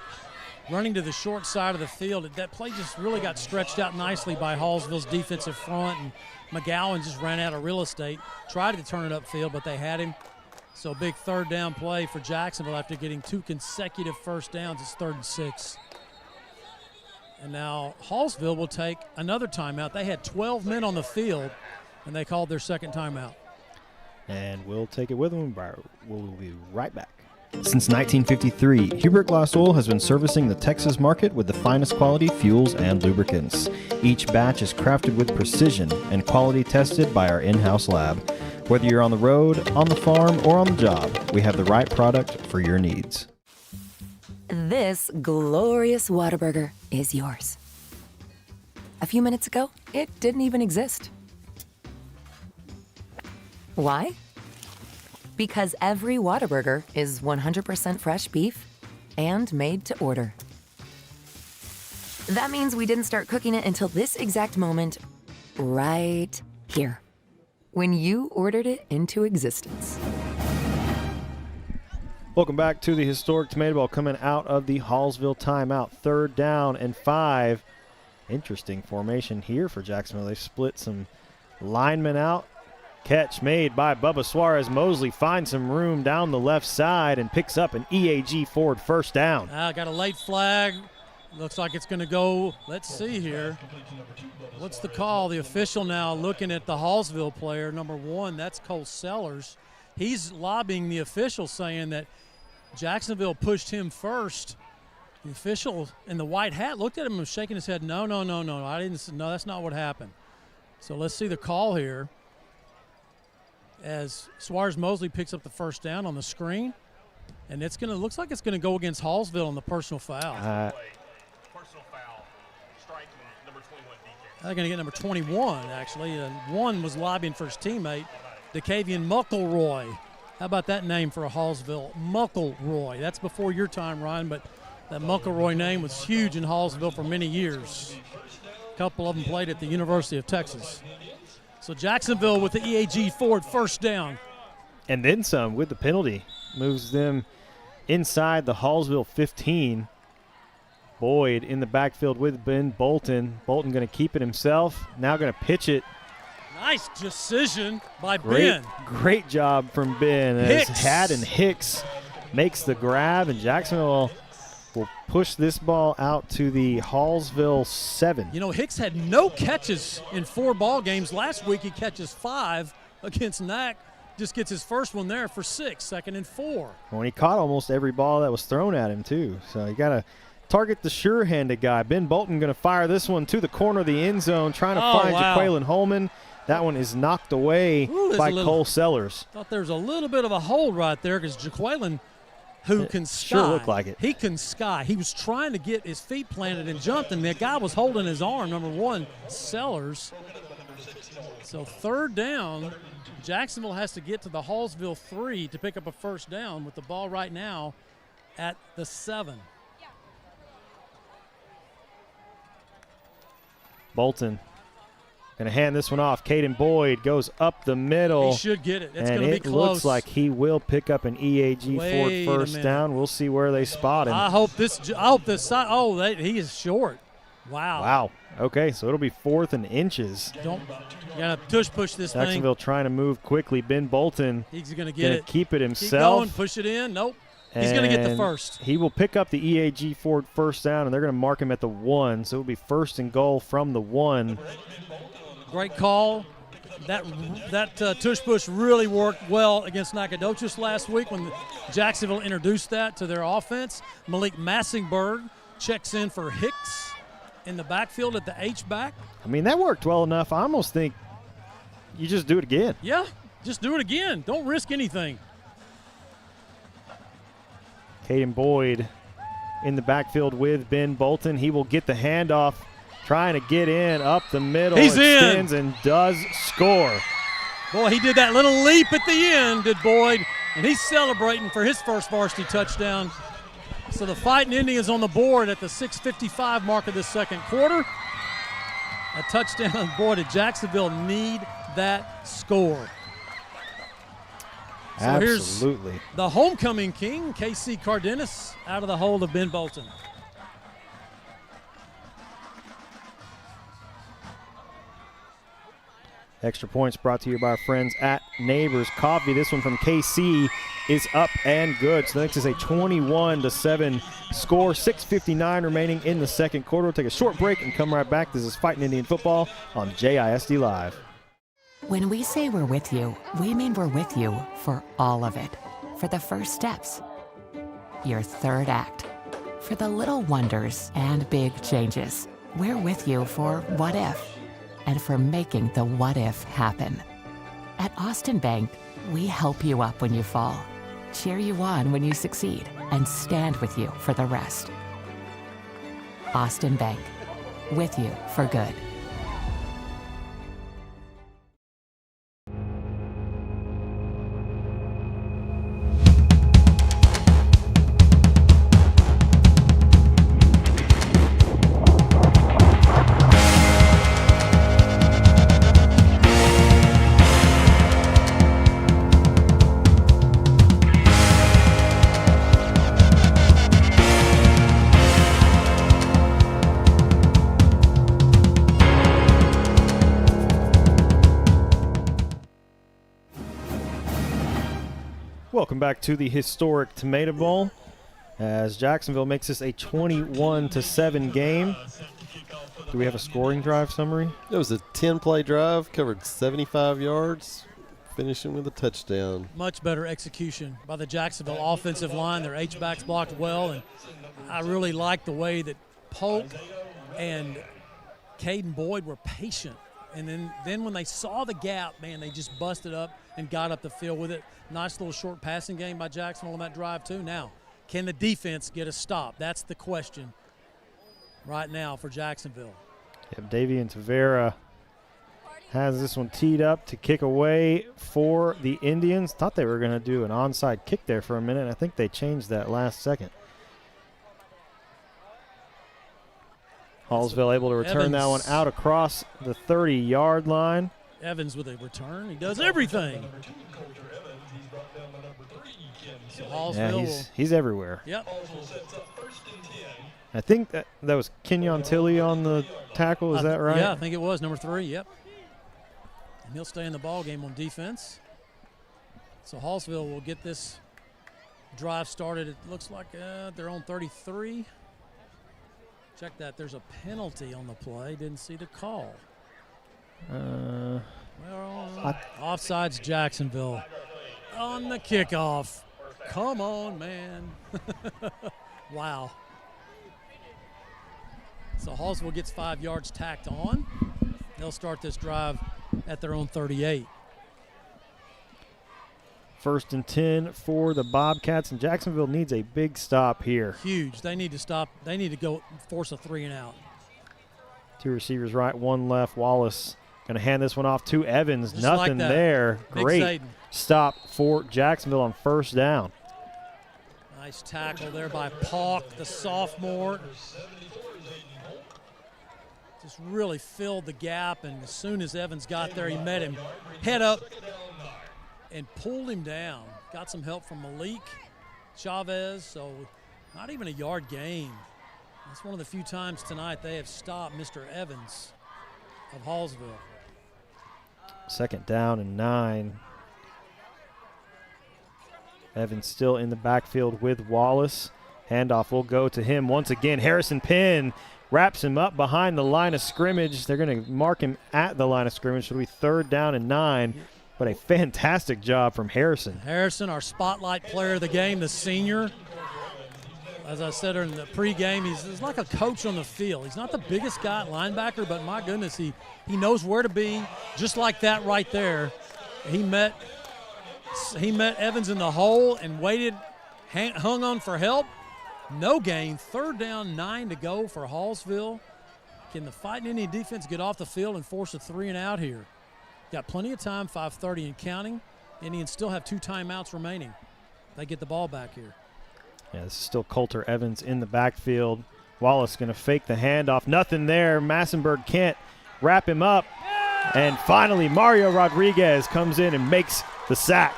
Running to the short side of the field, that play just really got stretched out nicely by Hallsville's defensive front, and McGowan just ran out of real estate. Tried to turn it upfield, but they had him. So big 3rd down play for Jacksonville after getting 2 consecutive first downs. It's 3rd and 6. And now Hallsville will take another timeout. They had 12 men on the field, and they called their 2nd timeout. And we'll take it with them. We'll be right back. Since 1953, Hubert Glass Oil has been servicing the Texas market with the finest quality fuels and lubricants. Each batch is crafted with precision and quality tested by our in-house lab. Whether you're on the road, on the farm, or on the job, we have the right product for your needs. This glorious Whataburger is yours. A few minutes ago, it didn't even exist. Why? Because every Whataburger is 100% fresh beef and made to order. That means we didn't start cooking it until this exact moment, right here, when you ordered it into existence. Welcome back to the historic Tomato Bowl coming out of the Hallsville timeout. 3rd down and 5. Interesting formation here for Jacksonville. They've split some linemen out. Catch made by Bubba Suarez. Mosley finds some room down the left side and picks up an EAG Ford 1st down. Got a late flag. Looks like it's going to go. Let's see here. What's the call? The official now looking at the Hallsville player, number 1. That's Cole Sellers. He's lobbying the official, saying that Jacksonville pushed him first. The official in the white hat looked at him and was shaking his head. No, I didn't. No, that's not what happened. So let's see the call here. As Suarez Mosley picks up the 1st down on the screen, and it's gonna looks like it's gonna go against Hallsville on the personal foul. Personal foul, striking number 21 DK. They're gonna get number 21 actually, and 1 was lobbying for his teammate, DeCavian Muckleroy. How about that name for a Hallsville? Muckleroy. That's before your time, Ryan, but that Muckleroy name was huge in Hallsville for many years. A couple of them played at the University of Texas. So Jacksonville with the EAG Ford 1st down. And then some with the penalty. Moves them inside the Hallsville 15. Boyd in the backfield with Ben Bolton. Bolton going to keep it himself. Now going to pitch it. Nice decision by Ben. Great job from Ben. As Haddon Hicks makes the grab, and Jacksonville will push this ball out to the Hallsville 7. You know, Hicks had no catches in 4 ball games. Last week he catches 5 against Knack. Just gets his first one there for 6, 2nd and 4. When he caught almost every ball that was thrown at him, too. So you got to target the sure-handed guy. Ben Bolton going to fire this one to the corner of the end zone, trying to find Jaquaylin Holman. That one is knocked away by Cole Sellers. Thought there was a little bit of a hold right there because Jaquaylin, who can sky. Sure looked like it. He can sky. He was trying to get his feet planted and jumped, and the guy was holding his arm, number 1, Sellers. So 3rd down, Jacksonville has to get to the Hallsville 3 to pick up a 1st down with the ball right now at the 7. Bolton going to hand this one off. Caden Boyd goes up the middle. He should get it. It's and going to be close. It looks like he will pick up an EAG Ford 1st down. We'll see where they spot him. I hope this side. Oh, he is short. Wow. Wow. Okay, so it'll be 4th and inches. You got to push this thing. Jacksonville trying to move quickly. Ben Bolton. He's going to get it. Keep it himself. Keep going. Push it in. Nope. He's going to get the 1st. He will pick up the EAG Ford 1st down, and they're going to mark him at the 1. So it'll be 1st and goal from the 1. Great call. That tush push really worked well against Nacogdoches last week when Jacksonville introduced that to their offense. Malik Massingberg checks in for Hicks in the backfield at the H-back. I mean, that worked well enough. I almost think you just do it again. Yeah, just do it again. Don't risk anything. Caden Boyd in the backfield with Ben Bolton. He will get the handoff, trying to get in up the middle. He's extends in and does score. Boy, he did that little leap at the end, did Boyd, and he's celebrating for his first varsity touchdown. So the Fighting Indians on the board at the 6:55 mark of the second quarter. A touchdown. Boy, did Jacksonville need that score. So Absolutely. Here's the homecoming king, KC Cardenas, out of the hold of Ben Bolton. Extra points brought to you by our friends at Neighbors Coffee. This one from KC is up and good. So next is a 21-7 score. 6:59 remaining in the second quarter. We'll take a short break and come right back. This is Fighting Indian Football on JISD Live. When we say we're with you, we mean we're with you for all of it. For the first steps, your third act, for the little wonders and big changes. We're with you for what if, and for making the what if happen. At Austin Bank, we help you up when you fall, cheer you on when you succeed, and stand with you for the rest. Austin Bank, with you for good. Welcome back to the historic Tomato Bowl as Jacksonville makes this a 21-7 game. Do we have a scoring drive summary? It was a 10-play drive, covered 75 yards, finishing with a touchdown. Much better execution by the Jacksonville offensive line. Their H-backs blocked well, and I really like the way that Polk and Caden Boyd were patient. And then when they saw the gap, man, they just busted up and got up the field with it. Nice little short passing game by Jacksonville on that drive, too. Now, can the defense get a stop? That's the question right now for Jacksonville. Yep, Davian Tavera has this one teed up to kick away for the Indians. Thought they were going to do an onside kick there for a minute. I think they changed that last second. Hallsville able to return that one out across the 30-yard line. Evans with a return. He does everything. So Hallsville he's everywhere. Yep. I think that was Kenyon Tilley on the tackle. Is that right? Yeah, I think it was number 3. Yep. And he'll stay in the ball game on defense. So Hallsville will get this drive started. It looks like they're on 33. Check that. There's a penalty on the play. Didn't see the call. Offsides Jacksonville on the kickoff. Come on, man. Wow. So Hallsville gets 5 yards tacked on. They'll start this drive at their own 38. 1st and 10 for the Bobcats, and Jacksonville needs a big stop here. Huge. They need to stop. They need to go force a 3 and out. 2 receivers right, 1 left. Wallace going to hand this one off to Evans. Just Nothing like there. Big Great Zayden. Stop for Jacksonville on 1st down. Nice tackle there by Pauk, the sophomore. Just really filled the gap, and as soon as Evans got there, he met him head up and pulled him down. Got some help from Malik Chavez, so not even a yard gain. That's one of the few times tonight they have stopped Mr. Evans of Hallsville. 2nd down and 9. Evans still in the backfield with Wallace. Handoff will go to him once again. Harrison Penn wraps him up behind the line of scrimmage. They're going to mark him at the line of scrimmage. It'll be 3rd down and 9. But a fantastic job from Harrison. Harrison, our spotlight player of the game, the senior. As I said in the pregame, he's like a coach on the field. He's not the biggest guy at linebacker, but my goodness, he knows where to be. Just like that right there. He met Evans in the hole and waited, hung on for help. No gain. 3rd down, 9 to go for Hallsville. Can the Fighting Indian defense get off the field and force a 3 and out here? Got plenty of time, 5:30 and counting. Indians still have 2 timeouts remaining. They get the ball back here. Yeah, this is still Coulter Evans in the backfield. Wallace going to fake the handoff. Nothing there. Massenberg can't wrap him up. And finally, Mario Rodriguez comes in and makes the sack.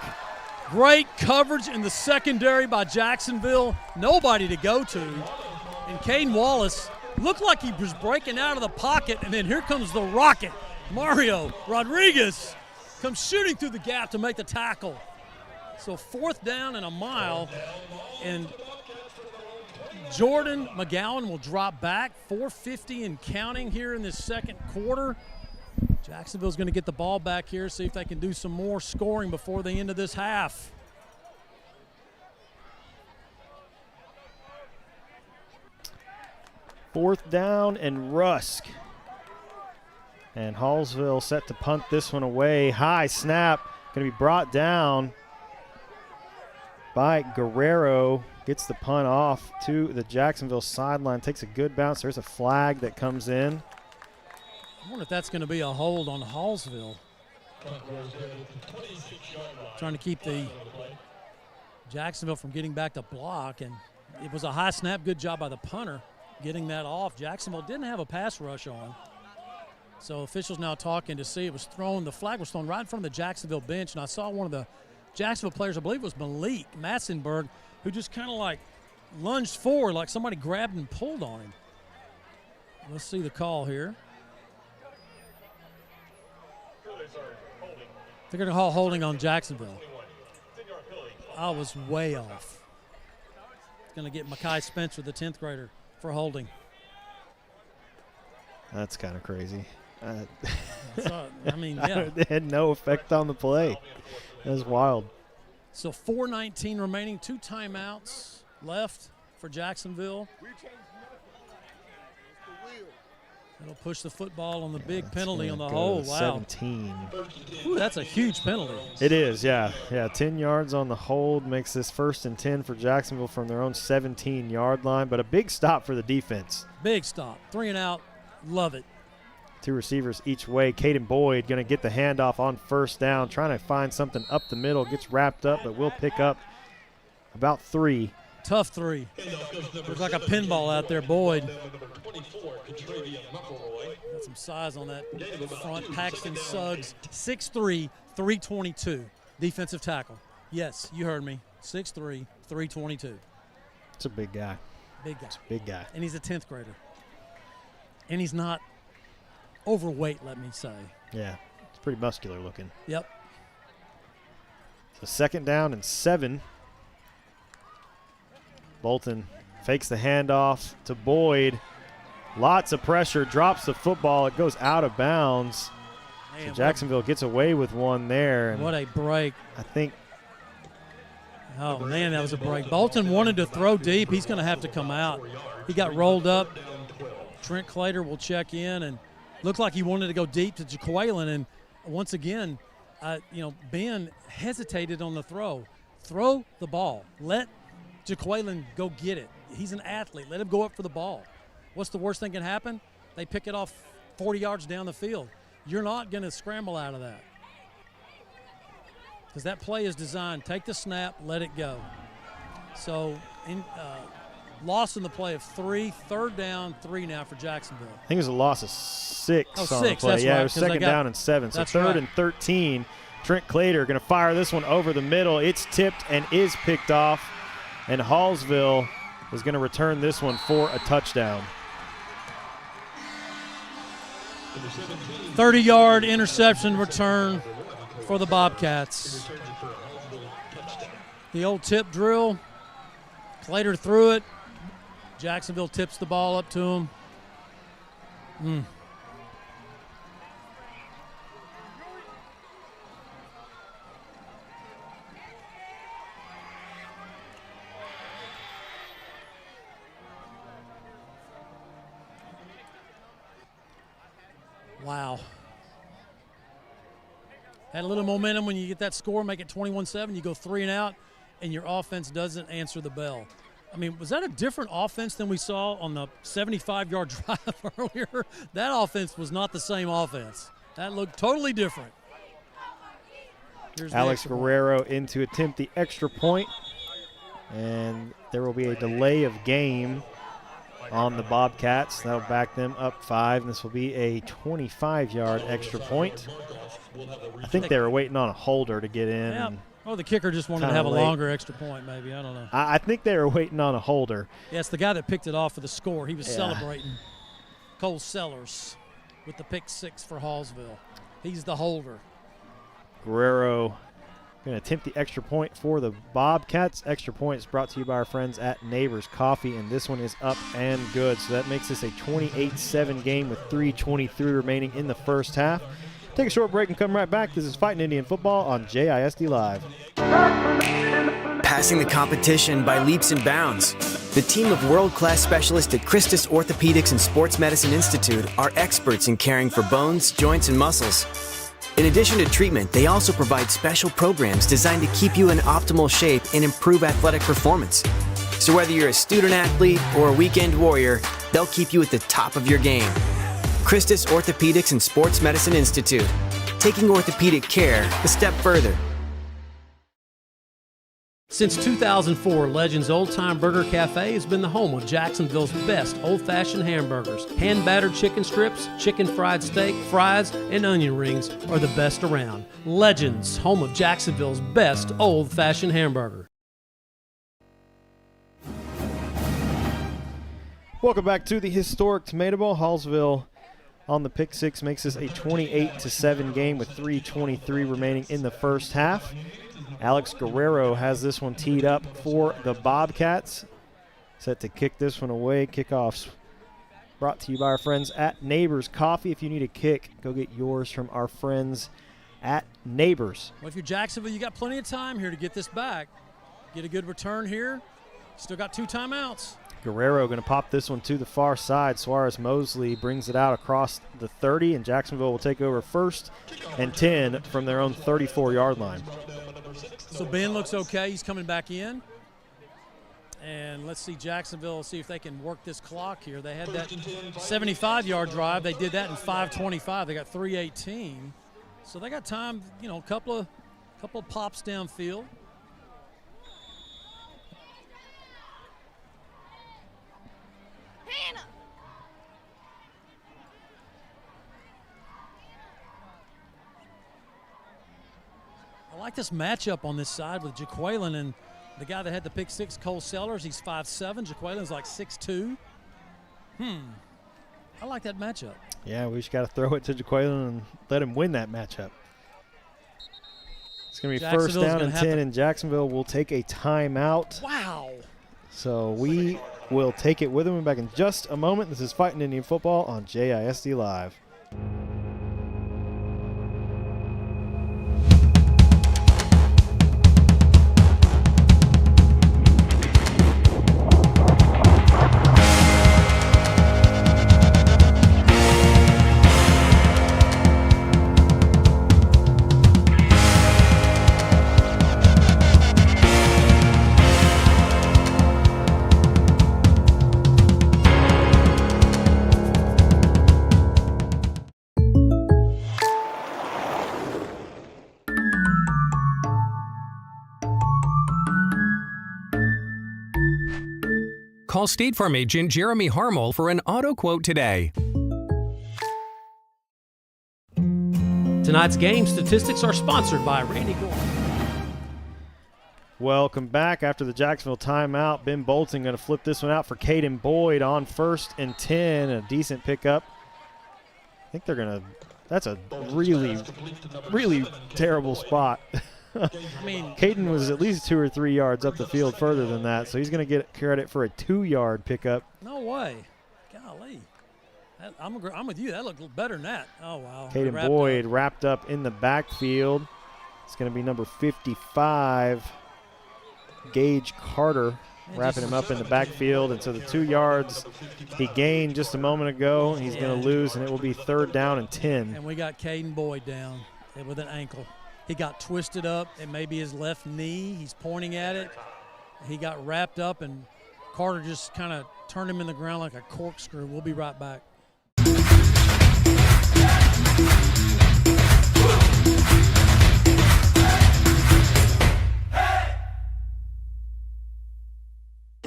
Great coverage in the secondary by Jacksonville. Nobody to go to. And Caden Wallace looked like he was breaking out of the pocket, and then here comes the rocket. Mario Rodriguez comes shooting through the gap to make the tackle. So 4th down and a mile, and Jordan McGowan will drop back. 4:50 and counting here in this second quarter. Jacksonville's going to get the ball back here, see if they can do some more scoring before the end of this half. Fourth down and Rusk. And Hallsville set to punt this one away. High snap, going to be brought down by Guerrero. Gets the punt off to the Jacksonville sideline. Takes a good bounce. There's a flag that comes in. I wonder if that's going to be a hold on Hallsville. Trying to keep the Jacksonville from getting back to block. And it was a high snap. Good job by the punter getting that off. Jacksonville didn't have a pass rush on. So officials now talking to see it was thrown. The flag was thrown right in front of the Jacksonville bench. And I saw one of the Jacksonville players, I believe it was Malik Matzenberg, who just kind of like lunged forward like somebody grabbed and pulled on him. Let's see the call here. They're going to call holding on Jacksonville. I was way off. It's going to get Makai Spencer, the 10th grader, for holding. That's kind of crazy. I mean, yeah. It had no effect on the play. It was wild. So 4:19 remaining, 2 timeouts left for Jacksonville. It'll push the football on the big penalty on the hole. Wow. 17. Ooh, that's a huge penalty. It is, yeah. Yeah, 10 yards on the hold makes this 1st and 10 for Jacksonville from their own 17-yard line, but a big stop for the defense. Big stop. 3 and out. Love it. 2 receivers each way. Caden Boyd going to get the handoff on 1st down, trying to find something up the middle. Gets wrapped up, but will pick up about 3. Tough 3. Looks like a pinball out there, Boyd. Got some size on that front. Paxton Suggs, 6'3", 322. Defensive tackle. Yes, you heard me. 6'3", 322. It's a big guy. Big guy. It's a big guy. And he's a 10th grader. And he's not overweight, let me say. Yeah, it's pretty muscular looking. Yep. So 2nd down and 7. Bolton fakes the handoff to Boyd. Lots of pressure, drops the football. It goes out of bounds. Man, so Jacksonville gets away with one there. And what a break. I think. Oh, man, that was a break. Bolton wanted to throw deep. He's going to have to come out. He got rolled up. Trent Clater will check in, and looked like he wanted to go deep to Jaqueline. And once again, Ben hesitated on the throw. Throw the ball. Let Jaqueline go get it. He's an athlete. Let him go up for the ball. What's the worst thing can happen? They pick it off 40 yards down the field. You're not going to scramble out of that. Because that play is designed, take the snap, let it go. So, loss in the play of 3, 3rd down, 3 now for Jacksonville. I think it was a loss of 6 on 6, the play. That's yeah, right, it was 2nd down and 7. So 3rd and 13. Trent Clater going to fire this one over the middle. It's tipped and is picked off. And Hallsville is going to return this one for a touchdown. 30-yard interception return for the Bobcats. The old tip drill. Clater threw it. Jacksonville tips the ball up to him. Wow. Had a little momentum when you get that score, make it 21-7, you go 3 and out, and your offense doesn't answer the bell. I mean, was that a different offense than we saw on the 75-yard drive earlier? That offense was not the same offense. That looked totally different. Here's Alex Guerrero in to attempt the extra point, and there will be a delay of game on the Bobcats. That'll back them up 5, and this will be a 25-yard extra point. I think they were waiting on a holder to get in. Yeah. Oh, the kicker just wanted to have a longer extra point, maybe. I don't know. I think they were waiting on a holder. Yeah, it's the guy that picked it off for the score. He was celebrating. Cole Sellers with the pick 6 for Hallsville. He's the holder. Guerrero going to attempt the extra point for the Bobcats. Extra point is brought to you by our friends at Neighbors Coffee, and this one is up and good. So that makes this a 28-7 game with 3:23 remaining in the first half. Take a short break and come right back. This is Fighting Indian Football on JISD Live. Passing the competition by leaps and bounds. The team of world-class specialists at Christus Orthopedics and Sports Medicine Institute are experts in caring for bones, joints, and muscles. In addition to treatment, they also provide special programs designed to keep you in optimal shape and improve athletic performance. So whether you're a student athlete or a weekend warrior, they'll keep you at the top of your game. Christus Orthopedics and Sports Medicine Institute, taking orthopedic care a step further. Since 2004, Legends Old Time Burger Cafe has been the home of Jacksonville's best old-fashioned hamburgers. Hand-battered chicken strips, chicken fried steak, fries, and onion rings are the best around. Legends, home of Jacksonville's best old-fashioned hamburger. Welcome back to the historic Tomato Bowl. Hallsville on the pick 6 makes this a 28-7 game with 3:23 remaining in the first half. Alex Guerrero has this one teed up for the Bobcats. Set to kick this one away. Kickoffs brought to you by our friends at Neighbors Coffee. If you need a kick, go get yours from our friends at Neighbors. Well, if you're Jacksonville, you got plenty of time here to get this back. Get a good return here. Still got 2 timeouts. Guerrero going to pop this one to the far side. Suarez Mosley brings it out across the 30, and Jacksonville will take over 1st and 10 from their own 34-yard line. So Ben looks okay. He's coming back in. And let's see Jacksonville, see if they can work this clock here. They had that 75-yard drive. They did that in 5:25. They got 3:18. So they got time, you know, a couple of pops downfield. I like this matchup on this side with Jaqueline and the guy that had the pick 6, Cole Sellers. He's 5'7". Jaquelin's like 6'2". I like that matchup. Yeah, we just got to throw it to Jaqueline and let him win that matchup. It's going to be 1st down and 10, and Jacksonville will take a timeout. Wow. So we will take it with him. We're back in just a moment. This is Fighting Indian Football on JISD Live. Call State Farm agent Jeremy Harmel for an auto quote today. Tonight's game statistics are sponsored by Randy Gordon. Welcome back after the Jacksonville timeout. Ben Bolton going to flip this one out for Caden Boyd on 1st and 10. A decent pickup. I think they're going to – that's a really, really terrible spot. I mean, Caden was at least 2 or 3 yards up the field further than that, so he's going to get credit for a 2-yard pickup. No way. Golly. I'm with you. That looked better than that. Oh, wow. Caden Boyd wrapped up in the backfield. It's going to be number 55, Gage Carter, wrapping him up in the backfield. And so the 2 yards he gained just a moment ago, he's going to lose, and it will be 3rd down and 10. And we got Caden Boyd down with an ankle. He got twisted up. It may be his left knee. He's pointing at it. He got wrapped up, and Carter just kind of turned him in the ground like a corkscrew. We'll be right back.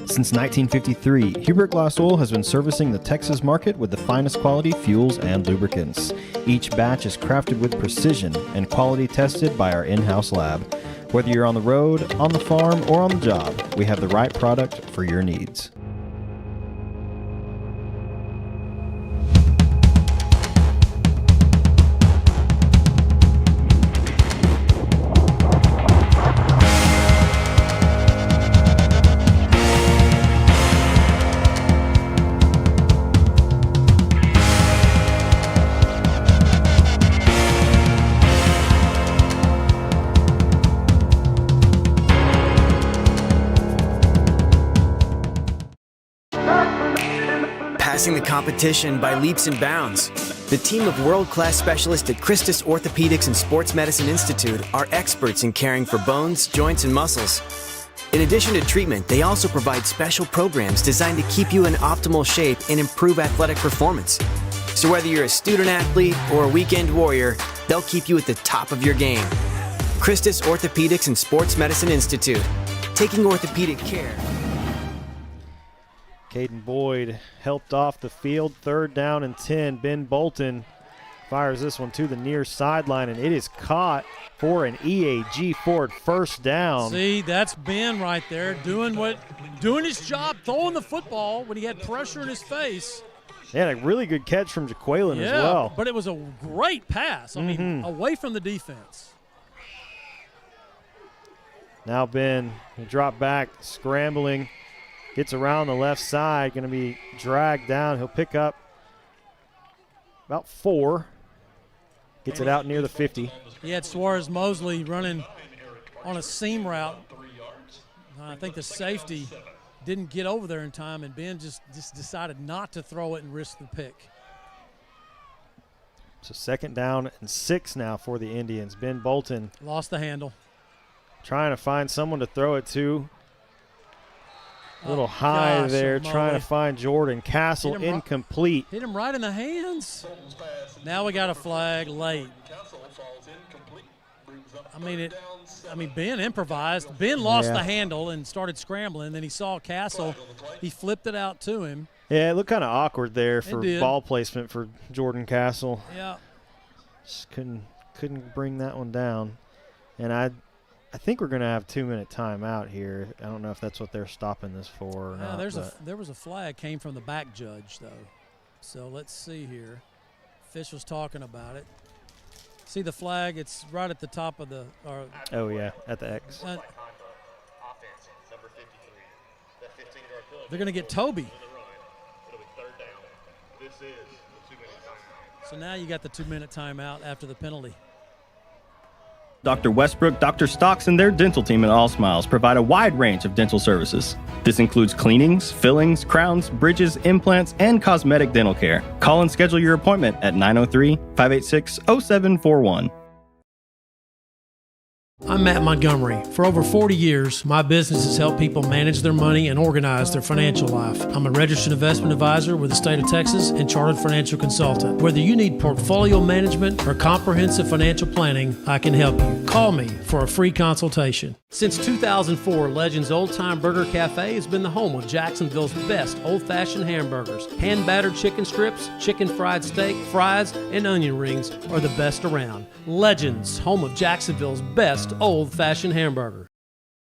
Since 1953, Hubert Glass Oil has been servicing the Texas market with the finest quality fuels and lubricants. Each batch is crafted with precision and quality tested by our in-house lab. Whether you're on the road, on the farm, or on the job, we have the right product for your needs. Passing the competition by leaps and bounds. The team of world-class specialists at Christus Orthopedics and Sports Medicine Institute are experts in caring for bones, joints, and muscles. In addition to treatment, they also provide special programs designed to keep you in optimal shape and improve athletic performance. So whether you're a student athlete or a weekend warrior, they'll keep you at the top of your game. Christus Orthopedics and Sports Medicine Institute, taking orthopedic care. Caden Boyd helped off the field, 3rd down and 10. Ben Bolton fires this one to the near sideline, and it is caught for an EAG Ford 1st down. See, that's Ben right there doing his job, throwing the football when he had pressure in his face. They had a really good catch from Jaqueline as well. But it was a great pass. I mean, away from the defense. Now Ben will drop back, scrambling. Gets around the left side, going to be dragged down. He'll pick up about 4. Gets it out near the 50. He had Suarez Mosley running on a seam route. I think the safety didn't get over there in time, and Ben just decided not to throw it and risk the pick. So 2nd down and 6 now for the Indians. Ben Bolton lost the handle. Trying to find someone to throw it to. A little high there, trying to find Jordan Castle, incomplete. Hit him right in the hands. Now we got a flag late. I mean, Ben improvised. Ben lost the handle and started scrambling. Then he saw Castle. He flipped it out to him. Yeah, it looked kind of awkward there for ball placement for Jordan Castle. Yeah. Just couldn't bring that one down. And I think we're going to have 2-minute timeout here. I don't know if that's what they're stopping this for or not. There was a flag came from the back judge, though. So let's see here. Officials talking about it. See the flag? It's right at the top of the oh, yeah, at the X. They're going to get Toby. So now you got the 2-minute timeout after the penalty. Dr. Westbrook, Dr. Stocks, and their dental team at All Smiles provide a wide range of dental services. This includes cleanings, fillings, crowns, bridges, implants, and cosmetic dental care. Call and schedule your appointment at 903-586-0741. I'm Matt Montgomery. For over 40 years, my business has helped people manage their money and organize their financial life. I'm a registered investment advisor with the state of Texas and chartered financial consultant. Whether you need portfolio management or comprehensive financial planning, I can help you. Call me for a free consultation. Since 2004, Legends Old Time Burger Cafe has been the home of Jacksonville's best old-fashioned hamburgers. Hand-battered chicken strips, chicken fried steak, fries, and onion rings are the best around. Legends, home of Jacksonville's best old-fashioned hamburger.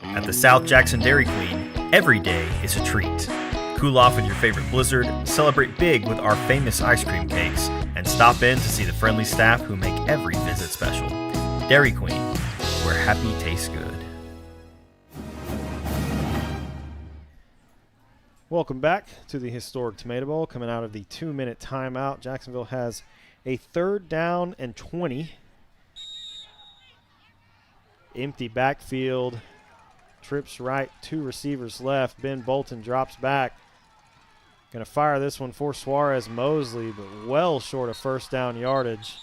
At the South Jackson Dairy Queen, every day is a treat. Cool off in your favorite blizzard, celebrate big with our famous ice cream cakes, and stop in to see the friendly staff who make every visit special. Dairy Queen, where happy tastes good. Welcome back to the historic Tomato Bowl. Coming out of the 2-minute timeout, Jacksonville has a 3rd down and 20. Empty backfield. Trips right, 2 receivers left. Ben Bolton drops back. Going to fire this one for Suarez Mosley, but well short of 1st down yardage.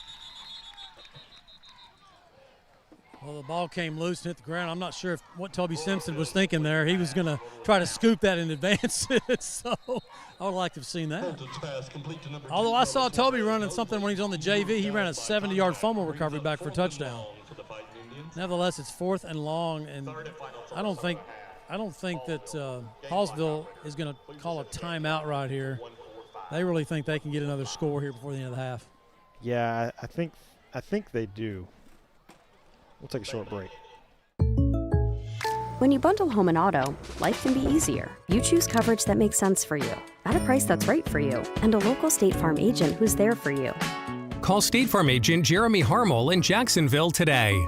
Well, the ball came loose and hit the ground. I'm not sure what Toby Simpson was thinking there. He was going to try to scoop that in advance, so I would like to have seen that. Although I saw Toby running something when he's on the JV. He ran a 70-yard fumble recovery back for a touchdown. Nevertheless, it's 4th and long, and I don't think that Hallsville is going to call a timeout right here. They really think they can get another score here before the end of the half. Yeah, I think they do. We'll take a short break. When you bundle home and auto, life can be easier. You choose coverage that makes sense for you, at a price that's right for you, and a local State Farm agent who's there for you. Call State Farm agent Jeremy Harmel in Jacksonville today.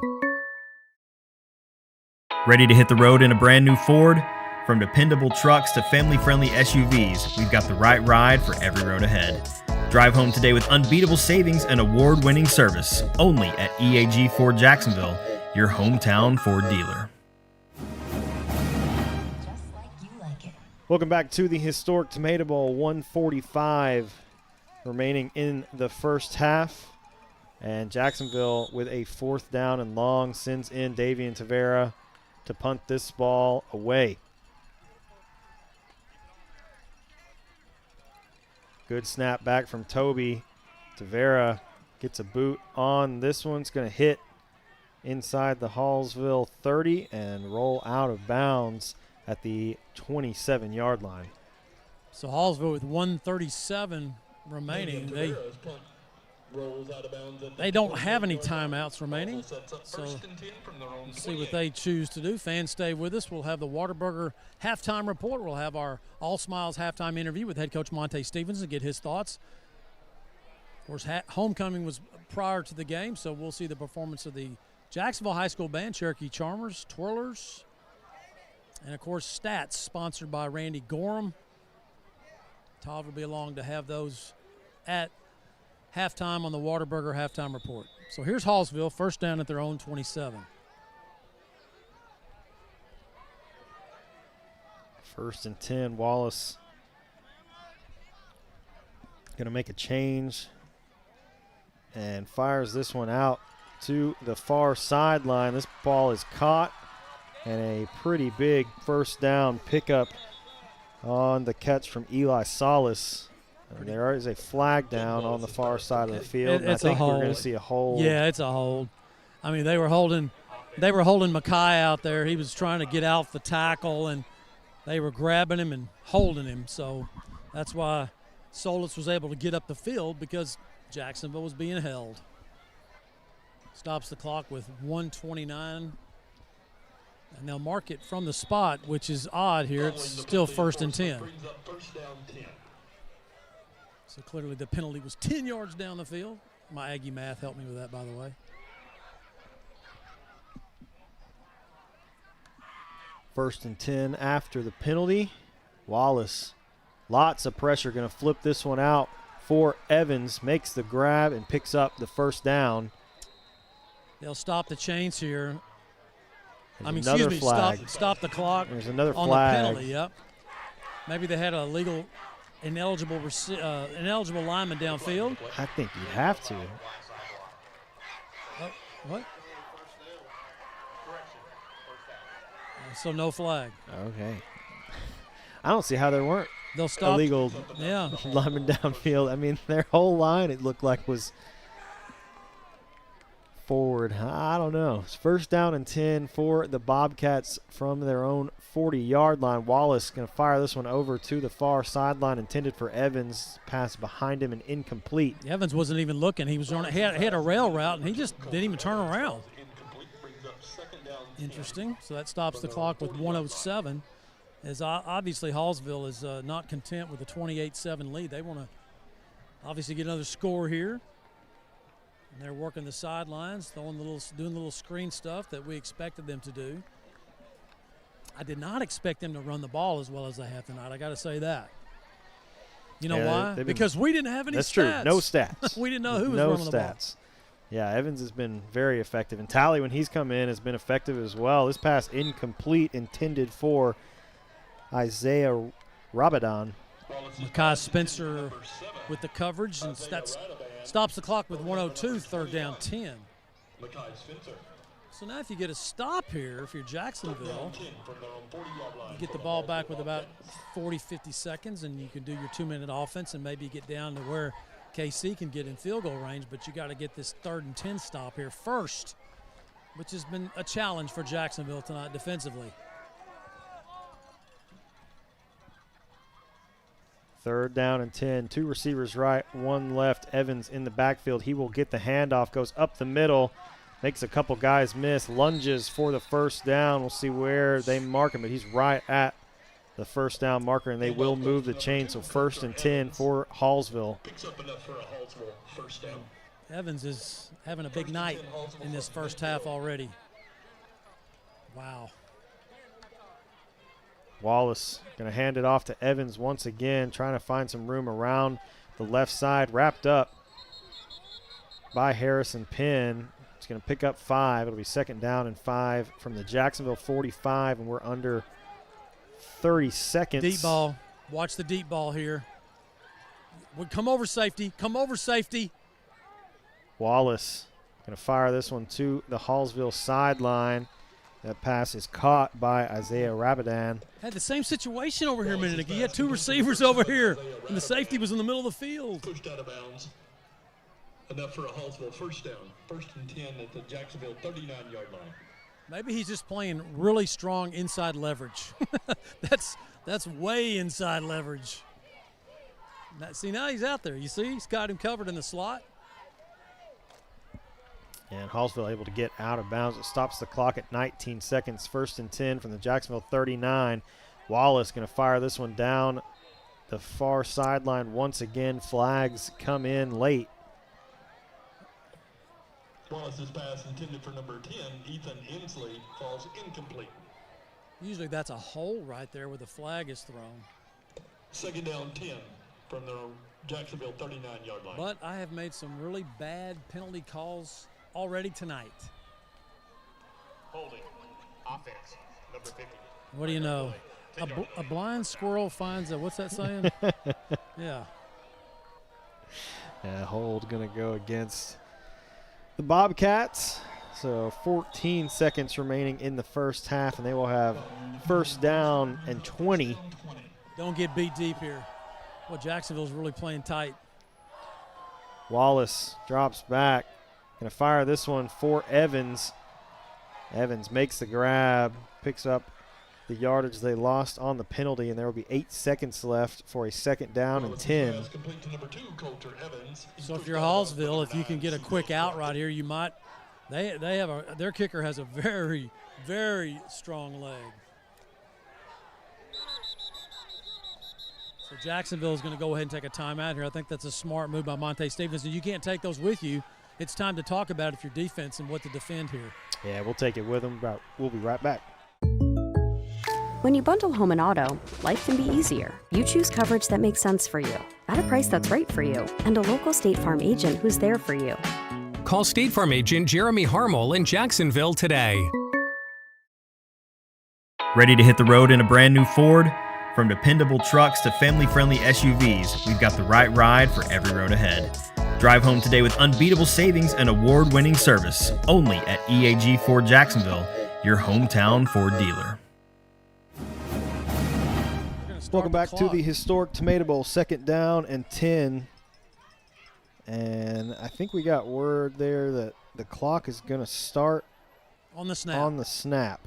Ready to hit the road in a brand new Ford? From dependable trucks to family-friendly SUVs, we've got the right ride for every road ahead. Drive home today with unbeatable savings and award-winning service, only at EAG Ford Jacksonville, your hometown Ford dealer. Welcome back to the historic Tomato Bowl. 1:45 remaining in the first half. And Jacksonville with a 4th down and long sends in Davian Tavera to punt this ball away. Good snap back from Toby. Tavera gets a boot on this one. It's going to hit inside the Hallsville 30 and roll out of bounds at the 27-yard line. So Hallsville with 1:37 remaining. They don't have any timeouts remaining, so let's see what they choose to do. Fans, stay with us. We'll have the Whataburger halftime report. We'll have our All Smiles halftime interview with head coach Monte Stevens and get his thoughts. Of course, homecoming was prior to the game, so we'll see the performance of the Jacksonville High School Band, Cherokee Charmers, Twirlers, and, of course, Stats, sponsored by Randy Gorham. Todd will be along to have those at halftime on the Whataburger halftime report. So here's Hallsville, 1st down at their own 27. 1st and 10, Wallace going to make a change and fires this one out to the far sideline. This ball is caught, and a pretty big 1st down pickup on the catch from Eli Solis. And there is a flag down on the far side of the field. And I think we're going to see a hold. Yeah, it's a hold. I mean, they were holding Mackay out there. He was trying to get out the tackle, and they were grabbing him and holding him. So that's why Solis was able to get up the field, because Jacksonville was being held. Stops the clock with 1:29. And they'll mark it from the spot, which is odd here. It's still 1st and 10. So clearly the penalty was 10 yards down the field. My Aggie math helped me with that, by the way. 1st and 10 after the penalty. Wallace, lots of pressure, going to flip this one out for Evans. Makes the grab and picks up the 1st down. They'll stop the chains here. There's Stop the clock. There's another on flag. The penalty, yep. Maybe they had a legal ineligible lineman downfield. I think you'd have to. What? So no flag. Okay. I don't see how there weren't illegal linemen downfield. I mean, their whole line, it looked like, was forward. I don't know. It's 1st down and 10 for the Bobcats from their own 40-yard line. Wallace going to fire this one over to the far sideline, intended for Evans. Pass behind him and incomplete. Evans wasn't even looking. He was on. He had a rail route, and he just didn't even turn around. Interesting. So that stops the clock with 1:07. As obviously Hallsville is not content with the 28-7 lead. They want to obviously get another score here. And they're working the sidelines, doing little screen stuff that we expected them to do. I did not expect them to run the ball as well as they have tonight. I got to say that. You know Yeah, why? Because we didn't have any that's stats. True. No stats. We didn't know who was no running the ball. stats. Yeah, Evans has been very effective. And Talley, when he's come in, has been effective as well. This pass incomplete, intended for Isaiah Rabadon. Makai Spencer with the coverage, and that stops the clock with 1:02, third down 10. So now if you get a stop here, if you're Jacksonville, you get the ball back with about 40, 50 seconds, and you can do your 2-minute offense and maybe get down to where KC can get in field goal range, but you got to get this 3rd and 10 stop here first, which has been a challenge for Jacksonville tonight defensively. 3rd down and 10. 2 receivers right, 1 left. Evans in the backfield. He will get the handoff, goes up the middle, makes a couple guys miss, lunges for the 1st down. We'll see where they mark him, but he's right at the 1st down marker, and they will move the chain. So 1st and 10 for Hallsville. Picks up enough for a Hallsville 1st down. Evans is having a big night in this first half already. Wow. Wallace going to hand it off to Evans once again, trying to find some room around the left side. Wrapped up by Harrison Penn. He's going to pick up 5. It'll be 2nd down and 5 from the Jacksonville 45, and we're under 30 seconds. Deep ball. Watch the deep ball here. Come over safety. Come over safety. Wallace going to fire this one to the Hallsville sideline. That pass is caught by Isaiah Rabadon. Had the same situation over here a minute ago. You had 2 receivers over here, and the safety was in the middle of the field. Pushed out of bounds. Enough for a Hallsville 1st down. 1st and 10 at the Jacksonville 39-yard line. Maybe he's just playing really strong inside leverage. That's way inside leverage. Now he's out there. You see, he's got him covered in the slot. And Hallsville able to get out of bounds. It stops the clock at 19 seconds. 1st and 10 from the Jacksonville 39. Wallace going to fire this one down the far sideline once again. Flags come in late. Wallace's pass intended for number 10, Ethan Inslee, falls incomplete. Usually that's a hole right there where the flag is thrown. 2nd down 10 from the Jacksonville 39-yard line. But I have made some really bad penalty calls already tonight. Holding. Offense. Number 50. What do you know? A blind squirrel finds a, what's that saying? Yeah. Hold going to go against the Bobcats. So 14 seconds remaining in the first half, and they will have 1st down and 20. Don't get beat deep here. Well, Jacksonville's really playing tight. Wallace drops back. Going to fire this one for Evans. Evans makes the grab, picks up the yardage they lost on the penalty, and there will be 8 seconds left for a 2nd down and 10. So if you're Hallsville, if you can get a quick out right here, you might. They have their kicker has a very, very strong leg. So Jacksonville is going to go ahead and take a timeout here. I think that's a smart move by Monte Stevenson. You can't take those with you. It's time to talk about if you're defense and what to defend here. Yeah, we'll take it with them. We'll be right back. When you bundle home and auto, life can be easier. You choose coverage that makes sense for you, at a price that's right for you, and a local State Farm agent who's there for you. Call State Farm agent Jeremy Harmel in Jacksonville today. Ready to hit the road in a brand new Ford? From dependable trucks to family-friendly SUVs, we've got the right ride for every road ahead. Drive home today with unbeatable savings and award-winning service, only at EAG Ford Jacksonville, your hometown Ford dealer. Welcome back to the historic Tomato Bowl, 2nd down and 10. And I think we got word there that the clock is going to start on the snap. On the snap.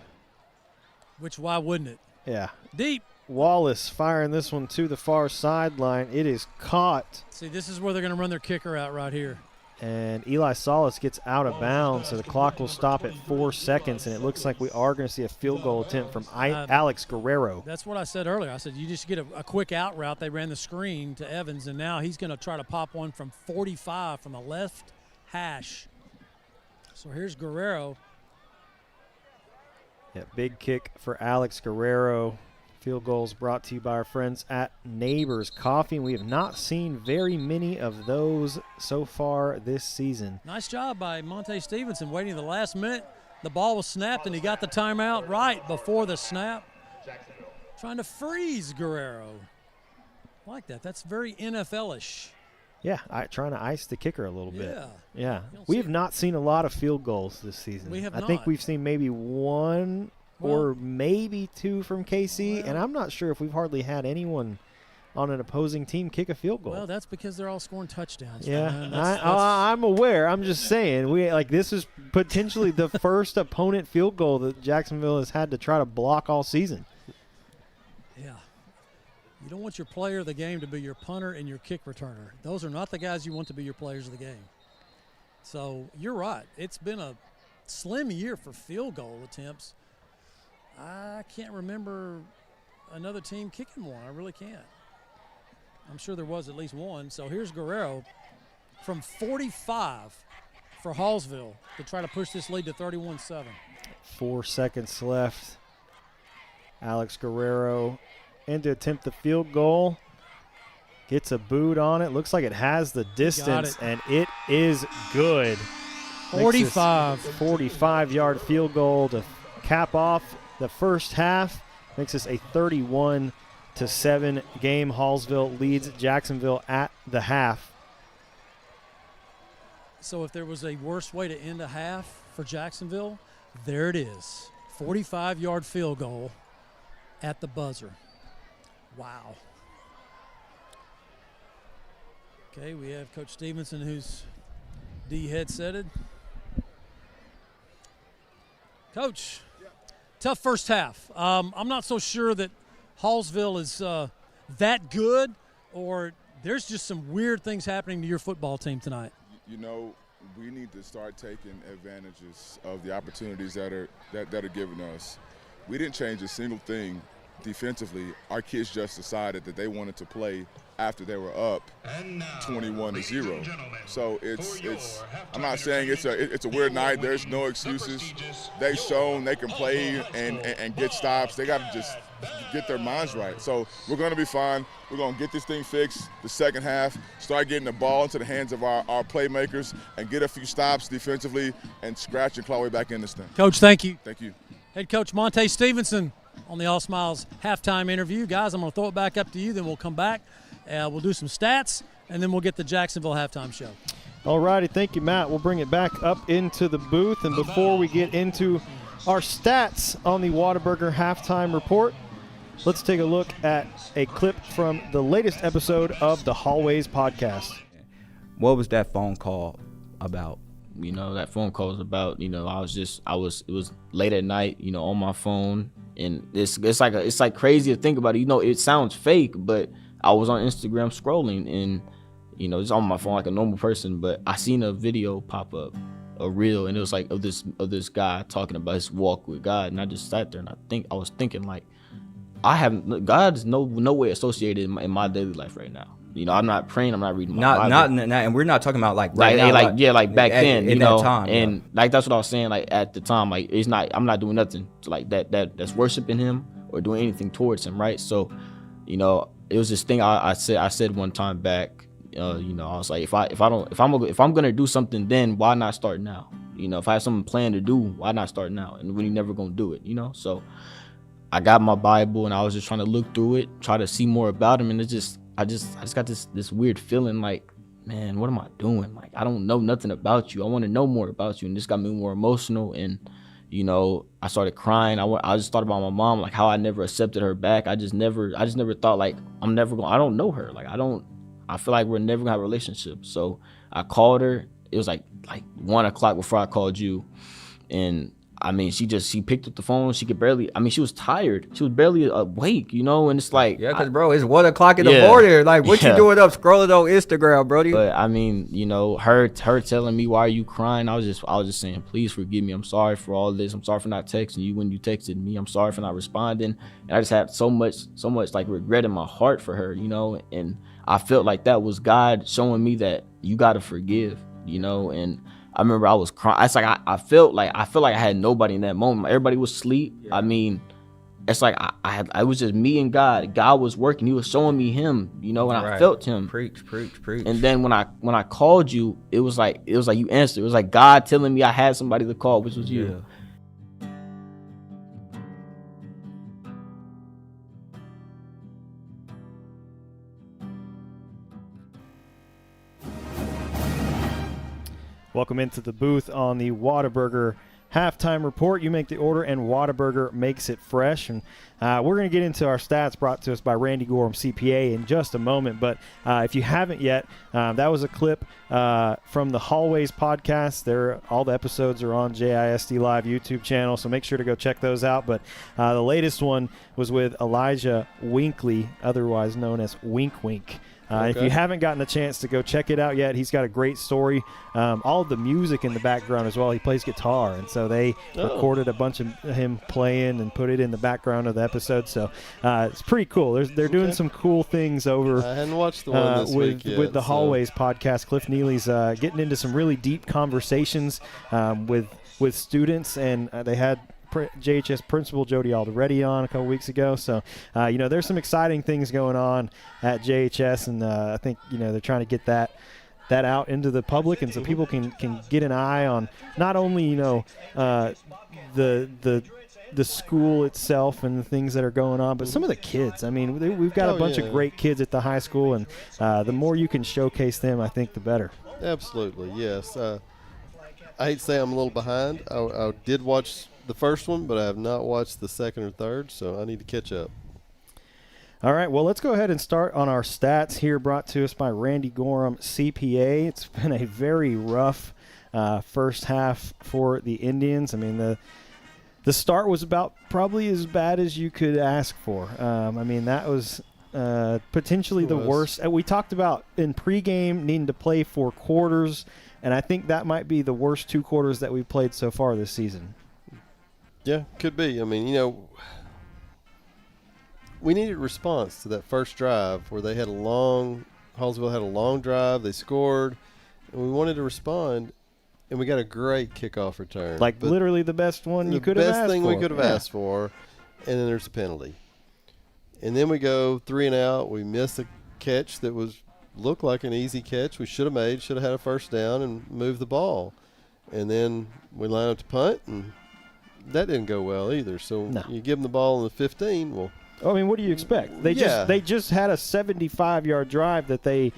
Which, why wouldn't it? Yeah. Deep. Wallace firing this one to the far sideline. It is caught. See, this is where they're going to run their kicker out right here. And Eli Salas gets out of bounds, so the clock will stop at 4 seconds, and it looks like we are going to see a field goal attempt from Alex Guerrero. That's what I said earlier. I said you just get a quick out route. They ran the screen to Evans, and now he's going to try to pop one from 45 from the left hash. So here's Guerrero. Yeah, big kick for Alex Guerrero. Field goals brought to you by our friends at Neighbors Coffee. And we have not seen very many of those so far this season. Nice job by Monte Stevenson waiting the last minute. The ball was snapped, and he got the timeout right before the snap. Trying to freeze Guerrero. I like that. That's very NFL-ish. Yeah, trying to ice the kicker a little bit. Yeah. You don't We see have not seen a lot of field goals this season. We have I think not. we've seen maybe one or maybe two from KC, and I'm not sure if we've hardly had anyone on an opposing team kick a field goal. Well, that's because they're all scoring touchdowns. Yeah, man. I'm aware. I'm just saying, this is potentially the first opponent field goal that Jacksonville has had to try to block all season. Yeah. You don't want your player of the game to be your punter and your kick returner. Those are not the guys you want to be your players of the game. So you're right. It's been a slim year for field goal attempts. I can't remember another team kicking one. I really can't. I'm sure there was at least one. So here's Guerrero from 45 for Hallsville to try to push this lead to 31-7. 4 seconds left. Alex Guerrero in to attempt the field goal. Gets a boot on it. Looks like it has the distance, and it is good. 45. 45-yard field goal to cap off the first half. Makes this a 31-7 game. Hallsville leads Jacksonville at the half. So if there was a worse way to end a half for Jacksonville, there it is. 45-yard field goal at the buzzer. Wow. Okay, we have Coach Stevenson, who's de-headsetted. Coach, tough first half. I'm not so sure that Hallsville is that good, or there's just some weird things happening to your football team tonight. You know, we need to start taking advantages of the opportunities that are given us. We didn't change a single thing defensively. Our kids just decided that they wanted to play after they were up 21-0. So it's I'm not saying it's a weird night. There's no excuses. They've shown they can play and get stops. They got to just get their minds right. So we're going to be fine. We're going to get this thing fixed the second half, start getting the ball into the hands of our playmakers, and get a few stops defensively and scratch and claw our way back in this thing. Coach, thank you. Thank you. Head coach Monte Stevenson on the All Smiles halftime interview. Guys, I'm going to throw it back up to you, then we'll come back. We'll do some stats, and then we'll get the Jacksonville halftime show. All righty, thank you, Matt. We'll bring it back up into the booth. And before we get into our stats on the Whataburger halftime report, let's take a look at a clip from the latest episode of the Hallways podcast. What was that phone call about? You know, that phone call was about, you know, it was late at night, you know, on my phone, and it's like crazy to think about it. You know, it sounds fake, but I was on Instagram scrolling, and, you know, it's on my phone like a normal person, but I seen a video pop up, a reel, and it was like of this guy talking about his walk with God, and I just sat there and I was thinking like, God is no way associated in my daily life right now. You know, I'm not praying, I'm not reading my Bible. And we're not talking about like right now, like back then, in you know, that time, and like that's what I was saying. Like at the time, like I'm not doing nothing to like that's worshiping Him or doing anything towards Him, right? So, you know, it was this thing I said one time back. You know, I was like, if I'm gonna do something, then why not start now? You know, if I have something planned to do, why not start now? And when you're never gonna do it, you know, so. I got my Bible and I was just trying to look through it, try to see more about Him, and I just got this weird feeling like, man, what am I doing? Like, I don't know nothing about you. I want to know more about you, and this got me more emotional. And you know, I started crying. I just thought about my mom, like how I never accepted her back. I just never thought like I don't know her. Like I feel like we're never gonna have a relationship. So I called her. It was like 1 o'clock before I called you, and I mean, she picked up the phone. She was tired. She was barely awake, you know, and it's like. Yeah, because, bro, it's 1 o'clock in the morning. Like, what you doing up scrolling on Instagram, bro? But, I mean, you know, her telling me, why are you crying? I was just saying, please forgive me. I'm sorry for all this. I'm sorry for not texting you when you texted me. I'm sorry for not responding. And I just had so much like regret in my heart for her, you know, and I felt like that was God showing me that you got to forgive, you know, and I remember I was crying. It's like I felt like I had nobody in that moment. Everybody was asleep. Yeah. I mean, it's like I was just me and God. God was working. He was showing me Him, and I felt Him. Preach. And then when I called you, it was like you answered. It was like God telling me I had somebody to call, which was you. Yeah. Welcome into the booth on the Whataburger halftime report. You make the order, and Whataburger makes it fresh. And we're going to get into our stats brought to us by Randy Gorham, CPA, in just a moment. But if you haven't yet, that was a clip from the Hallways podcast. All the episodes are on JISD Live YouTube channel, so make sure to go check those out. But the latest one was with Elijah Winkley, otherwise known as Wink Wink. If you haven't gotten a chance to go check it out yet, he's got a great story. All of the music in the background as well. He plays guitar, and so they recorded a bunch of him playing and put it in the background of the episode. So it's pretty cool. They're doing some cool things over. I hadn't watched the one this week yet, with the Hallways podcast. Cliff Neely's getting into some really deep conversations with students, and they had JHS principal Jody Alderetti on a couple weeks ago. So, there's some exciting things going on at JHS, and I think, they're trying to get that out into the public, and so people can get an eye on not only, the school itself and the things that are going on, but some of the kids. I mean, we've got a bunch of great kids at the high school, and the more you can showcase them, I think the better. Absolutely, yes. I hate to say I'm a little behind. I did watch the first one, but I have not watched the second or third, so I need to catch up. All right, well, let's go ahead and start on our stats here, brought to us by Randy Gorham, CPA. It's been a very rough first half for the Indians. I mean, the start was about probably as bad as you could ask for. That was potentially the worst. We talked about in pregame needing to play 4 quarters, and I think that might be the worst 2 quarters that we've played so far this season. Yeah, could be. I mean, we needed a response to that first drive where Hallsville had a long drive, they scored, and we wanted to respond, and we got a great kickoff return. But literally the best one you could have asked for. The best thing we could have asked for, and then there's a penalty. And then we go 3 and out. We miss a catch that looked like an easy catch we should have had a first down and moved the ball. And then we line up to punt, and that didn't go well either. So you give them the ball in the 15. Well, what do you expect? They just had a 75-yard drive that they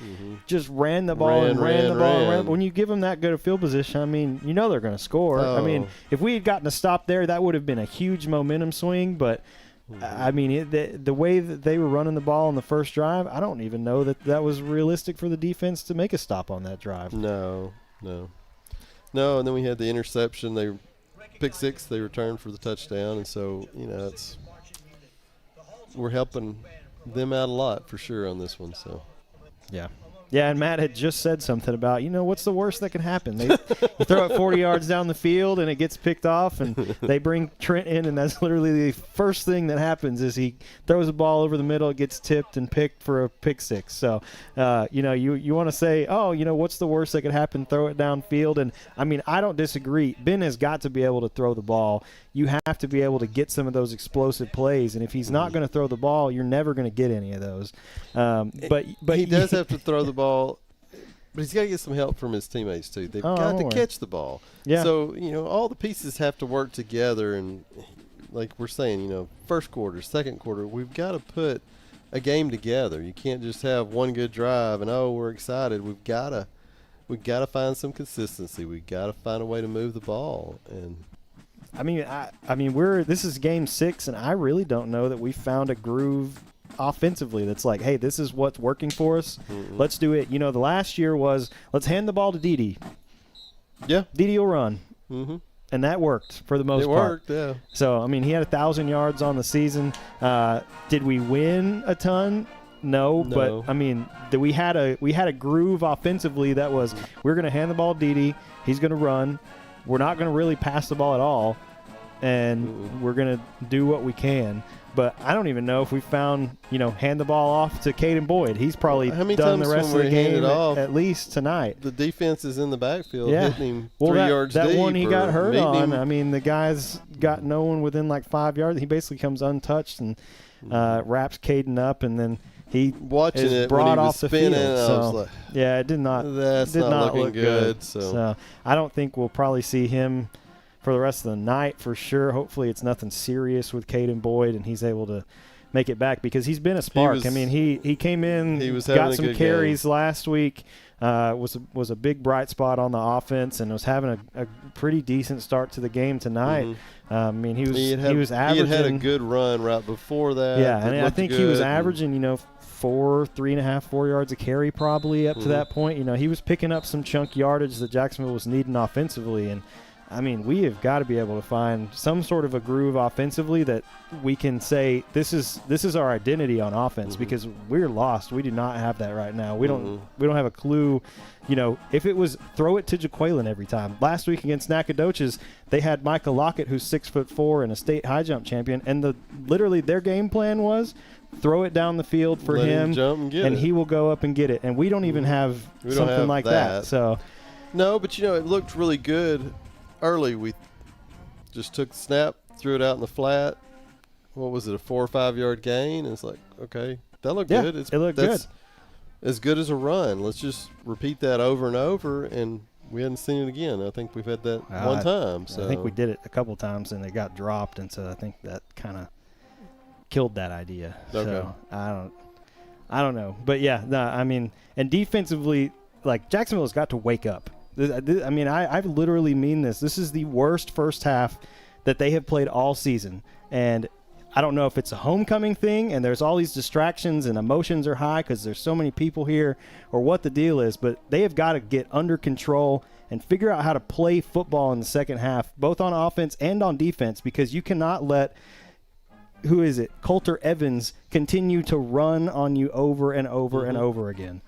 just ran the ball and ran the ball. When you give them that good a field position, they're going to score. Oh. If we had gotten a stop there, that would have been a huge momentum swing. But the way that they were running the ball on the first drive, I don't even know that was realistic for the defense to make a stop on that drive. No. And then we had the interception. They pick 6, they returned for the touchdown, and so we're helping them out a lot for sure on this one. So yeah, and Matt had just said something about, what's the worst that can happen? You throw it 40 yards down the field and it gets picked off, and they bring Trent in, and that's literally the first thing that happens is he throws the ball over the middle, it gets tipped and picked for a pick 6. So, you want to say, what's the worst that could happen? Throw it downfield. And, I don't disagree. Ben has got to be able to throw the ball. You have to be able to get some of those explosive plays, and if he's not going to throw the ball, you're never going to get any of those. But he does have to throw the ball, but he's got to get some help from his teammates too. They've got to catch the ball. Yeah. So all the pieces have to work together, and like we're saying, first quarter, second quarter, we've got to put a game together. You can't just have one good drive and we're excited. We've got to find some consistency. We've got to find a way to move the ball. And this is game 6, and I really don't know that we found a groove offensively that's like, hey, this is what's working for us. Let's do it. The last year was, let's hand the ball to Dede. Yeah. Dede will run. And that worked for the most part. It worked, yeah. So, he had 1,000 yards on the season. Did we win a ton? No, but we had a groove offensively that was, we're going to hand the ball to Dede. He's going to run. We're not going to really pass the ball at all, and we're going to do what we can. But I don't even know if we found, hand the ball off to Caden Boyd. He's probably How many done times the rest of when the we handed game off, at least tonight. The defense is in the backfield Yeah. hitting him Well, 3 yards that deep. one he got hurt meeting on, him. I mean, the guy's got no one within like 5 yards. He basically comes untouched and wraps Caden up, and then he Watching is it brought when he off was the spinning, field. I So, was like, yeah, it did not. that's did not looking look good, so. I don't think we'll probably see him for the rest of the night for sure. Hopefully it's nothing serious with Caden Boyd and he's able to make it back because he's been a spark. He came in, he was got having a some good carries game. last week, was a big bright spot on the offense and was having a pretty decent start to the game tonight. He was averaging. He had a good run right before that. Yeah, and I think he was good. averaging, 3.5, 4 yards a carry probably up to that point. He was picking up some chunk yardage that Jacksonville was needing offensively, and we have got to be able to find some sort of a groove offensively that we can say this is our identity on offense because we're lost. We do not have that right now. We don't have a clue. If it was throw it to Jaqueline every time. Last week against Nacogdoches, they had Micah Lockett, who's 6'4" and a state high jump champion, and literally their game plan was throw it down the field for Let him jump and get it. he will go up and get it. And we don't even have something like that. So no, but it looked really good. Early, we just took the snap, threw it out in the flat. What was it, a 4 or 5 yard gain? And it's like, okay, that looked good. It looked good. As good as a run. Let's just repeat that over and over, and we hadn't seen it again. I think we've had that one time. So I think we did it a couple times, and it got dropped, and so I think that kind of killed that idea. Okay. So I don't know, but yeah, and defensively, like Jacksonville's got to wake up. I literally mean this. This is the worst first half that they have played all season. And I don't know if it's a homecoming thing and there's all these distractions and emotions are high because there's so many people here or what the deal is, but they have got to get under control and figure out how to play football in the second half, both on offense and on defense, because you cannot let Coulter Evans continue to run on you over and over and over again.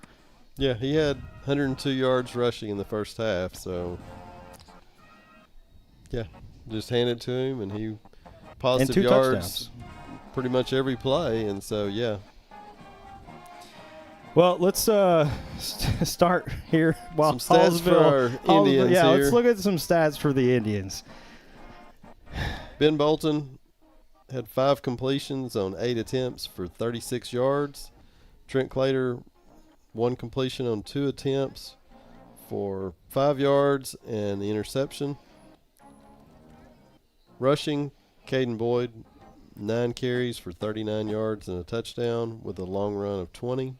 Yeah, he had 102 yards rushing in the first half, so yeah, just hand it to him, and he positive and 2 yards touchdowns. Pretty much every play, and so yeah. Well, let's start here while Some stats for our Indians yeah, here. let's look at some stats for the Indians. Ben Bolton had 5 completions on 8 attempts for 36 yards. Trent Clater, 1 completion on 2 attempts for 5 yards and the interception. Rushing, Caden Boyd, 9 carries for 39 yards and a touchdown with a long run of 20.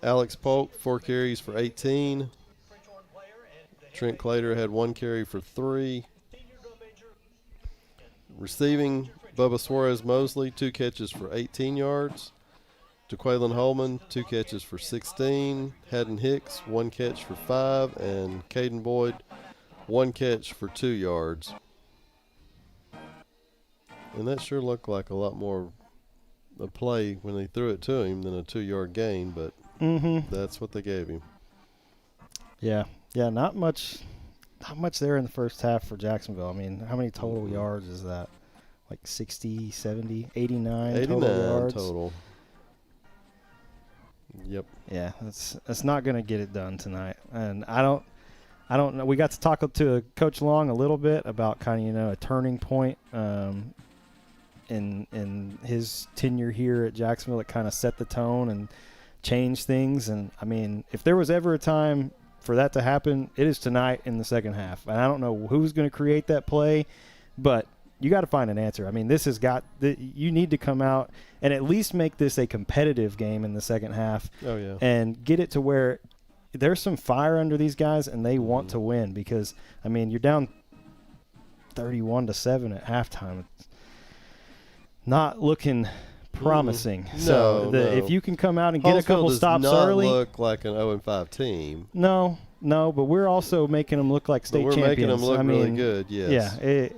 Alex Polk, 4 carries for 18. Trent Clater had 1 carry for 3. Receiving, Bubba Suarez Mosley, 2 catches for 18 yards. Jaqueline Holman, 2 catches for 16. Haddon Hicks, 1 catch for 5. And Caden Boyd, 1 catch for 2 yards. And that sure looked like a lot more a play when they threw it to him than a 2-yard gain, but that's what they gave him. Yeah, not much there in the first half for Jacksonville. How many total yards is that? Like 60, 70, 89 total yards? Total. Yep. Yeah, that's not going to get it done tonight. And I don't know. We got to talk to Coach Long a little bit about kind of, a turning point in his tenure here at Jacksonville that kind of set the tone and changed things. And, if there was ever a time for that to happen, it is tonight in the second half. And I don't know who's going to create that play, but you got to find an answer. This has got you need to come out and at least make this a competitive game in the second half. Oh, yeah. And get it to where there's some fire under these guys and they want to win because, you're down 31-7 at halftime. It's not looking promising. So if you can come out and get a couple stops early. Hallsville does not look like an 0-5 team. No, but we're also making them look like state champions. We're making them look really good, yes. Yeah,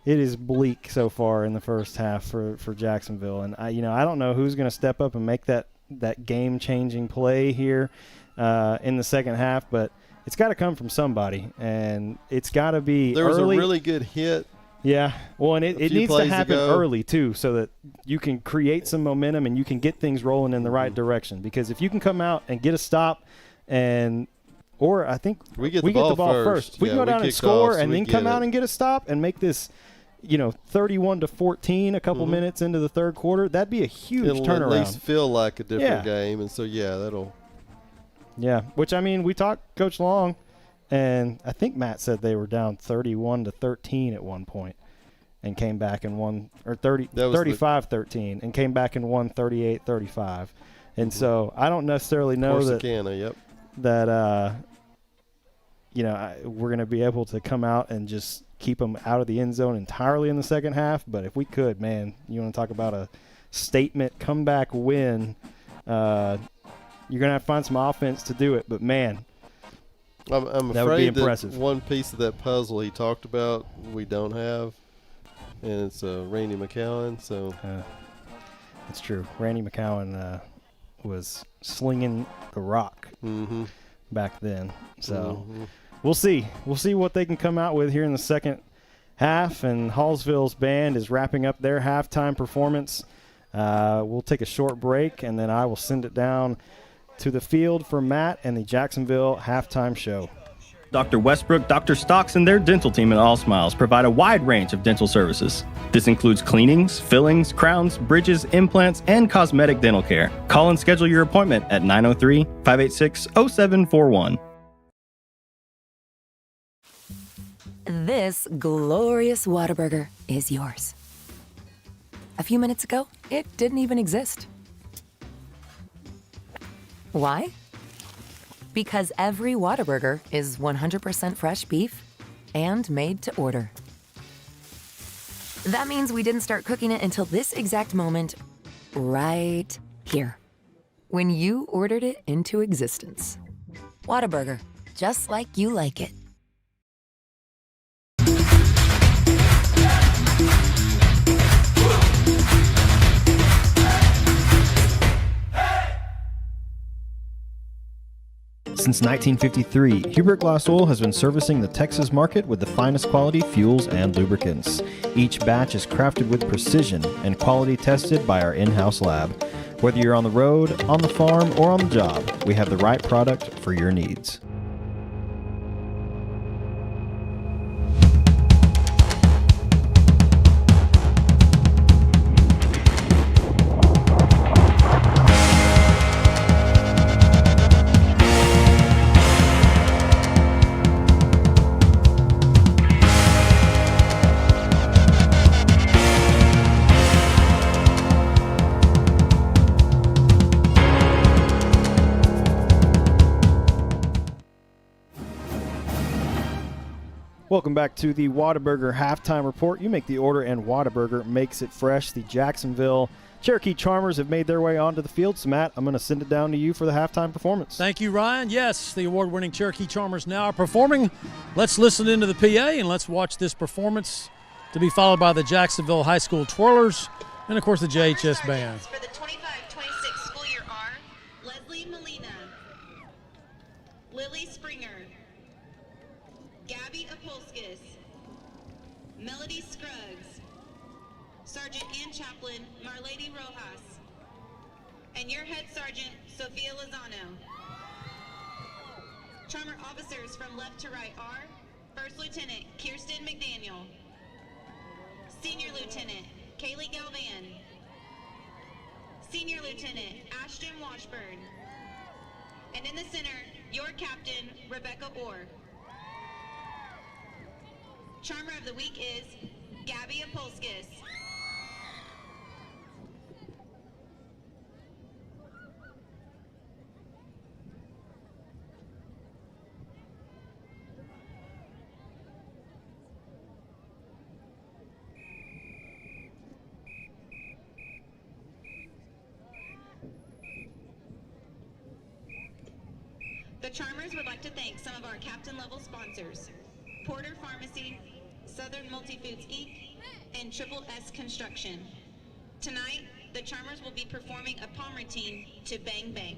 it is bleak so far in the first half for Jacksonville, and I don't know who's going to step up and make that game-changing play here in the second half, but it's got to come from somebody, and it's got to be There was early. a really good hit Yeah, well, and it needs to plays happen ago. early, too, so that you can create some momentum and you can get things rolling in the right direction. Because if you can come out and get a stop or I think we get the ball first. If we Yeah, can go we down and kicked score off, so and we then get come out it. and get a stop and make this, 31-14 a couple minutes into the third quarter, that'd be a huge It'll turnaround. at least feel like a different Yeah. game. And so, that'll. Yeah, which, I mean, we talked Coach Long, and I think Matt said they were down 31-13 at one point and came back and won, or 35-13 and came back and won 38-35. And so I don't necessarily know that we're going to be able to come out and just keep them out of the end zone entirely in the second half. But if we could, man, you want to talk about a statement comeback win, you're going to have to find some offense to do it. But, man, I'm that would be afraid impressive. that one piece of that puzzle he talked about we don't have, and it's Randy McCowan. So that's true. Randy McCowan was slinging the rock back then. So we'll see. We'll see what they can come out with here in the second half. And Hallsville's band is wrapping up their halftime performance. We'll take a short break, and then I will send it down to the field for Matt and the Jacksonville halftime show. Dr. Westbrook, Dr. Stocks, and their dental team at All Smiles provide a wide range of dental services. This includes cleanings, fillings, crowns, bridges, implants, and cosmetic dental care. Call and schedule your appointment at 903-586-0741. This glorious Whataburger is yours. A few minutes ago, it didn't even exist. Why? Because every Whataburger is 100% fresh beef and made to order. That means we didn't start cooking it until this exact moment, right here, when you ordered it into existence. Whataburger, just like you like it. Since 1953, Hubert Glass Oil has been servicing the Texas market with the finest quality fuels and lubricants. Each batch is crafted with precision and quality tested by our in-house lab. Whether you're on the road, on the farm, or on the job, we have the right product for your needs. Welcome back to the Whataburger Halftime Report. You make the order and Whataburger makes it fresh. The Jacksonville Cherokee Charmers have made their way onto the field. So, Matt, I'm going to send it down to you for the halftime performance. Thank you, Ryan. Yes, the award-winning Cherokee Charmers now are performing. Let's listen into the PA and let's watch this performance, to be followed by the Jacksonville High School Twirlers and, of course, the JHS Band. For the 25-26 school year are Leslie Molina, Lily Springer, Gabby Apolskis, Melody Scruggs, Sergeant and Chaplain Marlady Rojas, and your head sergeant Sophia Lozano. Charmer officers from left to right are First Lieutenant Kirsten McDaniel, Senior Lieutenant Kaylee Galvan, Senior Lieutenant Ashton Washburn, and in the center, your captain Rebecca Orr. Charmer of the week is Gabby Apolskis. The Charmers would like to thank some of our captain-level sponsors: Porter Pharmacy, Southern Multifoods Inc., and Triple S Construction. Tonight, the Charmers will be performing a palm routine to Bang Bang.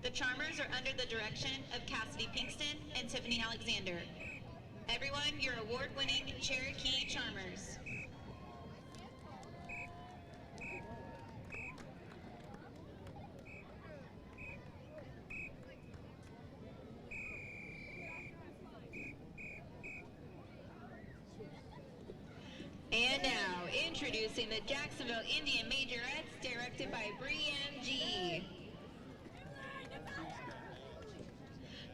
The Charmers are under the direction of Cassidy Pinkston and Tiffany Alexander. Everyone, your award-winning Cherokee Charmers. And now, introducing the Jacksonville Indian Majorettes, directed by Bree M.G.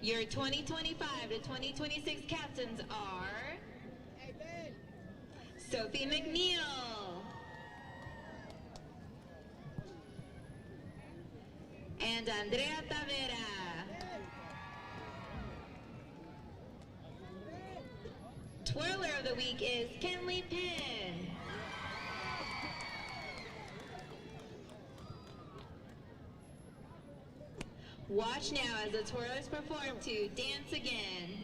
Your 2025 to 2026 captains are Sophie McNeil and Andrea Tavera. Twirler of the week is Kenley Penn. Watch now as the twirlers perform to Dance Again.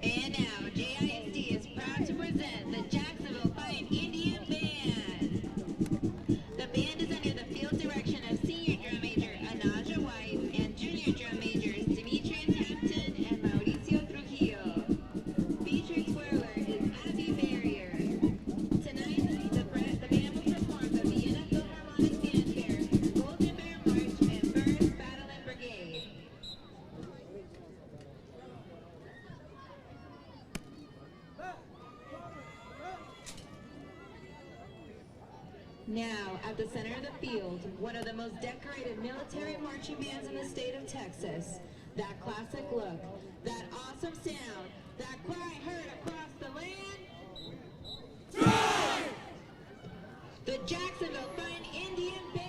And now, JISD is proud to present the Jacksonville Fine Indian Band. The band is under the field direction of Senior Drum Major Anaja White and Junior Drum Majors Demetrius Hampton and Mauricio Trujillo. Featured twirler is Abby Barrier. Tonight, the band will perform the Vienna Philharmonic Fanfare, Golden Bear March, and Burns Battle and Brigade. Now, at the center of the field, one of the most decorated military marching bands in the state of Texas. That classic look, that awesome sound, that cry heard across the land. Drive! The Jacksonville Fine Indian Band.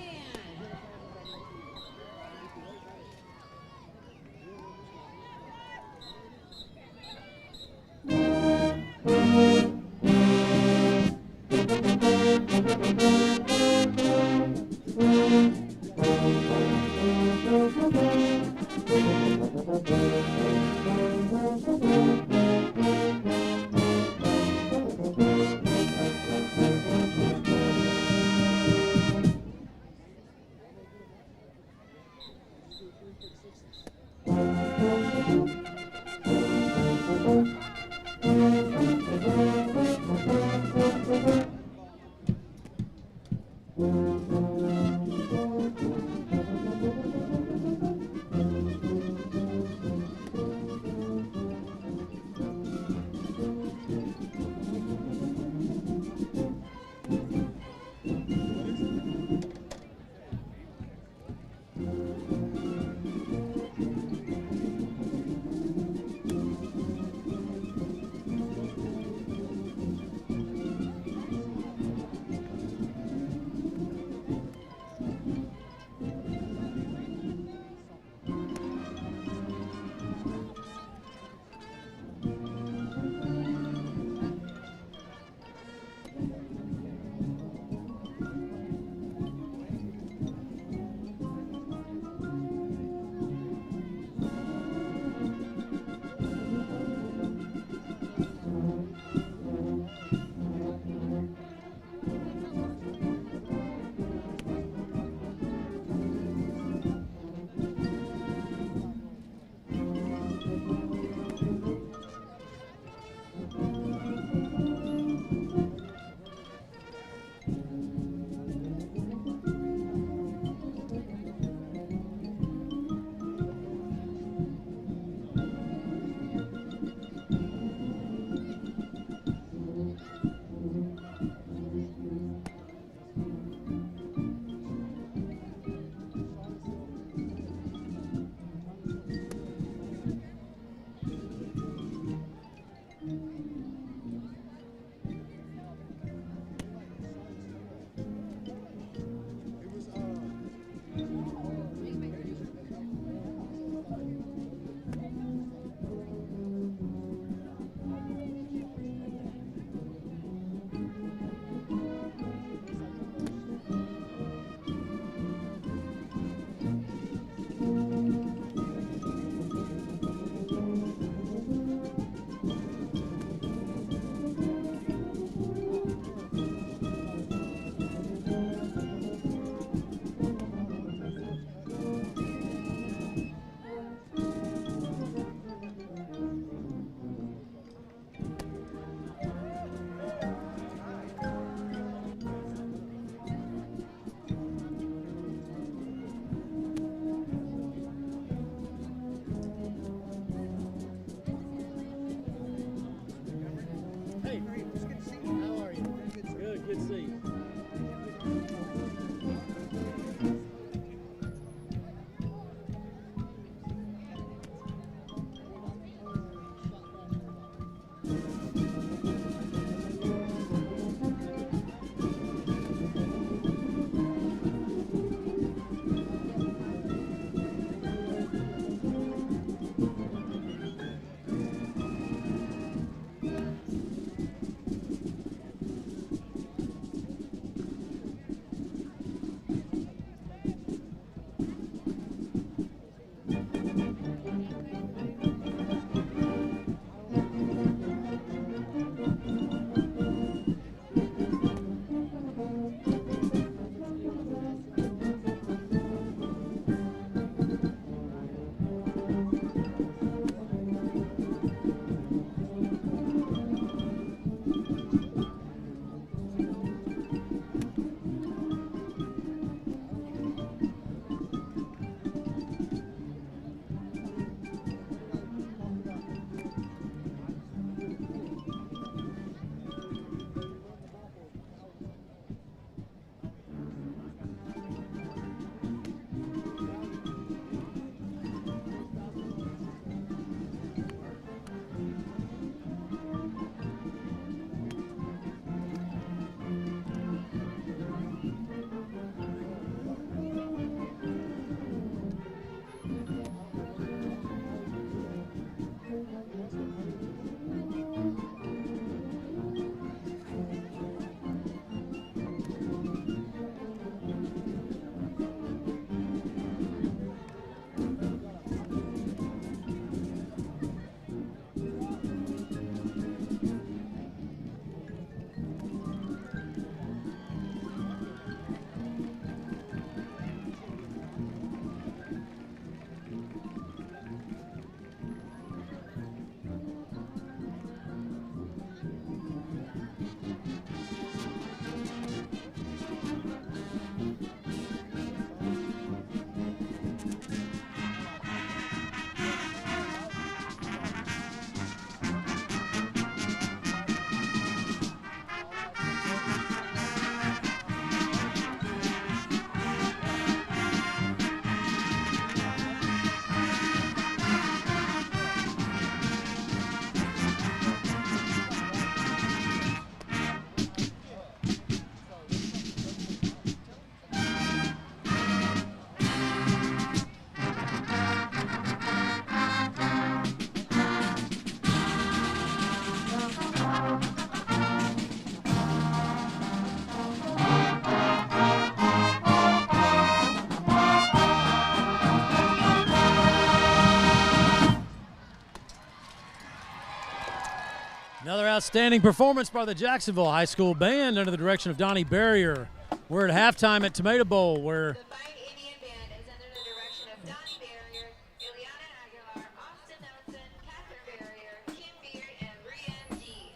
Another outstanding performance by the Jacksonville High School Band under the direction of Donnie Barrier. We're at halftime at Tomato Bowl, where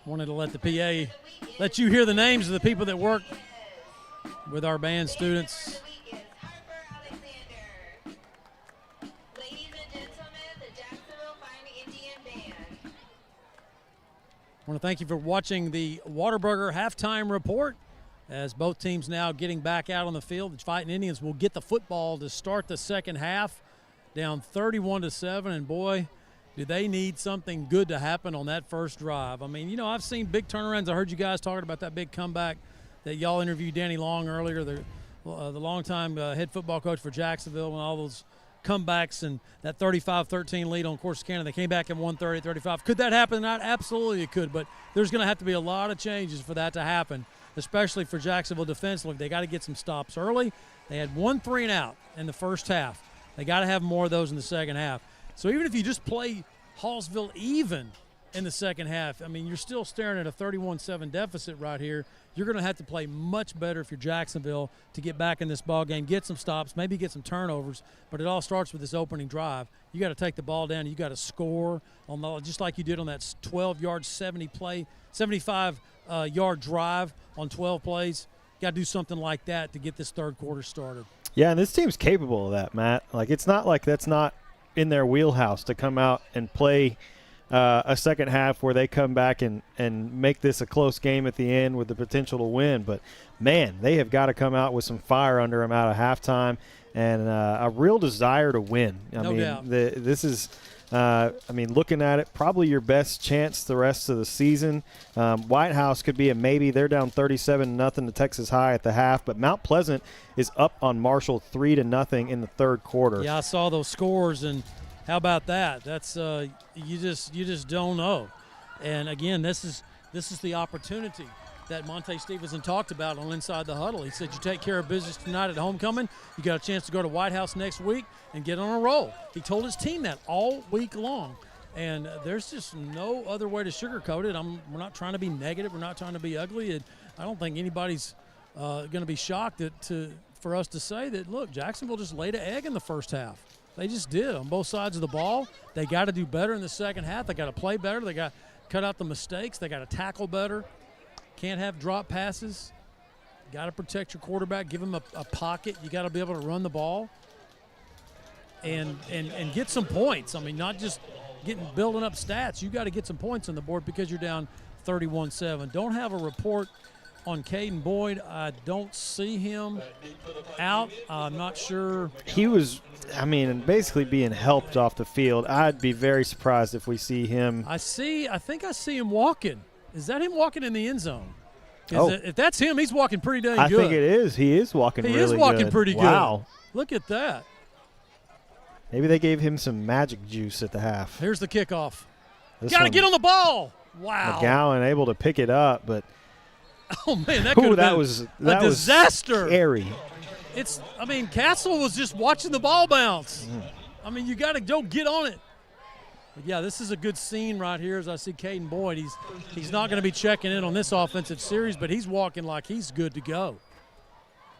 wanted to let the PA let you hear the names of the people that work with our band students. I want to thank you for watching the Whataburger halftime report, as both teams now getting back out on the field. The Fighting Indians will get the football to start the second half, down 31-7, and boy, do they need something good to happen on that first drive. I mean, you know, I've seen big turnarounds. I heard you guys talking about that big comeback that y'all interviewed Danny Long earlier, the longtime head football coach for Jacksonville, and all those comebacks and that 35-13 lead on Corsicana. They came back and won 30-35. Could that happen tonight? Absolutely it could, but there's going to have to be a lot of changes for that to happen, especially for Jacksonville defensively. They got to get some stops early. They had 1 3-and-out in the first half. They got to have more of those in the second half. So even if you just play Hallsville even in the second half, I mean, you're still staring at a 31-7 deficit right here. You're going to have to play much better if you're Jacksonville to get back in this ball game, get some stops, maybe get some turnovers, but it all starts with this opening drive. You got to take the ball down. You got to score on the, just like you did on that 12-yard, 75-yard drive on 12 plays. You got to do something like that to get this third quarter started. Yeah, and this team's capable of that, Matt. Like, it's not like that's not in their wheelhouse to come out and play a second half where they come back and make this a close game at the end with the potential to win. But, man, they have got to come out with some fire under them out of halftime and a real desire to win. I mean, this is looking at it, probably your best chance the rest of the season. White House could be a maybe. They're down 37-0 to Texas High at the half, but Mount Pleasant is up on Marshall 3-0 in the third quarter. Yeah, I saw those scores, and how about that? That's you just don't know. And again, this is the opportunity that Monte Stevenson talked about on Inside the Huddle. He said, you take care of business tonight at homecoming, you got a chance to go to White House next week and get on a roll. He told his team that all week long. And there's just no other way to sugarcoat it. We're not trying to be negative. We're not trying to be ugly. I don't think anybody's going to be shocked for us to say that, look, Jacksonville just laid an egg in the first half. They just did on both sides of the ball. They got to do better in the second half. They got to play better. They got to cut out the mistakes. They got to tackle better. Can't have drop passes. Got to protect your quarterback. Give him a pocket. You got to be able to run the ball and get some points. I mean, not just building up stats. You got to get some points on the board because you're down 31-7. Don't have a report on Caden Boyd. I don't see him out. I'm not sure. He was, basically being helped off the field. I'd be very surprised if we see him. I think I see him walking. Is that him walking in the end zone? If that's him, he's walking pretty dang good. I think it is. He is walking really good. He is walking pretty good. Wow. Look at that. Maybe they gave him some magic juice at the half. Here's the kickoff. Got to get on the ball. Wow. McGowan able to pick it up, but oh man, that could have been a disaster. Scary. Castle was just watching the ball bounce. You got to go get on it. But yeah, this is a good scene right here as I see Caden Boyd. He's not going to be checking in on this offensive series, but he's walking like he's good to go.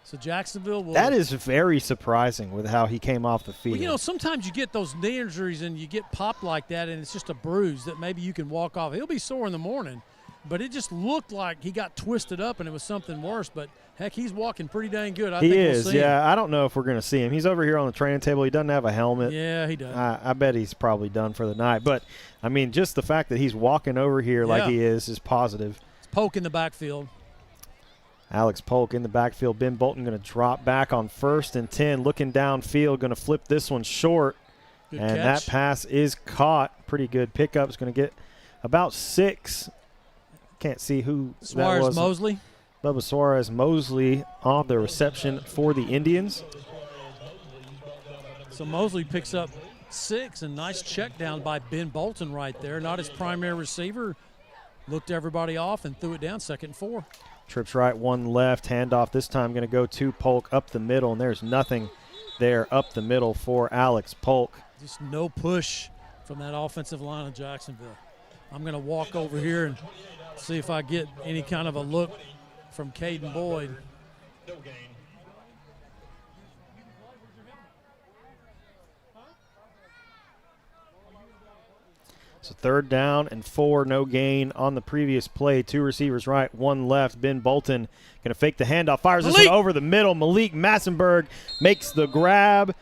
So Jacksonville will. That is very surprising with how he came off the field. Well, sometimes you get those knee injuries and you get popped like that, and it's just a bruise that maybe you can walk off. He'll be sore in the morning, but it just looked like he got twisted up and it was something worse. But heck, he's walking pretty dang good. I think we'll see him. I don't know if we're going to see him. He's over here on the training table. He doesn't have a helmet. Yeah, he does. I bet he's probably done for the night. But just the fact that he's walking over here like he is positive. It's Polk in the backfield. Alex Polk in the backfield. Ben Bolton going to drop back on 1st and 10, looking downfield, going to flip this one short. Good and catch. that pass is caught. Pretty good pickup. It's going to get about 6. Can't see who that was. Mosley. Bubba Suarez Mosley on the reception for the Indians. So Mosley picks up 6, and nice check down by Ben Bolton right there. Not his primary receiver. Looked everybody off and threw it down, 2nd and 4. Trips right, 1 left. Handoff this time going to go to Polk up the middle, and there's nothing there up the middle for Alex Polk. Just no push from that offensive line of Jacksonville. I'm going to walk over here and see if I get any kind of a look from Caden Boyd. No gain. So 3rd down and 4, no gain on the previous play. 2 receivers right, 1 left. Ben Bolton going to fake the handoff, fires this one over the middle. Malik Massenberg makes the grab.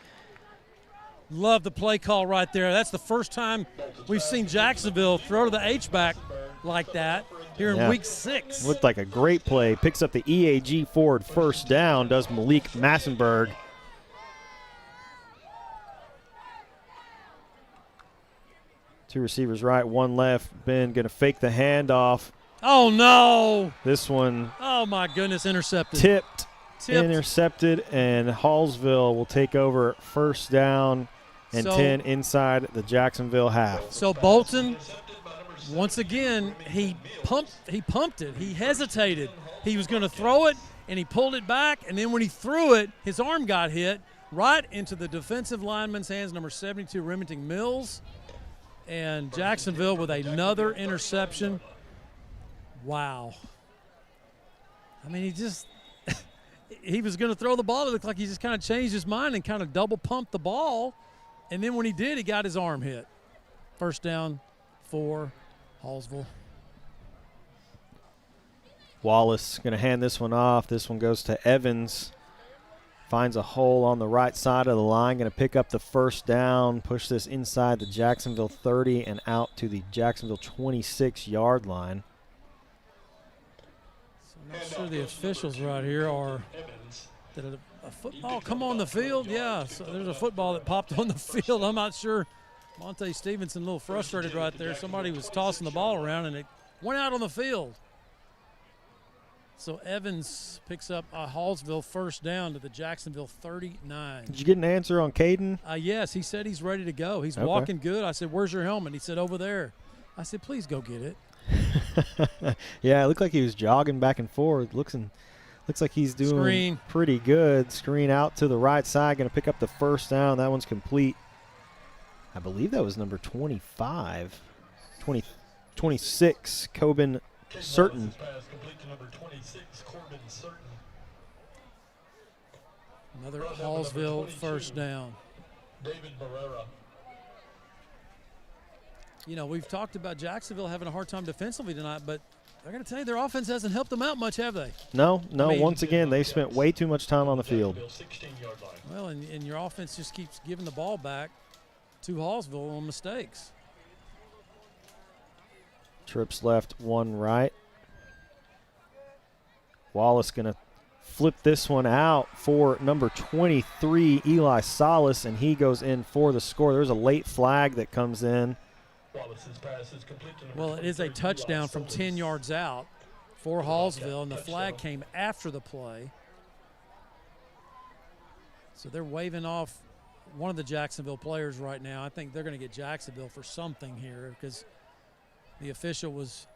Love the play call right there. That's the first time we've seen Jacksonville throw to the H-back like that here in week 6. Looked like a great play. Picks up the EAG Ford 1st down, does Malik Massenberg. Two receivers right, 1 left. Ben going to fake the handoff. Oh, no. This one. Oh, my goodness, intercepted. Tipped. Intercepted, and Hallsville will take over 1st down and 10 inside the Jacksonville half. So Bolton, once again, he pumped it. He hesitated. He was going to throw it, and he pulled it back, and then when he threw it, his arm got hit right into the defensive lineman's hands, number 72, Remington Mills. And Jacksonville with another interception. Wow. He was going to throw the ball. It looked like he just kind of changed his mind and kind of double pumped the ball. And then when he did, he got his arm hit. 1st down for Hallsville. Wallace going to hand this one off. This one goes to Evans. Finds a hole on the right side of the line. Going to pick up the 1st down. Push this inside the Jacksonville 30 and out to the Jacksonville 26-yard line. I'm not sure the officials right here are. Did a football come on the field? Yeah, so there's a football that popped on the field. I'm not sure. Monte Stevenson a little frustrated right there. Somebody was tossing the ball around, and it went out on the field. So Evans picks up a Hallsville 1st down to the Jacksonville 39. Did you get an answer on Caden? Yes, he said he's ready to go. He's walking good. I said, "Where's your helmet?" He said, "Over there." I said, "Please go get it." Yeah, it looked like he was jogging back and forth. Looks like he's doing pretty good. Screen out to the right side, going to pick up the 1st down. That one's complete. I believe that was number 25. 26, Coben Certain. Another Hallsville 1st down. David Barrera. We've talked about Jacksonville having a hard time defensively tonight, but I got to tell you, their offense hasn't helped them out much, have they? No. Once again, they spent way too much time on the field. Well, and your offense just keeps giving the ball back to Hallsville on mistakes. Trips left, 1 right. Wallace going to flip this one out for number 23, Eli Salas, and he goes in for the score. There's a late flag that comes in. Well, it is a touchdown from 10 yards out for Hallsville, and the flag came after the play. So they're waving off one of the Jacksonville players right now. I think they're going to get Jacksonville for something here because The official was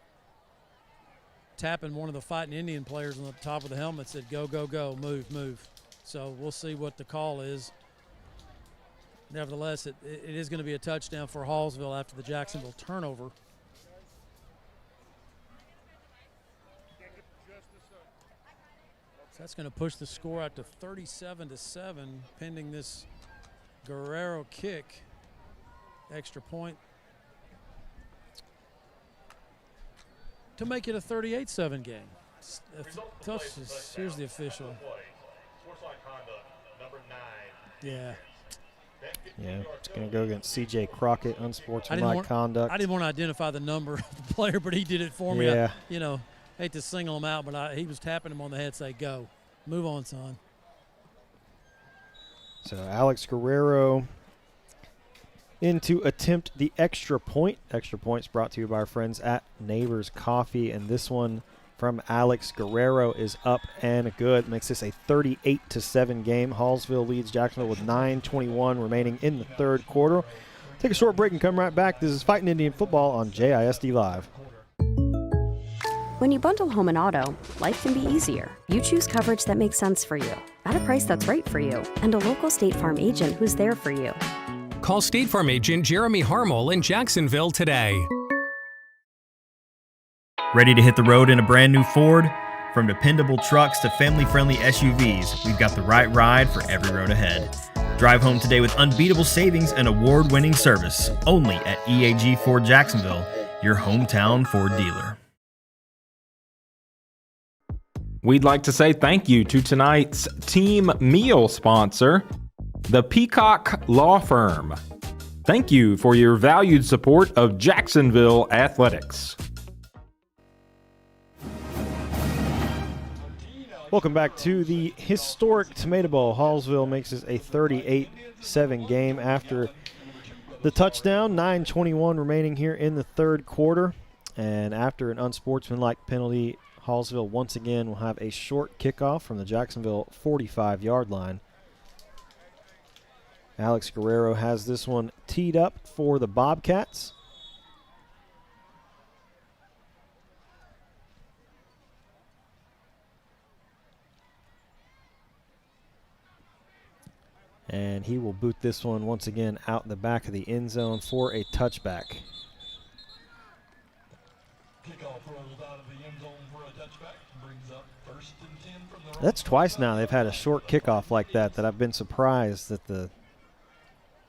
tapping one of the Fighting Indian players on the top of the helmet, said, go, go, go, move, move. So we'll see what the call is. Nevertheless, it is going to be a touchdown for Hallsville after the Jacksonville turnover. So that's going to push the score out to 37-7, pending this Guerrero kick. Extra point to make it a 38-7 game. Here's the official. Yeah. Yeah, it's going to go against C.J. Crockett, unsportsmanlike conduct. I didn't want to identify the number of the player, but he did it for me. Yeah. Hate to single him out, but he was tapping him on the head, say, go. Move on, son. So Alex Guerrero in to attempt the extra point. Extra points brought to you by our friends at Neighbors Coffee, and this one from Alex Guerrero is up and good. Makes this a 38-7 game. Hallsville leads Jacksonville with 9:21 remaining in the third quarter. Take a short break and come right back. This is Fighting Indian Football on JISD Live. When you bundle home and auto, life can be easier. You choose coverage that makes sense for you, at a price that's right for you, and a local State Farm agent who's there for you. Call State Farm agent Jeremy Harmel in Jacksonville today. Ready to hit the road in a brand new Ford? From dependable trucks to family-friendly SUVs, we've got the right ride for every road ahead. Drive home today with unbeatable savings and award-winning service, only at EAG Ford Jacksonville, your hometown Ford dealer. We'd like to say thank you to tonight's team meal sponsor, the Peacock Law Firm. Thank you for your valued support of Jacksonville athletics. Welcome back to the historic Tomato Bowl. Hallsville makes this a 38-7 game after the touchdown. 9:21 remaining here in the third quarter. And after an unsportsmanlike penalty, Hallsville once again will have a short kickoff from the Jacksonville 45-yard line. Alex Guerrero has this one teed up for the Bobcats. And he will boot this one once again out the back of the end zone for a touchback. Kickoff rolls out of the end zone for a touchback. Brings up 1st and 10 from the That's twice now they've had a short kickoff like that I've been surprised that the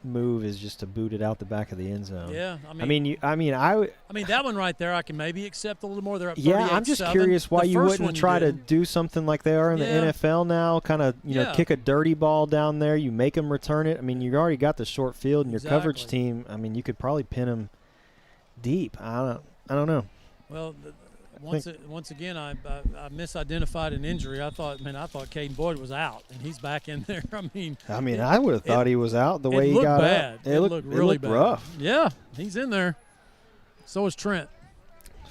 move is just to boot it out the back of the end zone. Yeah, I mean that one right there I can maybe accept a little more. They're up 38-7. Yeah, I'm just curious why you wouldn't try to do something like they are in the NFL now, kind of, know, kick a dirty ball down there, you make them return it. I mean, you've already got the short field and your coverage team, I mean, you could probably pin them deep. I don't know. Well, once again, I misidentified an injury. I thought Caden Boyd was out, and he's back in there. I would have thought he was out the way he got bad. up. It looked really bad. Rough. Yeah, he's in there. So is Trent.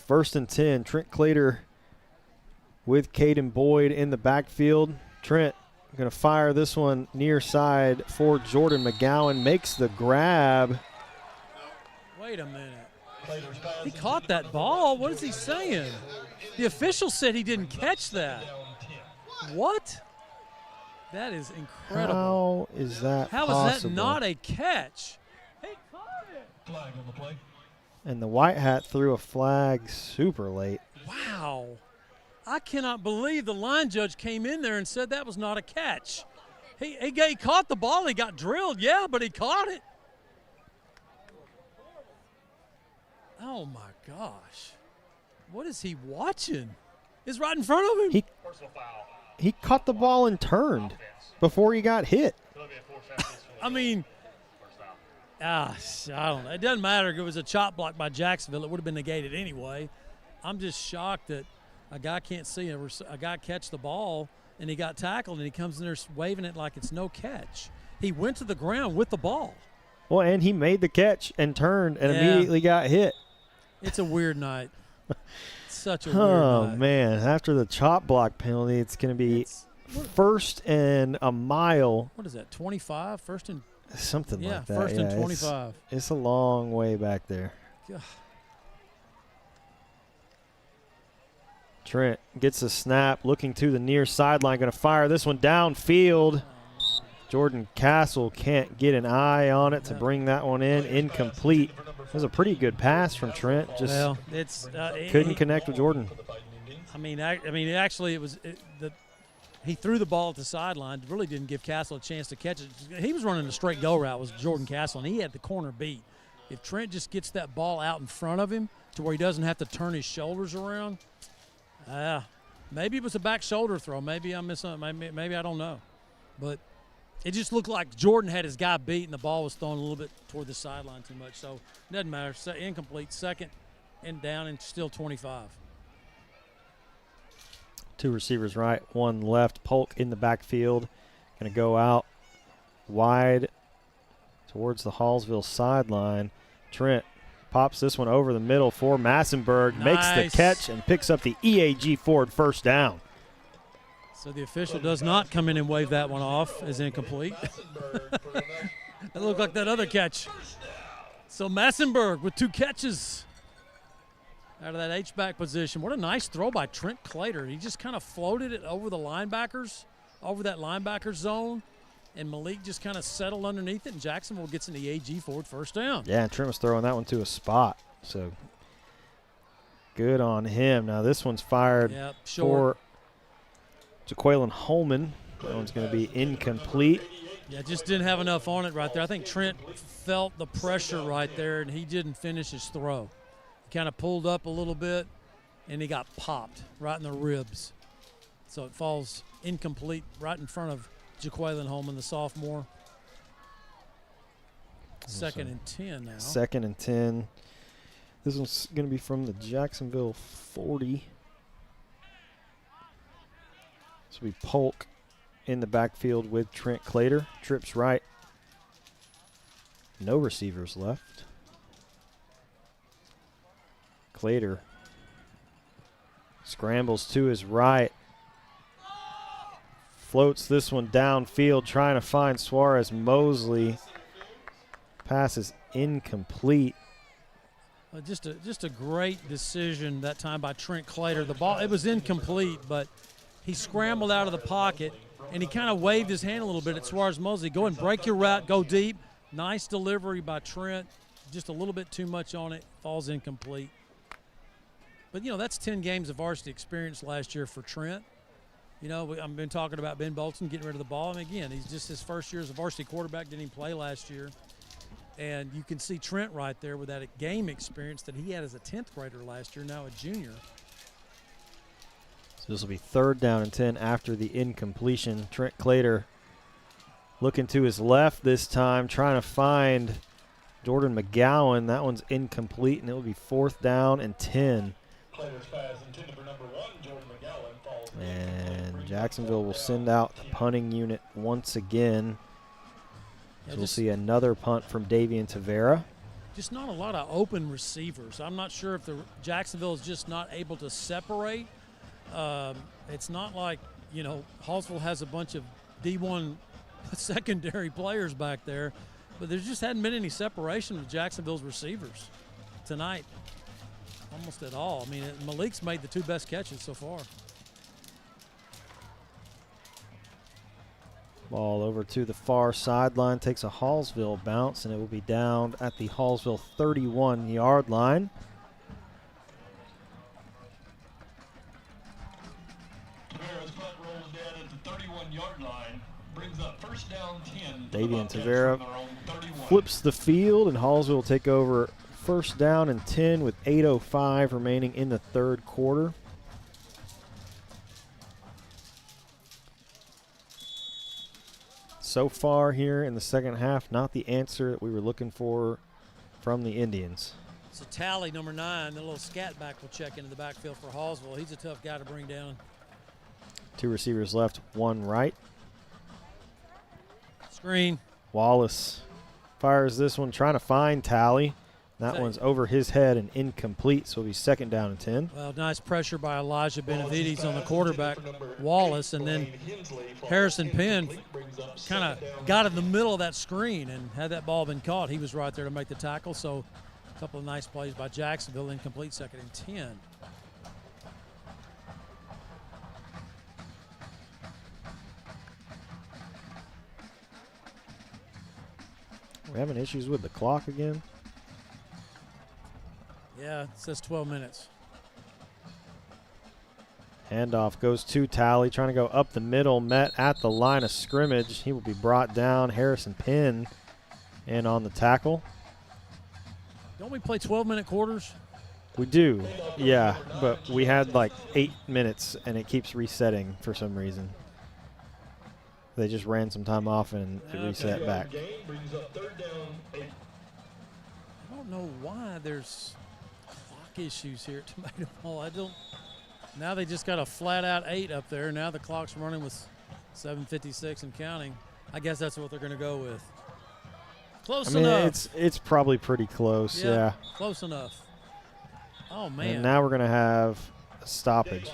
1st and 10. Trent Clater with Caden Boyd in the backfield. Trent going to fire this one near side for Jordan McGowan. Makes the grab. Wait a minute. He caught that ball. What is he saying? The official said he didn't catch that. What? That is incredible. How is that How possible? is that not a catch? He caught it. Flag on the play. And the white hat threw a flag super late. Wow. I cannot believe the line judge came in there and said that was not a catch. He caught the ball. He got drilled, yeah, but he caught it. Oh, my gosh. What is he watching? It's right in front of him. He caught the ball and turned before he got hit. I mean, I don't know. It doesn't matter if it was a chop block by Jacksonville. It would have been negated anyway. I'm just shocked that a guy can't see a guy catch the ball, and he got tackled, and he comes in there waving it like it's no catch. He went to the ground with the ball. Well, and he made the catch and turned and immediately got hit. It's a weird night. Such a weird night. Oh, man. After the chop block penalty, it's going to be 1st and a mile. What is that, 25? First and something like that. 1st and 25. It's a long way back there. God. Trent gets a snap, looking to the near sideline, going to fire this one downfield. Jordan Castle can't get an eye on it to bring that one in. Incomplete. It was a pretty good pass from Trent. Just couldn't connect with Jordan. Actually, he threw the ball at the sideline. Really didn't give Castle a chance to catch it. He was running a straight go route, was Jordan Castle, and he had the corner beat. If Trent just gets that ball out in front of him to where he doesn't have to turn his shoulders around, maybe it was a back shoulder throw. Maybe I'm missing. Maybe I don't know, but it just looked like Jordan had his guy beat, and the ball was thrown a little bit toward the sideline too much. So it doesn't matter. Incomplete, second and down, and still 25. 2 receivers right, 1 left. Polk in the backfield. Going to go out wide towards the Hallsville sideline. Trent pops this one over the middle for Massenberg. Nice. Makes the catch and picks up the EAG Ford first down. So the official does not come in and wave that one off as incomplete. It looked like that other catch. So Massenberg with 2 catches out of that H-back position. What a nice throw by Trent Clater. He just kind of floated it over the linebackers, over that linebacker zone, and Malik just kind of settled underneath it, and Jacksonville gets an EAG Ford first down. Yeah, and Trent was throwing that one to a spot. So good on him. Now this one's fired for Jaqueline Holman. That one's going to be incomplete. Yeah, just didn't have enough on it right there. I think Trent felt the pressure right there, and he didn't finish his throw. He kind of pulled up a little bit, and he got popped right in the ribs. So it falls incomplete right in front of Jaqueline Holman, the sophomore. Second and 10 now. 2nd and 10. This one's going to be from the Jacksonville 40. This will be Polk in the backfield with Trent Clater. Trips right. No receivers left. Clater scrambles to his right. Floats this one downfield, trying to find Suarez Mosley. Pass is incomplete. Just a great decision that time by Trent Clater. The ball, it was incomplete, but he scrambled out of the pocket, and he kind of waved his hand a little bit at Suarez Mosley. Go and break your route, go deep. Nice delivery by Trent. Just a little bit too much on it. Falls incomplete. But, that's 10 games of varsity experience last year for Trent. I've been talking about Ben Bolton getting rid of the ball. Again, he's just his first year as a varsity quarterback. Didn't even play last year. And you can see Trent right there with that game experience that he had as a 10th grader last year, now a junior. So this will be 3rd down and 10 after the incompletion. Trent Clater looking to his left this time, trying to find Jordan McGowan. That one's incomplete, and it will be 4th down and 10. And Jacksonville will send out the punting unit once again. So we'll see another punt from Davian Tavera. Just not a lot of open receivers. I'm not sure if Jacksonville is just not able to separate. It's not like, Hallsville has a bunch of D1 secondary players back there, but there just hadn't been any separation with Jacksonville's receivers tonight, almost at all. Malik's made the 2 best catches so far. Ball over to the far sideline, takes a Hallsville bounce, and it will be down at the Hallsville 31-yard line. Tavera's punt rolls down at the 31-yard line, brings up first down 10. Davian Tavera flips the field, and Hallsville will take over 1st down and 10 with 8:05 remaining in the 3rd quarter. So far here in the second half, not the answer that we were looking for from the Indians. So Tally, number 9, the little scat back, will check into the backfield for Hallsville. He's a tough guy to bring down. 2 receivers left, 1 right. Screen. Wallace fires this one, trying to find Tally. That one's over his head and incomplete, so it'll be 2nd down and 10. Well, nice pressure by Elijah Benavides on the quarterback, Wallace, and then Harrison Penn kind of got in the middle of that screen, and had that ball been caught, he was right there to make the tackle. So a couple of nice plays by Jacksonville, incomplete, 2nd and 10. we having issues with the clock again? Yeah, it says 12 minutes. Handoff goes to Talley, trying to go up the middle, met at the line of scrimmage. He will be brought down. Harrison Penn in on the tackle. Don't we play 12-minute quarters? We do, yeah, but we had like 8 minutes, and it keeps resetting for some reason. They just ran some time off, and it reset back. I don't know why there's clock issues here at Tomato Bowl. Now they just got a flat-out 8 up there. Now the clock's running with 7:56 and counting. I guess that's what they're going to go with. Close enough. It's probably pretty close, yeah. Close enough. Oh, man. And now we're going to have a stoppage.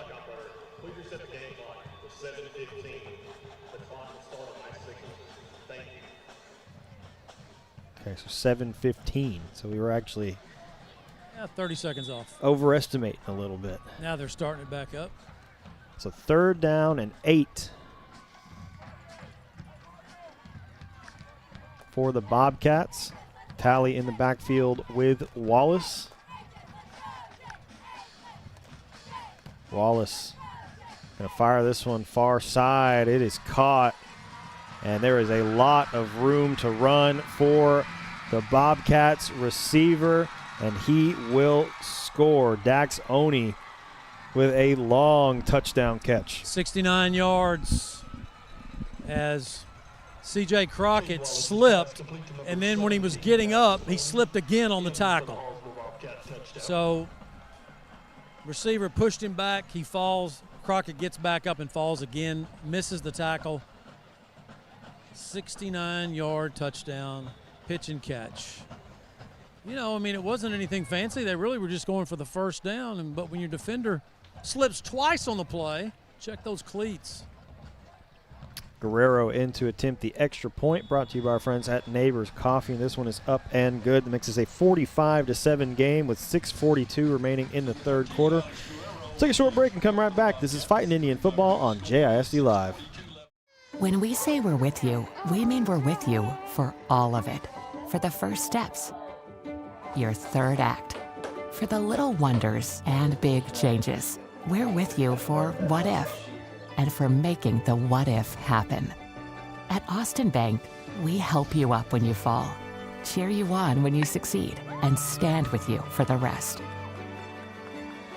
Okay, so 7:15. So we were actually 30 seconds off. Overestimating a little bit. Now they're starting it back up. So 3rd down and 8 for the Bobcats. Talley in the backfield with Wallace. Wallace going to fire this one far side. It is caught, and there is a lot of room to run for the Bobcats receiver, and he will score. Dax Oney with a long touchdown catch. 69 yards as C.J. Crockett slipped, and then when he was getting up, he slipped again on the tackle. So receiver pushed him back. He falls. Crockett gets back up and falls again, misses the tackle. 69-yard touchdown, pitch and catch. You know, I mean, it wasn't anything fancy. They really were just going for the first down. But when your defender slips twice on the play, check those cleats. Guerrero in to attempt the extra point, brought to you by our friends at Neighbors Coffee. And this one is up and good. That makes this a 45-7 game with 6:42 remaining in the third quarter. Take a short break and come right back. This is Fighting Indian Football on JISD Live. When we say we're with you, we mean we're with you for all of it. For the first steps, your third act, for the little wonders and big changes. We're with you for what if, and for making the what if happen. At Austin Bank, we help you up when you fall, cheer you on when you succeed, and stand with you for the rest.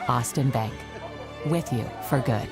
Austin Bank, with you for good.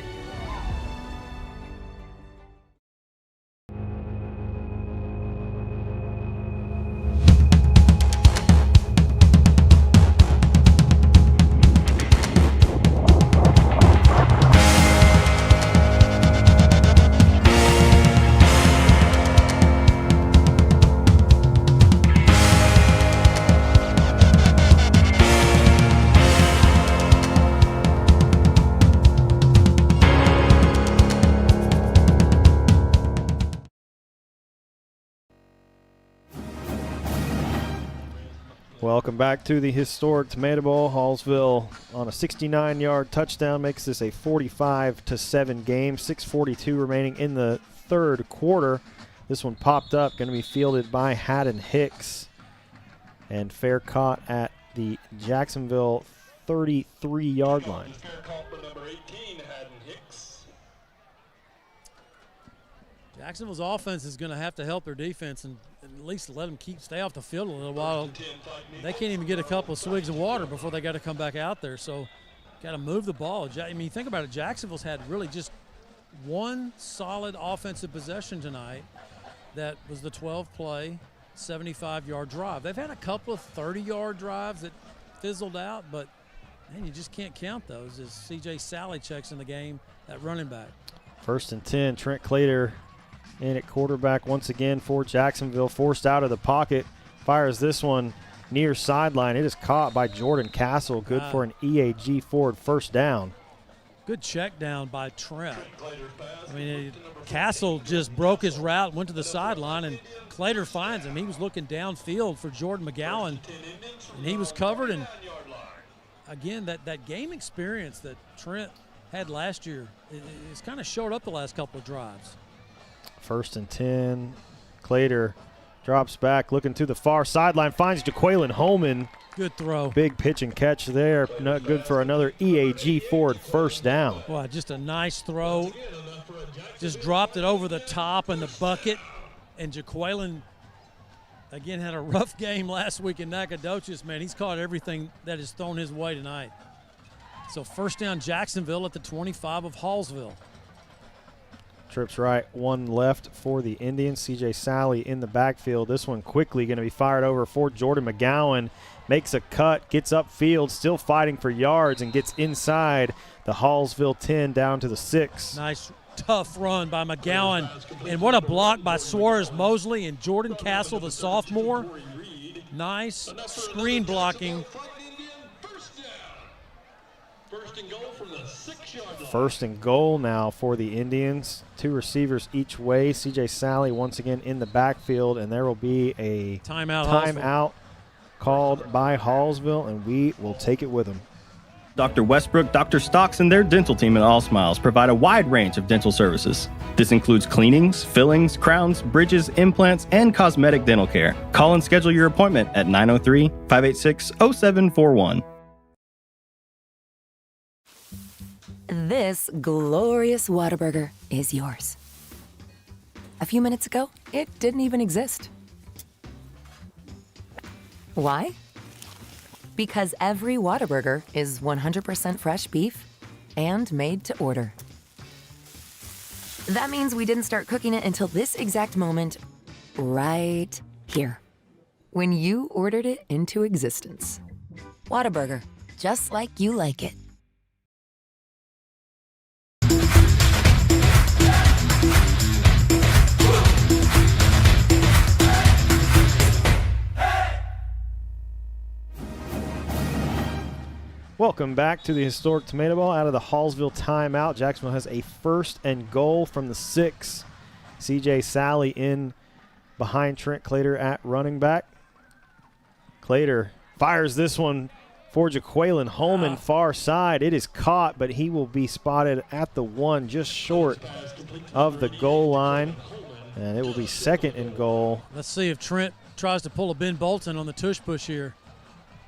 Welcome back to the historic Tomato Bowl. Hallsville on a 69-yard touchdown makes this a 45-7 game. 6:42 remaining in the third quarter. This one popped up, going to be fielded by Haddon Hicks. And fair caught at the Jacksonville 33-yard line. Jacksonville's offense is going to have to help their defense and at least let them stay off the field a little while. They can't even get a couple of swigs of water before they got to come back out there. So got to move the ball. I mean, think about it. Jacksonville's had really just one solid offensive possession tonight. That was the 12-play, 75-yard drive. They've had a couple of 30-yard drives that fizzled out, but, man, you just can't count those as C.J. Sally checks in the game at running back. 1st and 10, Trent Clater in at quarterback once again for Jacksonville. Forced out of the pocket, fires this one near sideline. It is caught by Jordan Castle. Good for an EAG Ford first down. Good check down by Trent. I mean, Castle just broke his route, went to the sideline, and Clater finds him. He was looking downfield for Jordan McGowan, and he was covered. And, again, that game experience that Trent had last year, it's kind of showed up the last couple of drives. 1st and 10. Clater Drops back, looking to the far sideline, finds JaQuaylen Holman. Good throw. Big pitch and catch there. Not good for another EAG Ford first down. Wow, just a nice throw. Just dropped it over the top in the bucket. And JaQuaylen, again, had a rough game last week in Nacogdoches. Man, he's caught everything that is thrown his way tonight. So first down, Jacksonville at the 25 of Hallsville. Trips right, one left for the Indians. C.J. Sally in the backfield. This one quickly going to be fired over for Jordan McGowan. Makes a cut, gets upfield, still fighting for yards, and gets inside the Hallsville 10 down to the 6. Nice, tough run by McGowan. And what a block by Suarez Mosley and Jordan Castle, the sophomore. Nice screen blocking. First and goal now for the Indians. 2 receivers each way. C.J. Sally once again in the backfield, and there will be a timeout called by Hallsville, and we will take it with them. Dr. Westbrook, Dr. Stocks, and their dental team at All Smiles provide a wide range of dental services. This includes cleanings, fillings, crowns, bridges, implants, and cosmetic dental care. Call and schedule your appointment at 903-586-0741. This glorious Whataburger is yours. A few minutes ago, it didn't even exist. Why? Because every Whataburger is 100% fresh beef and made to order. That means we didn't start cooking it until this exact moment, right here, when you ordered it into existence. Whataburger, just like you like it. Welcome back to the historic Tomato Bowl out of the Hallsville timeout. Jacksonville has a first and goal from the 6. C.J. Sally in behind Trent Clater at running back. Clater fires this one for JaQuaylen Holman, far side. It is caught, but he will be spotted at the 1, just short of the goal line. And it will be second and goal. Let's see if Trent tries to pull a Ben Bolton on the tush push here.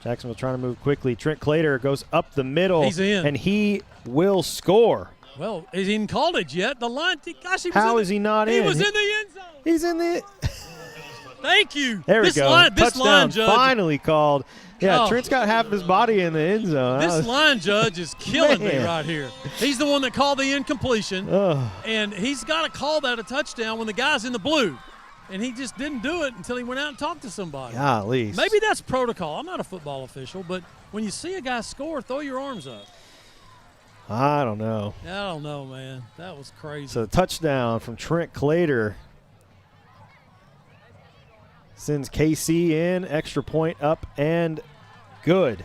Jacksonville trying to move quickly. Trent Clater goes up the middle. He's in. And he will score. Well, is he in college yet? The line, gosh, How is he not in? He was in the end zone. He's in the. Thank you. There we go. This line judge finally called. Yeah, Oh. Trent's got half his body in the end zone. This line judge is killing me right here. He's the one that called the incompletion, and he's got to call that a touchdown when the guy's in the blue. And he just didn't do it until he went out and talked to somebody. Golly. Maybe that's protocol. I'm not a football official, but when you see a guy score, throw your arms up. I don't know. I don't know, man. That was crazy. So touchdown from Trent Clater. Sends KC in, extra point up and good.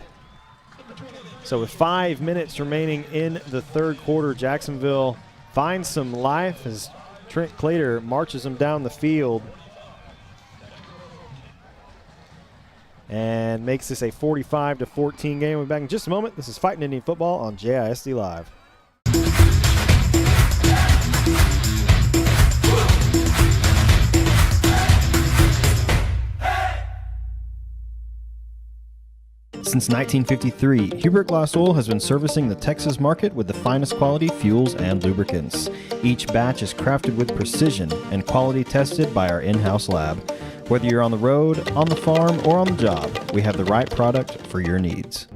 So with 5 minutes remaining in the third quarter, Jacksonville finds some life as Trent Clater marches him down the field and makes this a 45-14 game. We'll be back in just a moment. This is Fighting Indian Football on JISD Live. Since 1953, Hubert Glass Oil has been servicing the Texas market with the finest quality fuels and lubricants. Each batch is crafted with precision and quality tested by our in-house lab. Whether you're on the road, on the farm, or on the job, we have the right product for your needs.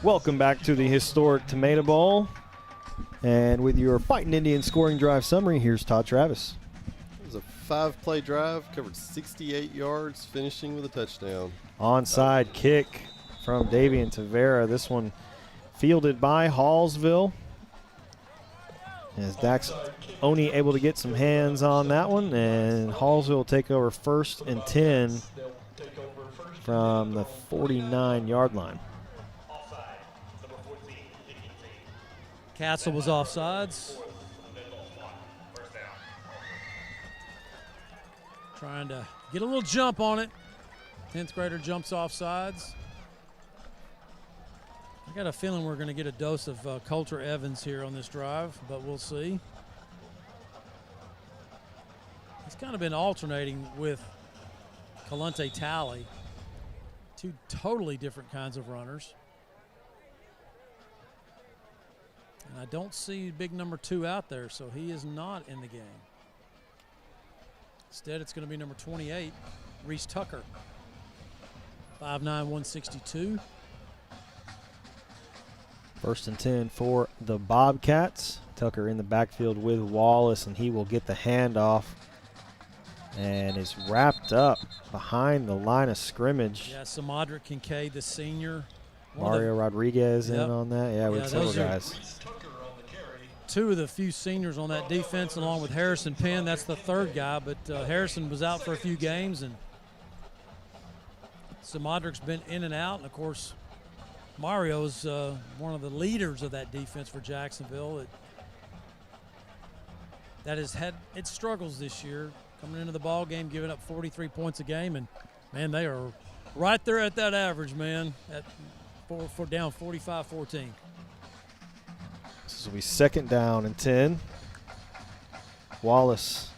Welcome back to the historic Tomato Bowl. And with your Fighting Indian scoring drive summary, here's Todd Travis. It was a 5-play drive, covered 68 yards, finishing with a touchdown. Onside kick from Davian Tavera. This one fielded by Hallsville. As Dax Oni able to get some hands on that one, and Hallsville will take over 1st and 10 from the 49-yard line. Castle was offsides. Trying to get a little jump on it. 10th grader jumps offsides. I got a feeling we're going to get a dose of Coulter Evans here on this drive, but we'll see. He's kind of been alternating with Kalante Talley. Two totally different kinds of runners. And I don't see big number 2 out there, so he is not in the game. Instead, it's going to be number 28, Reese Tucker. 5'9", 162. 1st and 10 for the Bobcats. Tucker in the backfield with Wallace, and he will get the handoff and is wrapped up behind the line of scrimmage. Yeah, Samadric Kincaid, the senior. Mario Rodriguez in on that. Yeah, with several guys. 2 of the few seniors on that defense, along with Harrison Penn. That's the 3rd guy, but Harrison was out for a few games, and Samadric's been in and out. And, of course, Mario's one of the leaders of that defense for Jacksonville. That has had its struggles this year, coming into the ball game, giving up 43 points a game, and man, they are right there at that average, man. For down 45-14. This will be 2nd down and 10. Wallace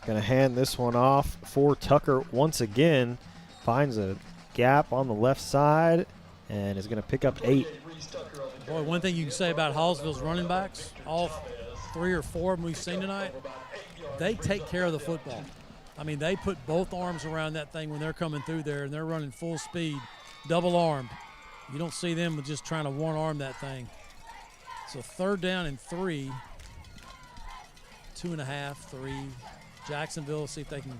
going to hand this one off for Tucker once again. Finds a gap on the left side and is going to pick up 8. Boy, one thing you can say about Hallsville's running backs, all 3 or 4 of them we've seen tonight, they take care of the football. I mean, they put both arms around that thing when they're coming through there, and they're running full speed, double-armed. You don't see them just trying to one-arm that thing. So 3rd down and 3, 2.5, 3. Jacksonville, see if they can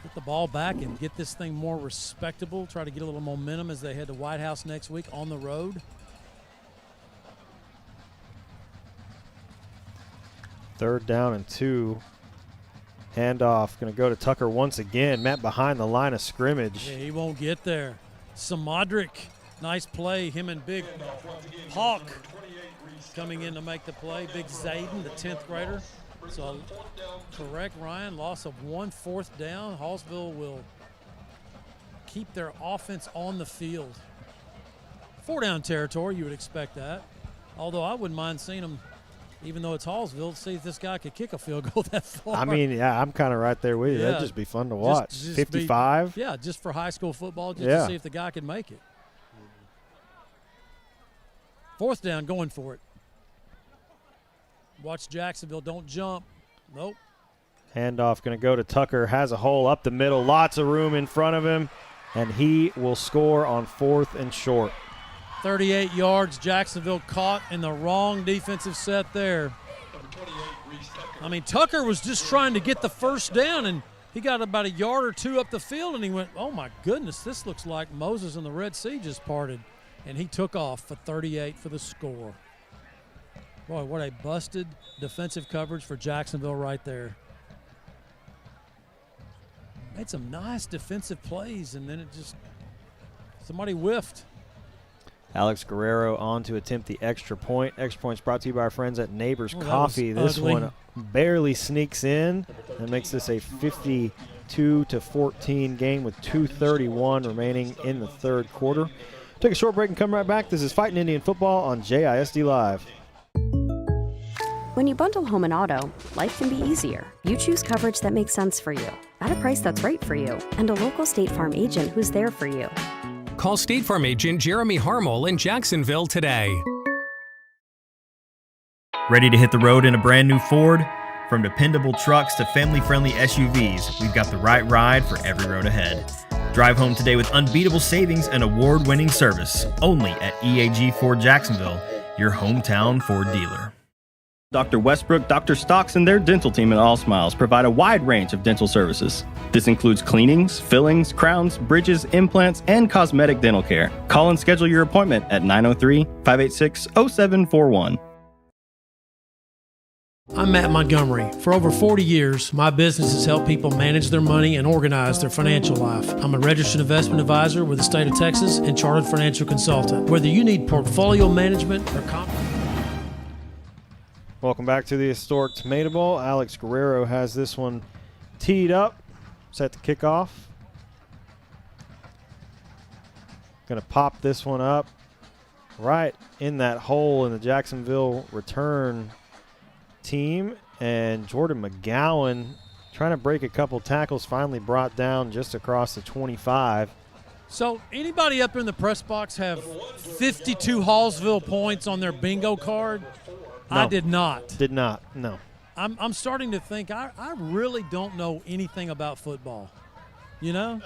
get the ball back and get this thing more respectable, try to get a little momentum as they head to White House next week on the road. 3rd down and 2. Handoff going to go to Tucker once again. Met behind the line of scrimmage. Yeah, he won't get there. Samadric, nice play. Him and Big Hawk coming in to make the play. Big Zayden, the 10th grader. So correct, Ryan. Loss of 1 4th down. Hallsville will keep their offense on the field. 4-down territory, you would expect that. Although I wouldn't mind seeing them, even though it's Hallsville, to see if this guy could kick a field goal that far. I mean, yeah, I'm kind of right there with you. Yeah. That'd just be fun to watch. Just 55? Yeah, just for high school football, just to see if the guy could make it. 4th down, going for it. Watch Jacksonville, don't jump. Nope. Handoff going to go to Tucker. Has a hole up the middle. Lots of room in front of him. And he will score on 4th and short. 38 yards. Jacksonville caught in the wrong defensive set there. I mean, Tucker was just trying to get the 1st down, and he got about a yard or 2 up the field, and he went, oh, my goodness, this looks like Moses and the Red Sea just parted. And he took off for 38 for the score. Boy, what a busted defensive coverage for Jacksonville right there. Made some nice defensive plays, and then it just, somebody whiffed. Alex Guerrero on to attempt the extra point. Extra points brought to you by our friends at Neighbors Coffee. This one barely sneaks in and makes this a 52-14 game with 2:31 remaining in the 3rd quarter. Take a short break and come right back. This is Fighting Indian Football on JISD Live. When you bundle home and auto, life can be easier. You choose coverage that makes sense for you, at a price that's right for you, and a local State Farm agent who's there for you. Call State Farm agent Jeremy Harmel in Jacksonville today. Ready to hit the road in a brand new Ford? From dependable trucks to family-friendly SUVs, we've got the right ride for every road ahead. Drive home today with unbeatable savings and award-winning service, only at EAG Ford Jacksonville, your hometown Ford dealer. Dr. Westbrook, Dr. Stocks, and their dental team at All Smiles provide a wide range of dental services. This includes cleanings, fillings, crowns, bridges, implants, and cosmetic dental care. Call and schedule your appointment at 903-586-0741. I'm Matt Montgomery. For over 40 years, my business has helped people manage their money and organize their financial life. I'm a registered investment advisor with the state of Texas and chartered financial consultant. Whether you need portfolio management or Welcome back to the historic Tomato Bowl. Alex Guerrero has this one teed up, set to kick off. Going to pop this one up right in that hole in the Jacksonville return team, and Jordan McGowan trying to break a couple tackles, finally brought down just across the 25. So anybody up in the press box have 52 Hallsville points on their bingo card? No. I did not. Did not, no. I'm starting to think I really don't know anything about football. You know?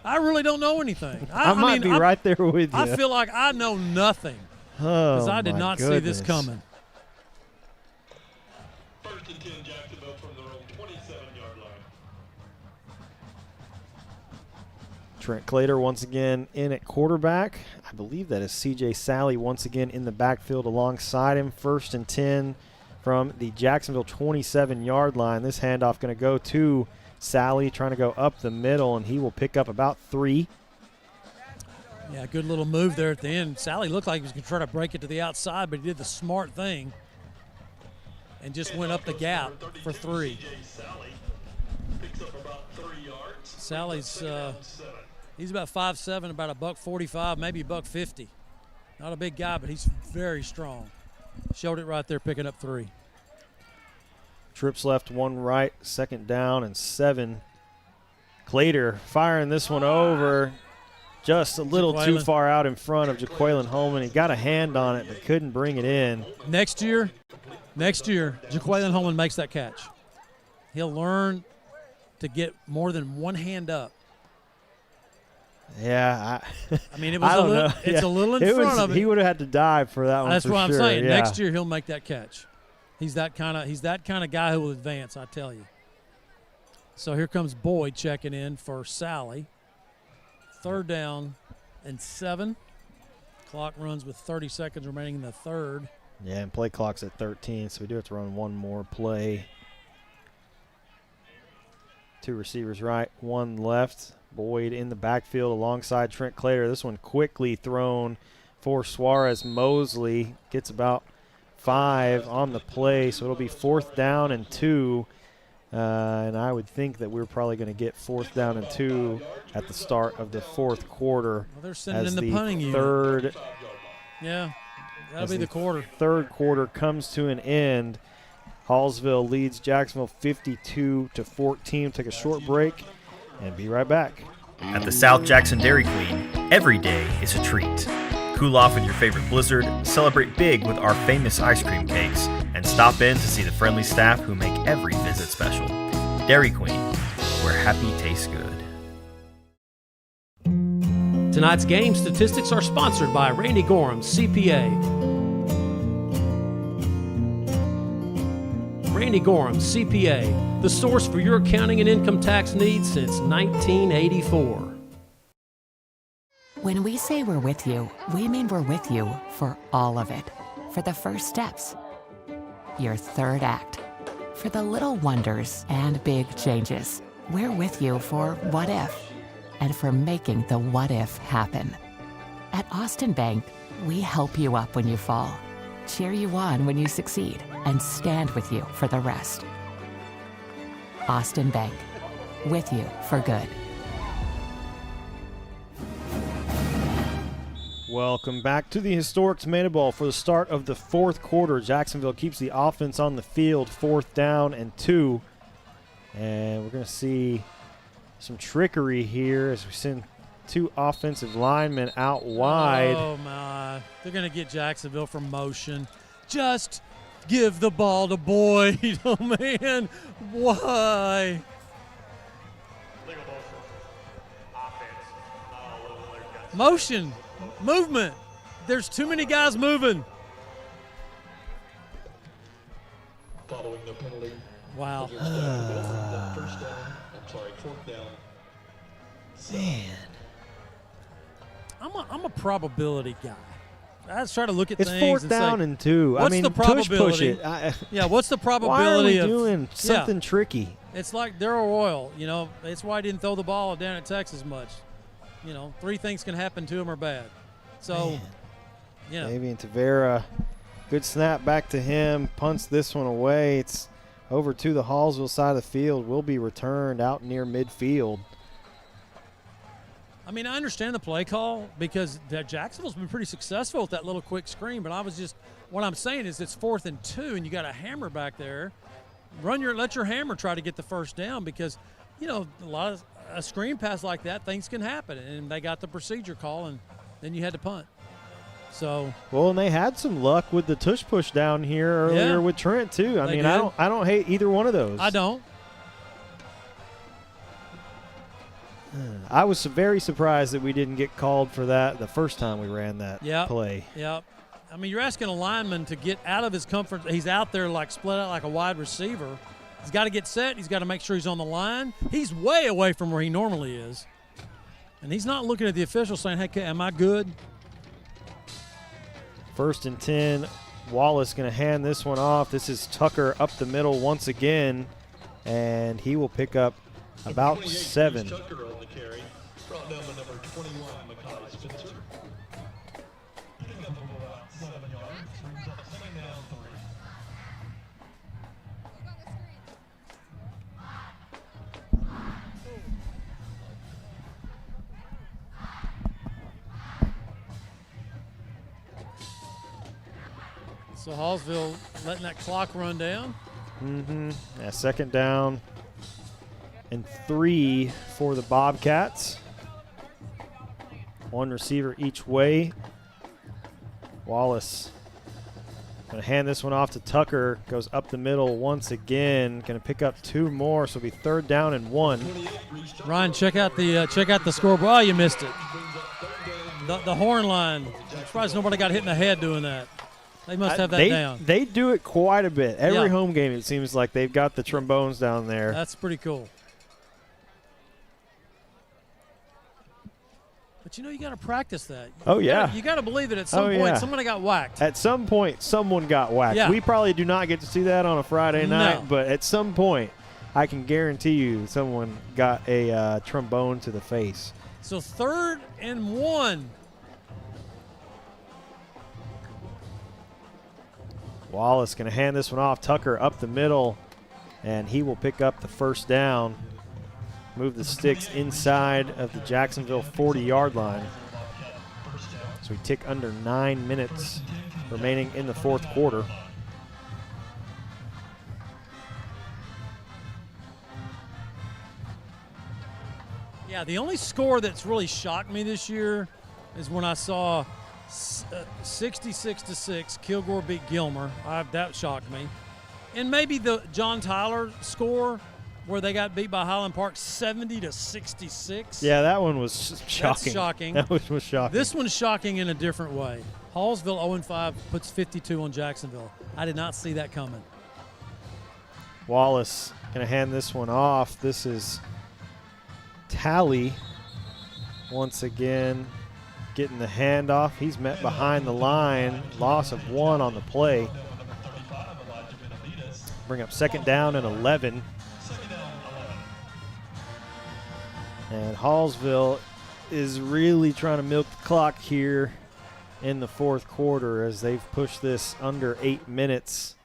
I really don't know anything. I might be right there with you. I feel like I know nothing because I did not see this coming. First and 10, Jacksonville from their own 27-yard line. Trent Clater once again in at quarterback. I believe that is C.J. Sally once again in the backfield alongside him. First and 10 from the Jacksonville 27-yard line. This handoff going to go to Sally, trying to go up the middle, and he will pick up about 3. Yeah, good little move there at the end. Sally looked like he was going to try to break it to the outside, but he did the smart thing and just went up the gap for 3. Sally's he's about 5'7", about $145, maybe $150. Not a big guy, but he's very strong. Showed it right there, picking up 3. Trips left, 1 right, 2nd down and 7. Clater firing this one over just a little too far out in front of Jaquaylin Holman. He got a hand on it but couldn't bring it in. Next year, Jaquaylin Holman makes that catch. He'll learn to get more than one hand up. Yeah, I mean, it was a little, it's a little in front of him. He would have had to dive for that one. That's for what I'm sure. saying. Yeah. Next year he'll make that catch. He's that kind of guy who will advance, I tell you. So here comes Boyd checking in for Sally. 3rd down and 7. Clock runs with 30 seconds remaining in the 3rd. Yeah, and play clock's at 13, so we do have to run one more play. 2 receivers right, 1 left. Boyd in the backfield alongside Trent Clater. This one quickly thrown for Suarez Mosley. Gets about 5 on the play, so it'll be 4th down and 2. And I would think that we're probably going to get 4th down and 2 at the start of the 4th quarter. Well, they're sending in the punting unit. Third, yeah, that'll be the quarter. 3rd quarter comes to an end. Hallsville leads Jacksonville 52-14. Take a short break and be right back. At the South Jackson Dairy Queen, every day is a treat. Cool off with your favorite blizzard, celebrate big with our famous ice cream cakes, and stop in to see the friendly staff who make every visit special. Dairy Queen, where happy tastes good. Tonight's game statistics are sponsored by Randy Gorham, CPA. Randy Gorham, CPA, the source for your accounting and income tax needs since 1984. When we say we're with you, we mean we're with you for all of it. For the first steps, your 3rd act, for the little wonders and big changes. We're with you for what if, and for making the what if happen. At Austin Bank, we help you up when you fall, cheer you on when you succeed, and stand with you for the rest. Austin Bank, with you for good. Welcome back to the historic Tomato Bowl for the start of the 4th quarter. Jacksonville keeps the offense on the field, 4th down and 2. And we're going to see some trickery here as we send 2 offensive linemen out wide. Oh, my. They're going to get Jacksonville from motion. Just give the ball to Boyd. Oh, man. Why? Motion. Movement. There's too many guys moving. Following the penalty. Wow. 4th down. Man. I'm a probability guy. I just try to look at It's things. fourth and down say, and 2. What's I mean, the probability? push it. Yeah, what's the probability why are we of doing something tricky? It's like Darrell Royal. It's why he didn't throw the ball down at Texas much. 3 things can happen to him or bad. So, Maybe Tavera, good snap back to him, punts this one away. It's over to the Hallsville side of the field. Will be returned out near midfield. I mean, I understand the play call because Jacksonville's been pretty successful with that little quick screen, but what I'm saying is it's 4th and 2 and you got a hammer back there. Let your hammer try to get the first down because, a screen pass like that, things can happen. And they got the procedure call and then you had to punt. So and they had some luck with the tush push down here earlier with Trent too. I mean, I don't hate either one of those. I don't. I was very surprised that we didn't get called for that the first time we ran that play. Yep. I mean, you're asking a lineman to get out of his comfort. He's out there split out like a wide receiver. He's got to get set. He's got to make sure he's on the line. He's way away from where he normally is. And he's not looking at the official saying, hey, am I good? 1st and 10. Wallace going to hand this one off. This is Tucker up the middle once again, and he will pick up about 7. Tucker on the carry, brought down by number 21, Makai Spencer. Picking up about 7 yards, brings up 2nd down 3. So Hallsville letting that clock run down. Yeah, 2nd down and 3 for the Bobcats. 1 receiver each way. Wallace going to hand this one off to Tucker. Goes up the middle once again. Going to pick up 2 more, so it'll be 3rd down and 1. Ryan, check out the scoreboard. Oh, you missed it. The horn line. I'm surprised nobody got hit in the head doing that. They must have that down. They do it quite a bit. Every home game, it seems like they've got the trombones down there. That's pretty cool. But you got to practice that. You got to believe that at some point somebody got whacked. At some point, someone got whacked. Yeah. We probably do not get to see that on a Friday night, but at some point, I can guarantee you someone got a trombone to the face. So 3rd and 1. Wallace going to hand this one off. Tucker up the middle, and he will pick up the 1st down. Move the sticks inside of the Jacksonville 40-yard line. So we tick under 9 minutes remaining in the 4th quarter. Yeah, the only score that's really shocked me this year is when I saw 66-6 Kilgore beat Gilmer. That shocked me. And maybe the John Tyler score where they got beat by Highland Park 70-66. Yeah, that one was shocking. That's shocking. That was shocking. This one's shocking in a different way. Hallsville 0-5 puts 52 on Jacksonville. I did not see that coming. Wallace going to hand this one off. This is Talley once again getting the handoff. He's met behind the line. Loss of 1 on the play. Bring up 2nd down and 11. And Hallsville is really trying to milk the clock here in the 4th quarter as they've pushed this under 8 minutes.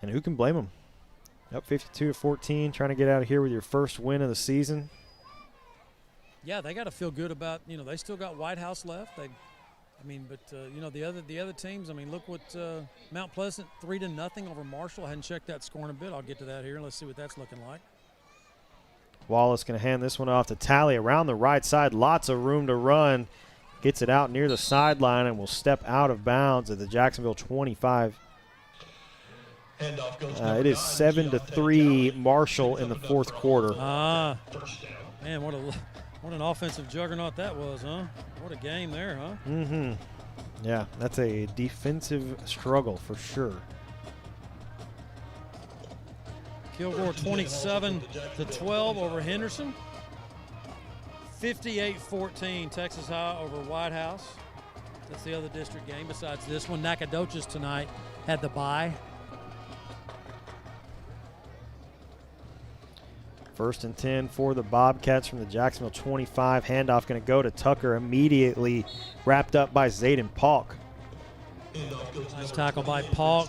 And who can blame them? Up 52-14, trying to get out of here with your first win of the season. Yeah, they got to feel good about, they still got White House left. But the other teams, look what Mount Pleasant 3-0 over Marshall. I hadn't checked that score in a bit. I'll get to that here. Let's see what that's looking like. Wallace going to hand this one off to Talley around the right side. Lots of room to run. Gets it out near the sideline and will step out of bounds at the Jacksonville 25. It is 7-3 Marshall in the 4th quarter. Man, what an offensive juggernaut that was, huh? What a game there, huh? Yeah, that's a defensive struggle for sure. Kilgore 27-12 over Henderson. 58-14, Texas High over White House. That's the other district game besides this one. Nacogdoches tonight had the bye. First and 10 for the Bobcats from the Jacksonville 25. Handoff going to go to Tucker, immediately wrapped up by Zayden Paulk. Nice tackle by Paulk.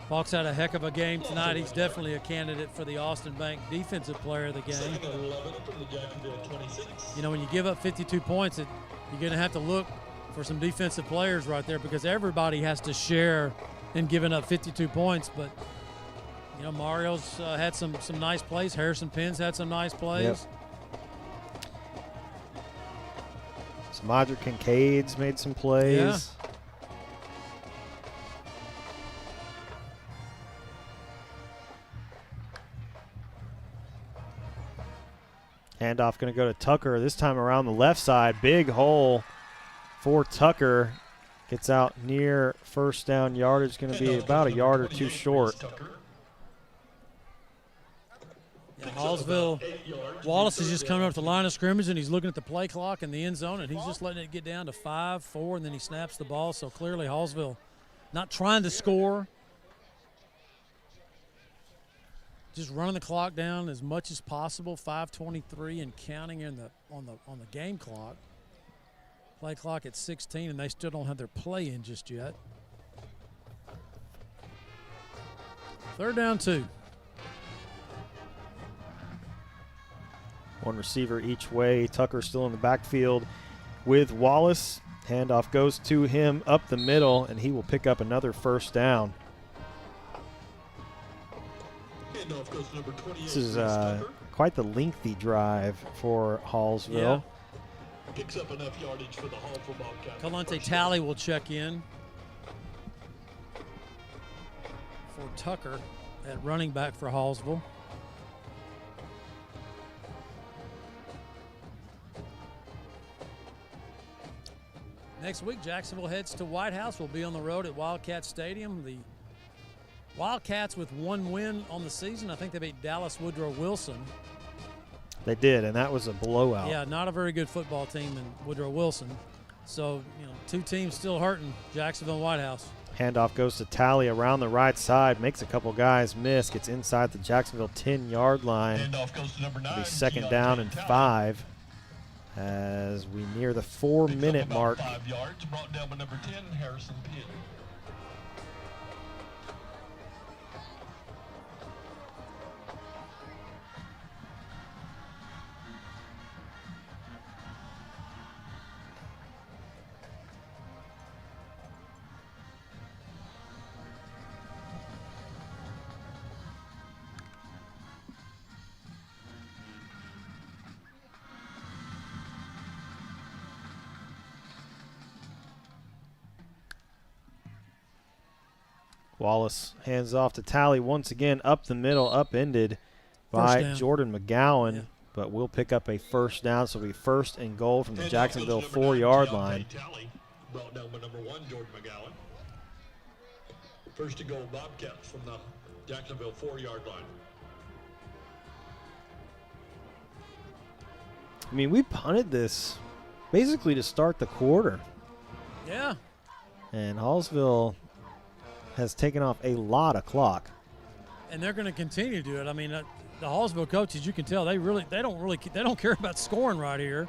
Paulk's had a heck of a game tonight. He's definitely a candidate for the Austin Bank Defensive Player of the game. You know, when you give up 52 points, you're going to have to look for some defensive players right there because everybody has to share in giving up 52 points. But, you know, Mario's had some nice plays. Harrison Penn's had some nice plays. Yep. Samadra Kincaid's made some plays. Yeah. Handoff going to go to Tucker. This time around the left side. Big hole for Tucker. Gets out near first down yardage. Going to be about a yard or two short. Yeah, Hallsville, Wallace is just coming up to the line of scrimmage, and he's looking at the play clock in the end zone, and he's just letting it get down to 5-4, and then he snaps the ball. So clearly Hallsville not trying to score. Just running the clock down as much as possible. 5:23 and counting on the game clock. Play clock at 16, and they still don't have their play in just yet. 3rd down 2. One receiver each way. Tucker still in the backfield with Wallace. Handoff goes to him up the middle, and he will pick up another first down. This is quite the lengthy drive for Hallsville. Yeah. Picks up enough yardage for the Hallsville Bobcats. Kalante Talley will check in for Tucker at running back for Hallsville. Next week, Jacksonville heads to White House. We'll be on the road at Wildcat Stadium. The Wildcats with one win on the season. I think they beat Dallas Woodrow Wilson. They did, and that was a blowout. Yeah, not a very good football team in Woodrow Wilson. So, you know, two teams still hurting, Jacksonville and White House. Handoff goes to Talley around the right side, makes a couple guys miss, gets inside the Jacksonville 10-yard line. Handoff goes to number 9. It'll be 2nd down and 5 as we near the 4-minute mark. 5 yards, brought down by number 10, Harrison Penn. Wallace hands off to Talley once again, up the middle, upended by Jordan McGowan, Yeah. but we'll pick up a first down, so it'll be 1st and goal from the Jacksonville 4-yard line. Talley, brought down by number 1, Jordan McGowan. First to goal, Bobcats from the Jacksonville 4-yard line. I mean, we punted this basically to start the quarter, Yeah. and Hallsville has taken off a lot of clock. And they're going to continue to do it. I mean, the Hallsville coaches, you can tell they don't care about scoring right here.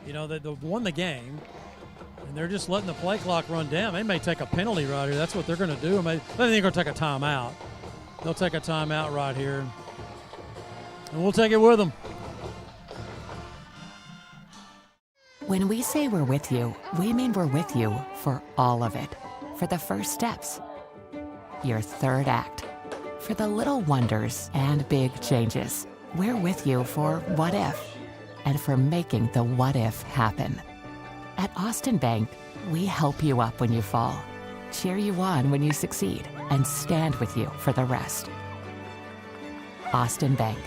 You know, they won the game, and they're just letting the play clock run down. They may take a penalty right here. That's what they're going to do. I think they're going to take a timeout. They'll take a timeout right here, and we'll take it with them. When we say we're with you, we mean we're with you for all of it. For the first steps, your third act, for the little wonders and big changes. We're with you for what if, and for making the what if happen. At Austin Bank, we help you up when you fall, cheer you on when you succeed, and stand with you for the rest. Austin Bank,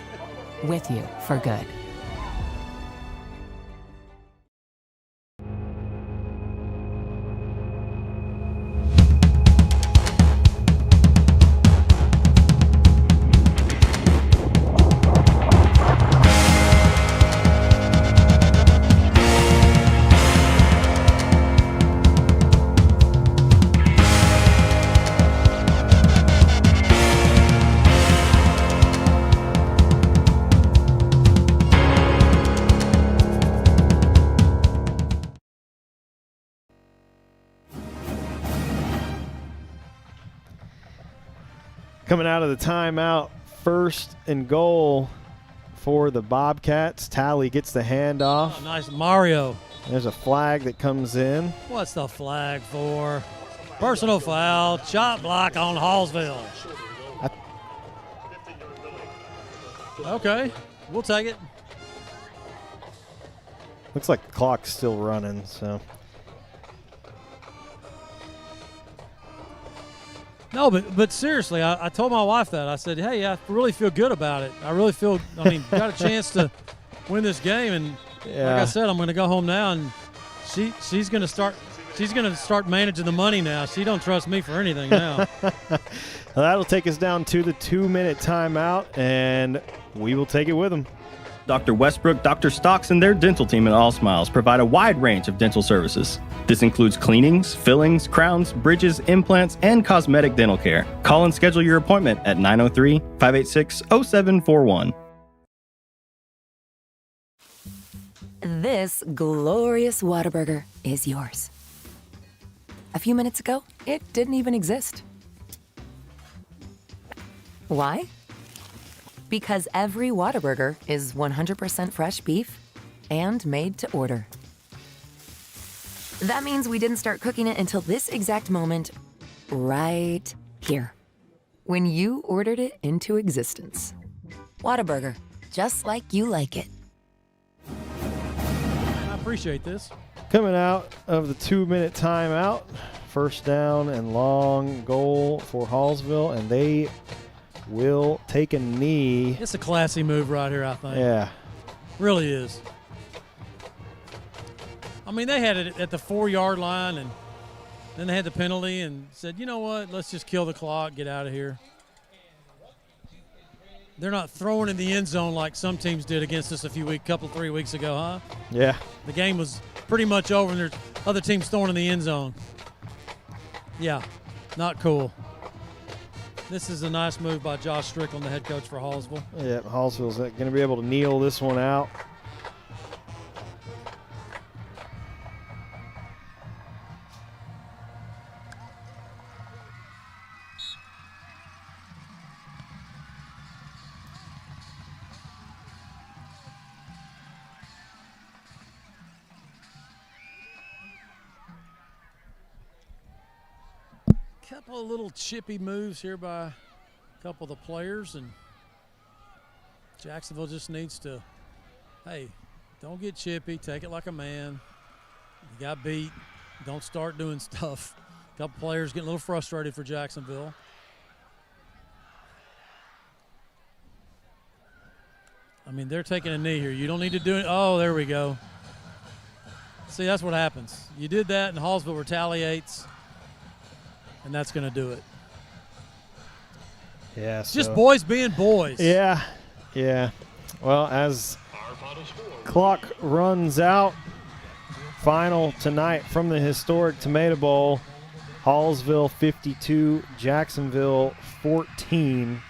with you for good. Coming out of the timeout, 1st and goal for the Bobcats. Tally gets the handoff. Oh, nice Mario. There's a flag that comes in. What's the flag for? Personal foul, shot block on Hallsville. Okay, we'll take it. Looks like the clock's still running, so. No, but seriously, I told my wife that. I said, hey, I really feel good about it. I really feel, got a chance to win this game. And like I said, I'm going to go home now, and she's going to start managing the money now. She don't trust me for anything now. That'll take us down to the 2-minute timeout, and we will take it with them. Dr. Westbrook, Dr. Stocks, and their dental team at All Smiles provide a wide range of dental services. This includes cleanings, fillings, crowns, bridges, implants, and cosmetic dental care. Call and schedule your appointment at 903-586-0741. This glorious Whataburger is yours. A few minutes ago, it didn't even exist. Why? Because every Whataburger is 100% fresh beef and made to order. That means we didn't start cooking it until this exact moment, right here, when you ordered it into existence. Whataburger, just like you like it. I appreciate this. Coming out of the 2-minute timeout, 1st down and long goal for Hallsville, and they will take a knee. It's a classy move right here, I think. Yeah. Really is. They had it at the 4-yard line, and then they had the penalty and said, you know what, let's just kill the clock, get out of here. They're not throwing in the end zone like some teams did against us a 3 weeks ago, huh? Yeah. The game was pretty much over, and there's other teams throwing in the end zone. Yeah, not cool. This is a nice move by Josh Strickland, the head coach for Hallsville. Yeah, Hallsville's going to be able to kneel this one out. Couple of little chippy moves here by a couple of the players, and Jacksonville just needs to, hey, don't get chippy, take it like a man. You got beat, don't start doing stuff. A couple players getting a little frustrated for Jacksonville. They're taking a knee here. You don't need to do it. Oh, there we go. See, that's what happens. You did that, and Hallsville retaliates. And that's going to do it. Yeah. Just boys being boys. Yeah. Well, as clock runs out, final tonight from the historic Tomato Bowl, Hallsville 52, Jacksonville 14.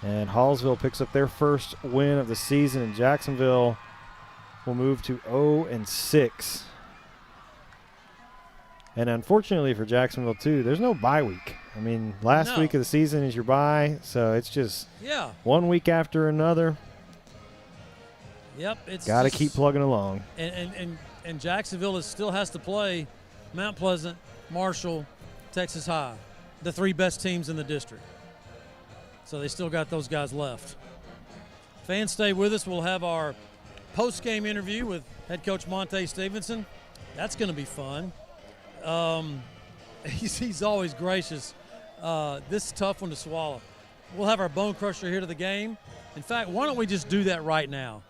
And Hallsville picks up their first win of the season, and Jacksonville will move to 0-6. And unfortunately for Jacksonville, too, there's no bye week. Last week of the season is your bye, so it's just 1 week after another. Yep. It's got to keep plugging along. And Jacksonville still has to play Mount Pleasant, Marshall, Texas High, the 3 best teams in the district. So they still got those guys left. Fans, stay with us. We'll have our post-game interview with head coach Monte Stevenson. That's going to be fun. He's always gracious. This is a tough one to swallow. We'll have our bone crusher here to the game. In fact, why don't we just do that right now?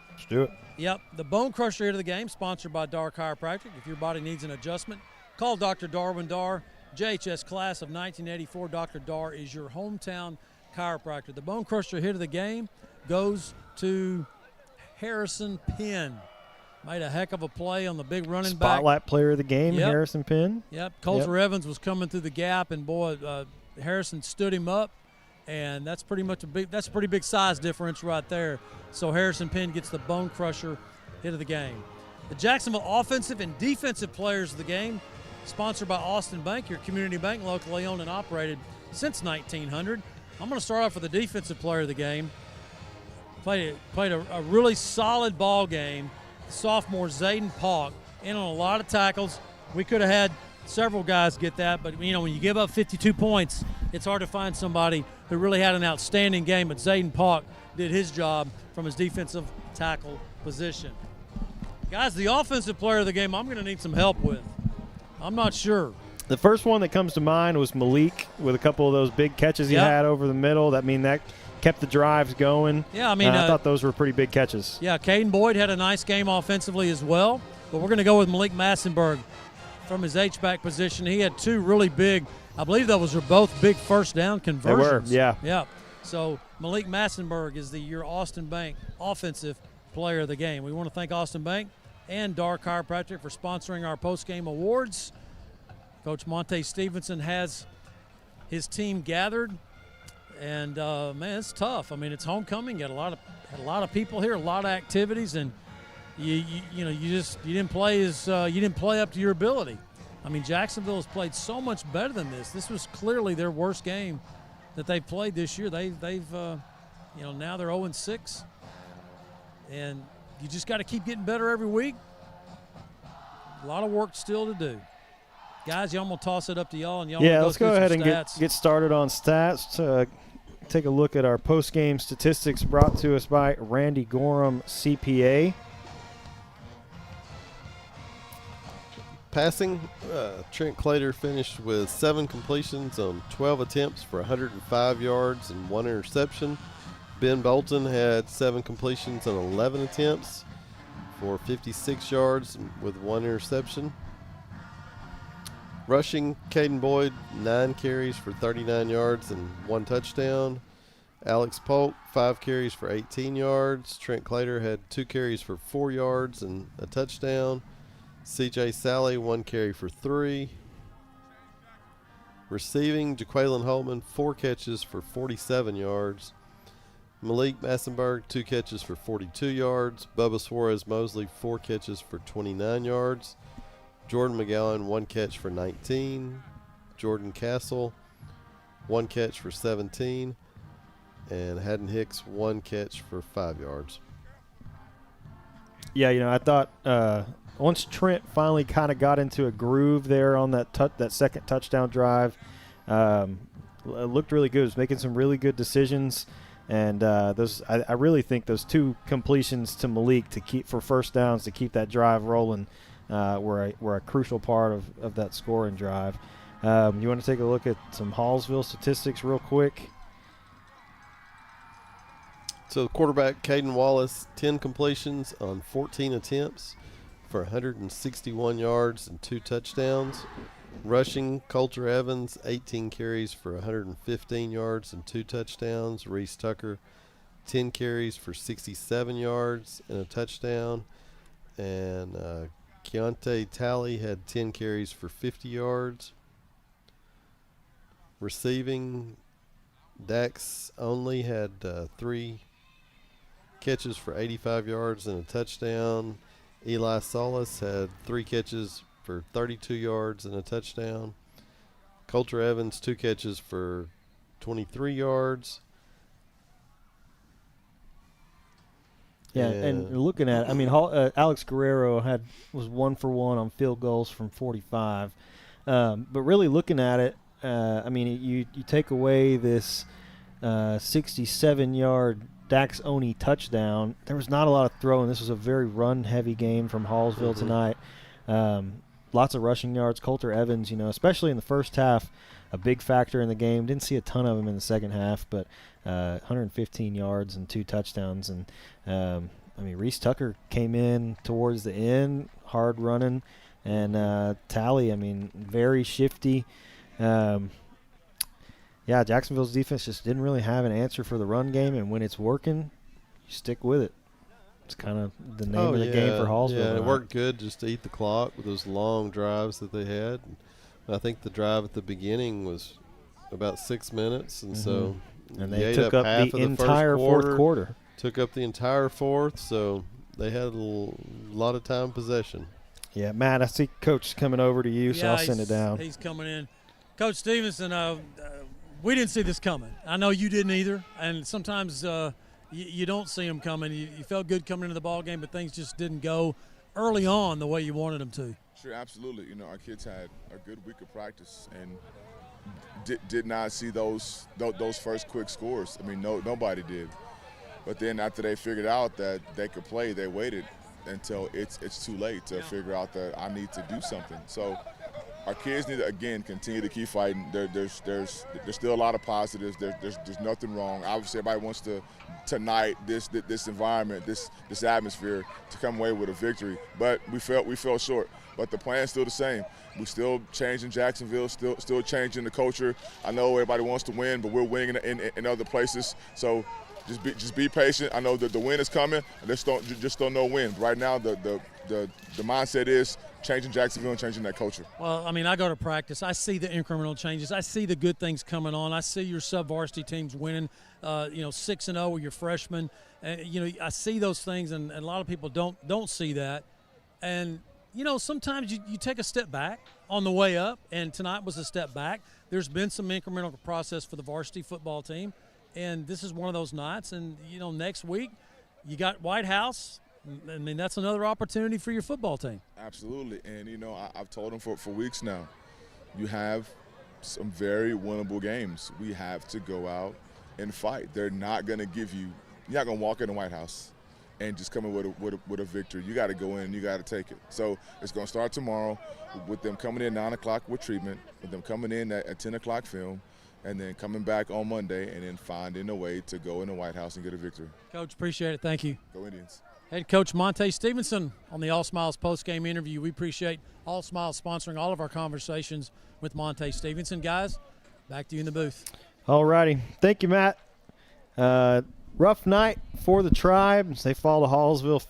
Let's do it. Yep, the bone crusher here to the game, sponsored by Dar Chiropractic. If your body needs an adjustment, call Dr. Darwin Dar, JHS class of 1984. Dr. Dar is your hometown chiropractor. The bone crusher here to the game goes to Harrison Penn. Made a heck of a play on the big running back. Spotlight player of the game, Harrison Penn. Yep, Coulter Evans was coming through the gap, and boy, Harrison stood him up, and that's pretty big size difference right there. So Harrison Penn gets the bone crusher hit of the game. The Jacksonville offensive and defensive players of the game, sponsored by Austin Bank, your community bank, locally owned and operated since 1900. I'm going to start off with the defensive player of the game. Played a really solid ball game. Sophomore Zayden Pauk in on a lot of tackles. We could have had several guys get that, but when you give up 52 points, it's hard to find somebody who really had an outstanding game. But Zayden Pauk did his job from his defensive tackle position. Guys, the offensive player of the game, I'm going to need some help with. I'm not sure. The first one that comes to mind was Malik with a couple of those big catches he had over the middle. That kept the drives going. Yeah, I thought those were pretty big catches. Yeah, Caden Boyd had a nice game offensively as well. But we're going to go with Malik Massenberg from his H-back position. He had two really big, I believe those were both big first down conversions. They were, yeah. Yeah. So Malik Massenberg is your Austin Bank offensive player of the game. We want to thank Austin Bank and Dar Chiropractic for sponsoring our post-game awards. Coach Monte Stevenson has his team gathered, and man, it's tough. I mean, it's homecoming. You got a lot of people here, a lot of activities, and you didn't play up to your ability. I mean, Jacksonville has played so much better than this. This was clearly their worst game that they've played this year. They've now they're 0-6, and you just got to keep getting better every week. A lot of work still to do. Guys, I'm going to toss it up to y'all. And y'all let's go ahead and get started on stats. Take a look at our post-game statistics brought to us by Randy Gorham, CPA. Passing, Trent Clater finished with 7 completions on 12 attempts for 105 yards and 1 interception. Ben Bolton had 7 completions on 11 attempts for 56 yards with 1 interception. Rushing, Caden Boyd, 9 carries for 39 yards and 1 touchdown. Alex Polk, 5 carries for 18 yards. Trent Clater had 2 carries for 4 yards and a touchdown. CJ Sally, 1 carry for 3. Receiving, Jaqueline Holman, 4 catches for 47 yards. Malik Massenberg, 2 catches for 42 yards. Bubba Suarez Mosley, 4 catches for 29 yards. Jordan McGowan, 1 catch for 19. Jordan Castle, 1 catch for 17. And Haddon Hicks, 1 catch for 5 yards. Yeah, I thought once Trent finally kind of got into a groove there on that second touchdown drive, it looked really good. It was making some really good decisions. And I really think those 2 completions to Malik for first downs to keep that drive rolling were a crucial part of that scoring drive. You want to take a look at some Hallsville statistics real quick? So the quarterback, Caden Wallace, 10 completions on 14 attempts for 161 yards and 2 touchdowns. Rushing, Coulter Evans, 18 carries for 115 yards and 2 touchdowns. Reese Tucker, 10 carries for 67 yards and a touchdown. And Keontae Talley had 10 carries for 50 yards. Receiving, Dax only had 3 catches for 85 yards and a touchdown. Eli Solis had 3 catches for 32 yards and a touchdown. Coulter Evans, 2 catches for 23 yards. Yeah, and looking at it, Alex Guerrero was 1 for 1 on field goals from 45. But really looking at it, you take away this 67-yard Dax Oni touchdown. There was not a lot of throwing. This was a very run-heavy game from Hallsville tonight. Lots of rushing yards. Coulter Evans, especially in the first half, a big factor in the game. Didn't see a ton of him in the second half, but 115 yards and 2 touchdowns. And, Reese Tucker came in towards the end, hard running. And Talley, very shifty. Jacksonville's defense just didn't really have an answer for the run game, and when it's working, you stick with it. It's kind of the name of the game for Hallsville. Yeah, it worked good just to eat the clock with those long drives that they had. And I think the drive at the beginning was about 6 minutes, and so and they took up the entire fourth quarter. Took up the entire fourth, so they had a lot of time possession. Yeah, Matt, I see Coach coming over to you, so I'll send it down. He's coming in. Coach Stevenson, We didn't see this coming. I know you didn't either. And sometimes you don't see them coming. You felt good coming into the ball game, but things just didn't go early on the way you wanted them to. Sure, absolutely. You know, our kids had a good week of practice and did not see those first quick scores. I mean, nobody did. But then after they figured out that they could play, they waited until it's too late to figure out that I need to do something. So our kids need to, again, continue to keep fighting. There's still a lot of positives. There's nothing wrong. Obviously, everybody wants to tonight this environment, this atmosphere to come away with a victory. But we fell short. But the plan's still the same. We're still changing Jacksonville, still changing the culture. I know everybody wants to win, but we're winning in other places. So just be patient. I know that the win is coming. Just don't know when. Right now, the mindset is changing Jacksonville and changing that culture. Well, I mean, I go to practice. I see the incremental changes. I see the good things coming on. I see your sub-varsity teams winning, 6-0 with your freshmen. I see those things, and a lot of people don't see that. And, sometimes you take a step back on the way up, and tonight was a step back. There's been some incremental process for the varsity football team, and this is one of those nights. And, next week you got White House. I mean, that's another opportunity for your football team. Absolutely. And, I've told them for weeks now, you have some very winnable games. We have to go out and fight. They're not going to give you – you're not going to walk in the White House and just come in with a victory. You got to go in and you got to take it. So it's going to start tomorrow with them coming in 9 o'clock with treatment, with them coming in at 10 o'clock film, and then coming back on Monday and then finding a way to go in the White House and get a victory. Coach, appreciate it. Thank you. Go Indians. Head coach Monte Stevenson on the All Smiles postgame interview. We appreciate All Smiles sponsoring all of our conversations with Monte Stevenson. Guys, back to you in the booth. All righty. Thank you, Matt. Rough night for the Tribes. They fall to Hallsville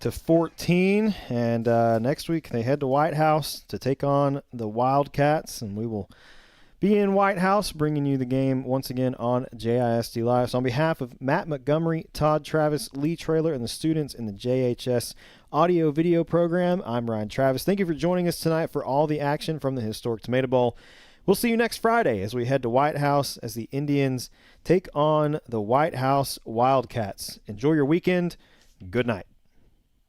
52-14. And next week they head to White House to take on the Wildcats. And we will be in White House, bringing you the game once again on JISD Live. So on behalf of Matt Montgomery, Todd Travis, Lee Traylor, and the students in the JHS audio-video program, I'm Ryan Travis. Thank you for joining us tonight for all the action from the historic Tomato Bowl. We'll see you next Friday as we head to White House as the Indians take on the White House Wildcats. Enjoy your weekend. Good night.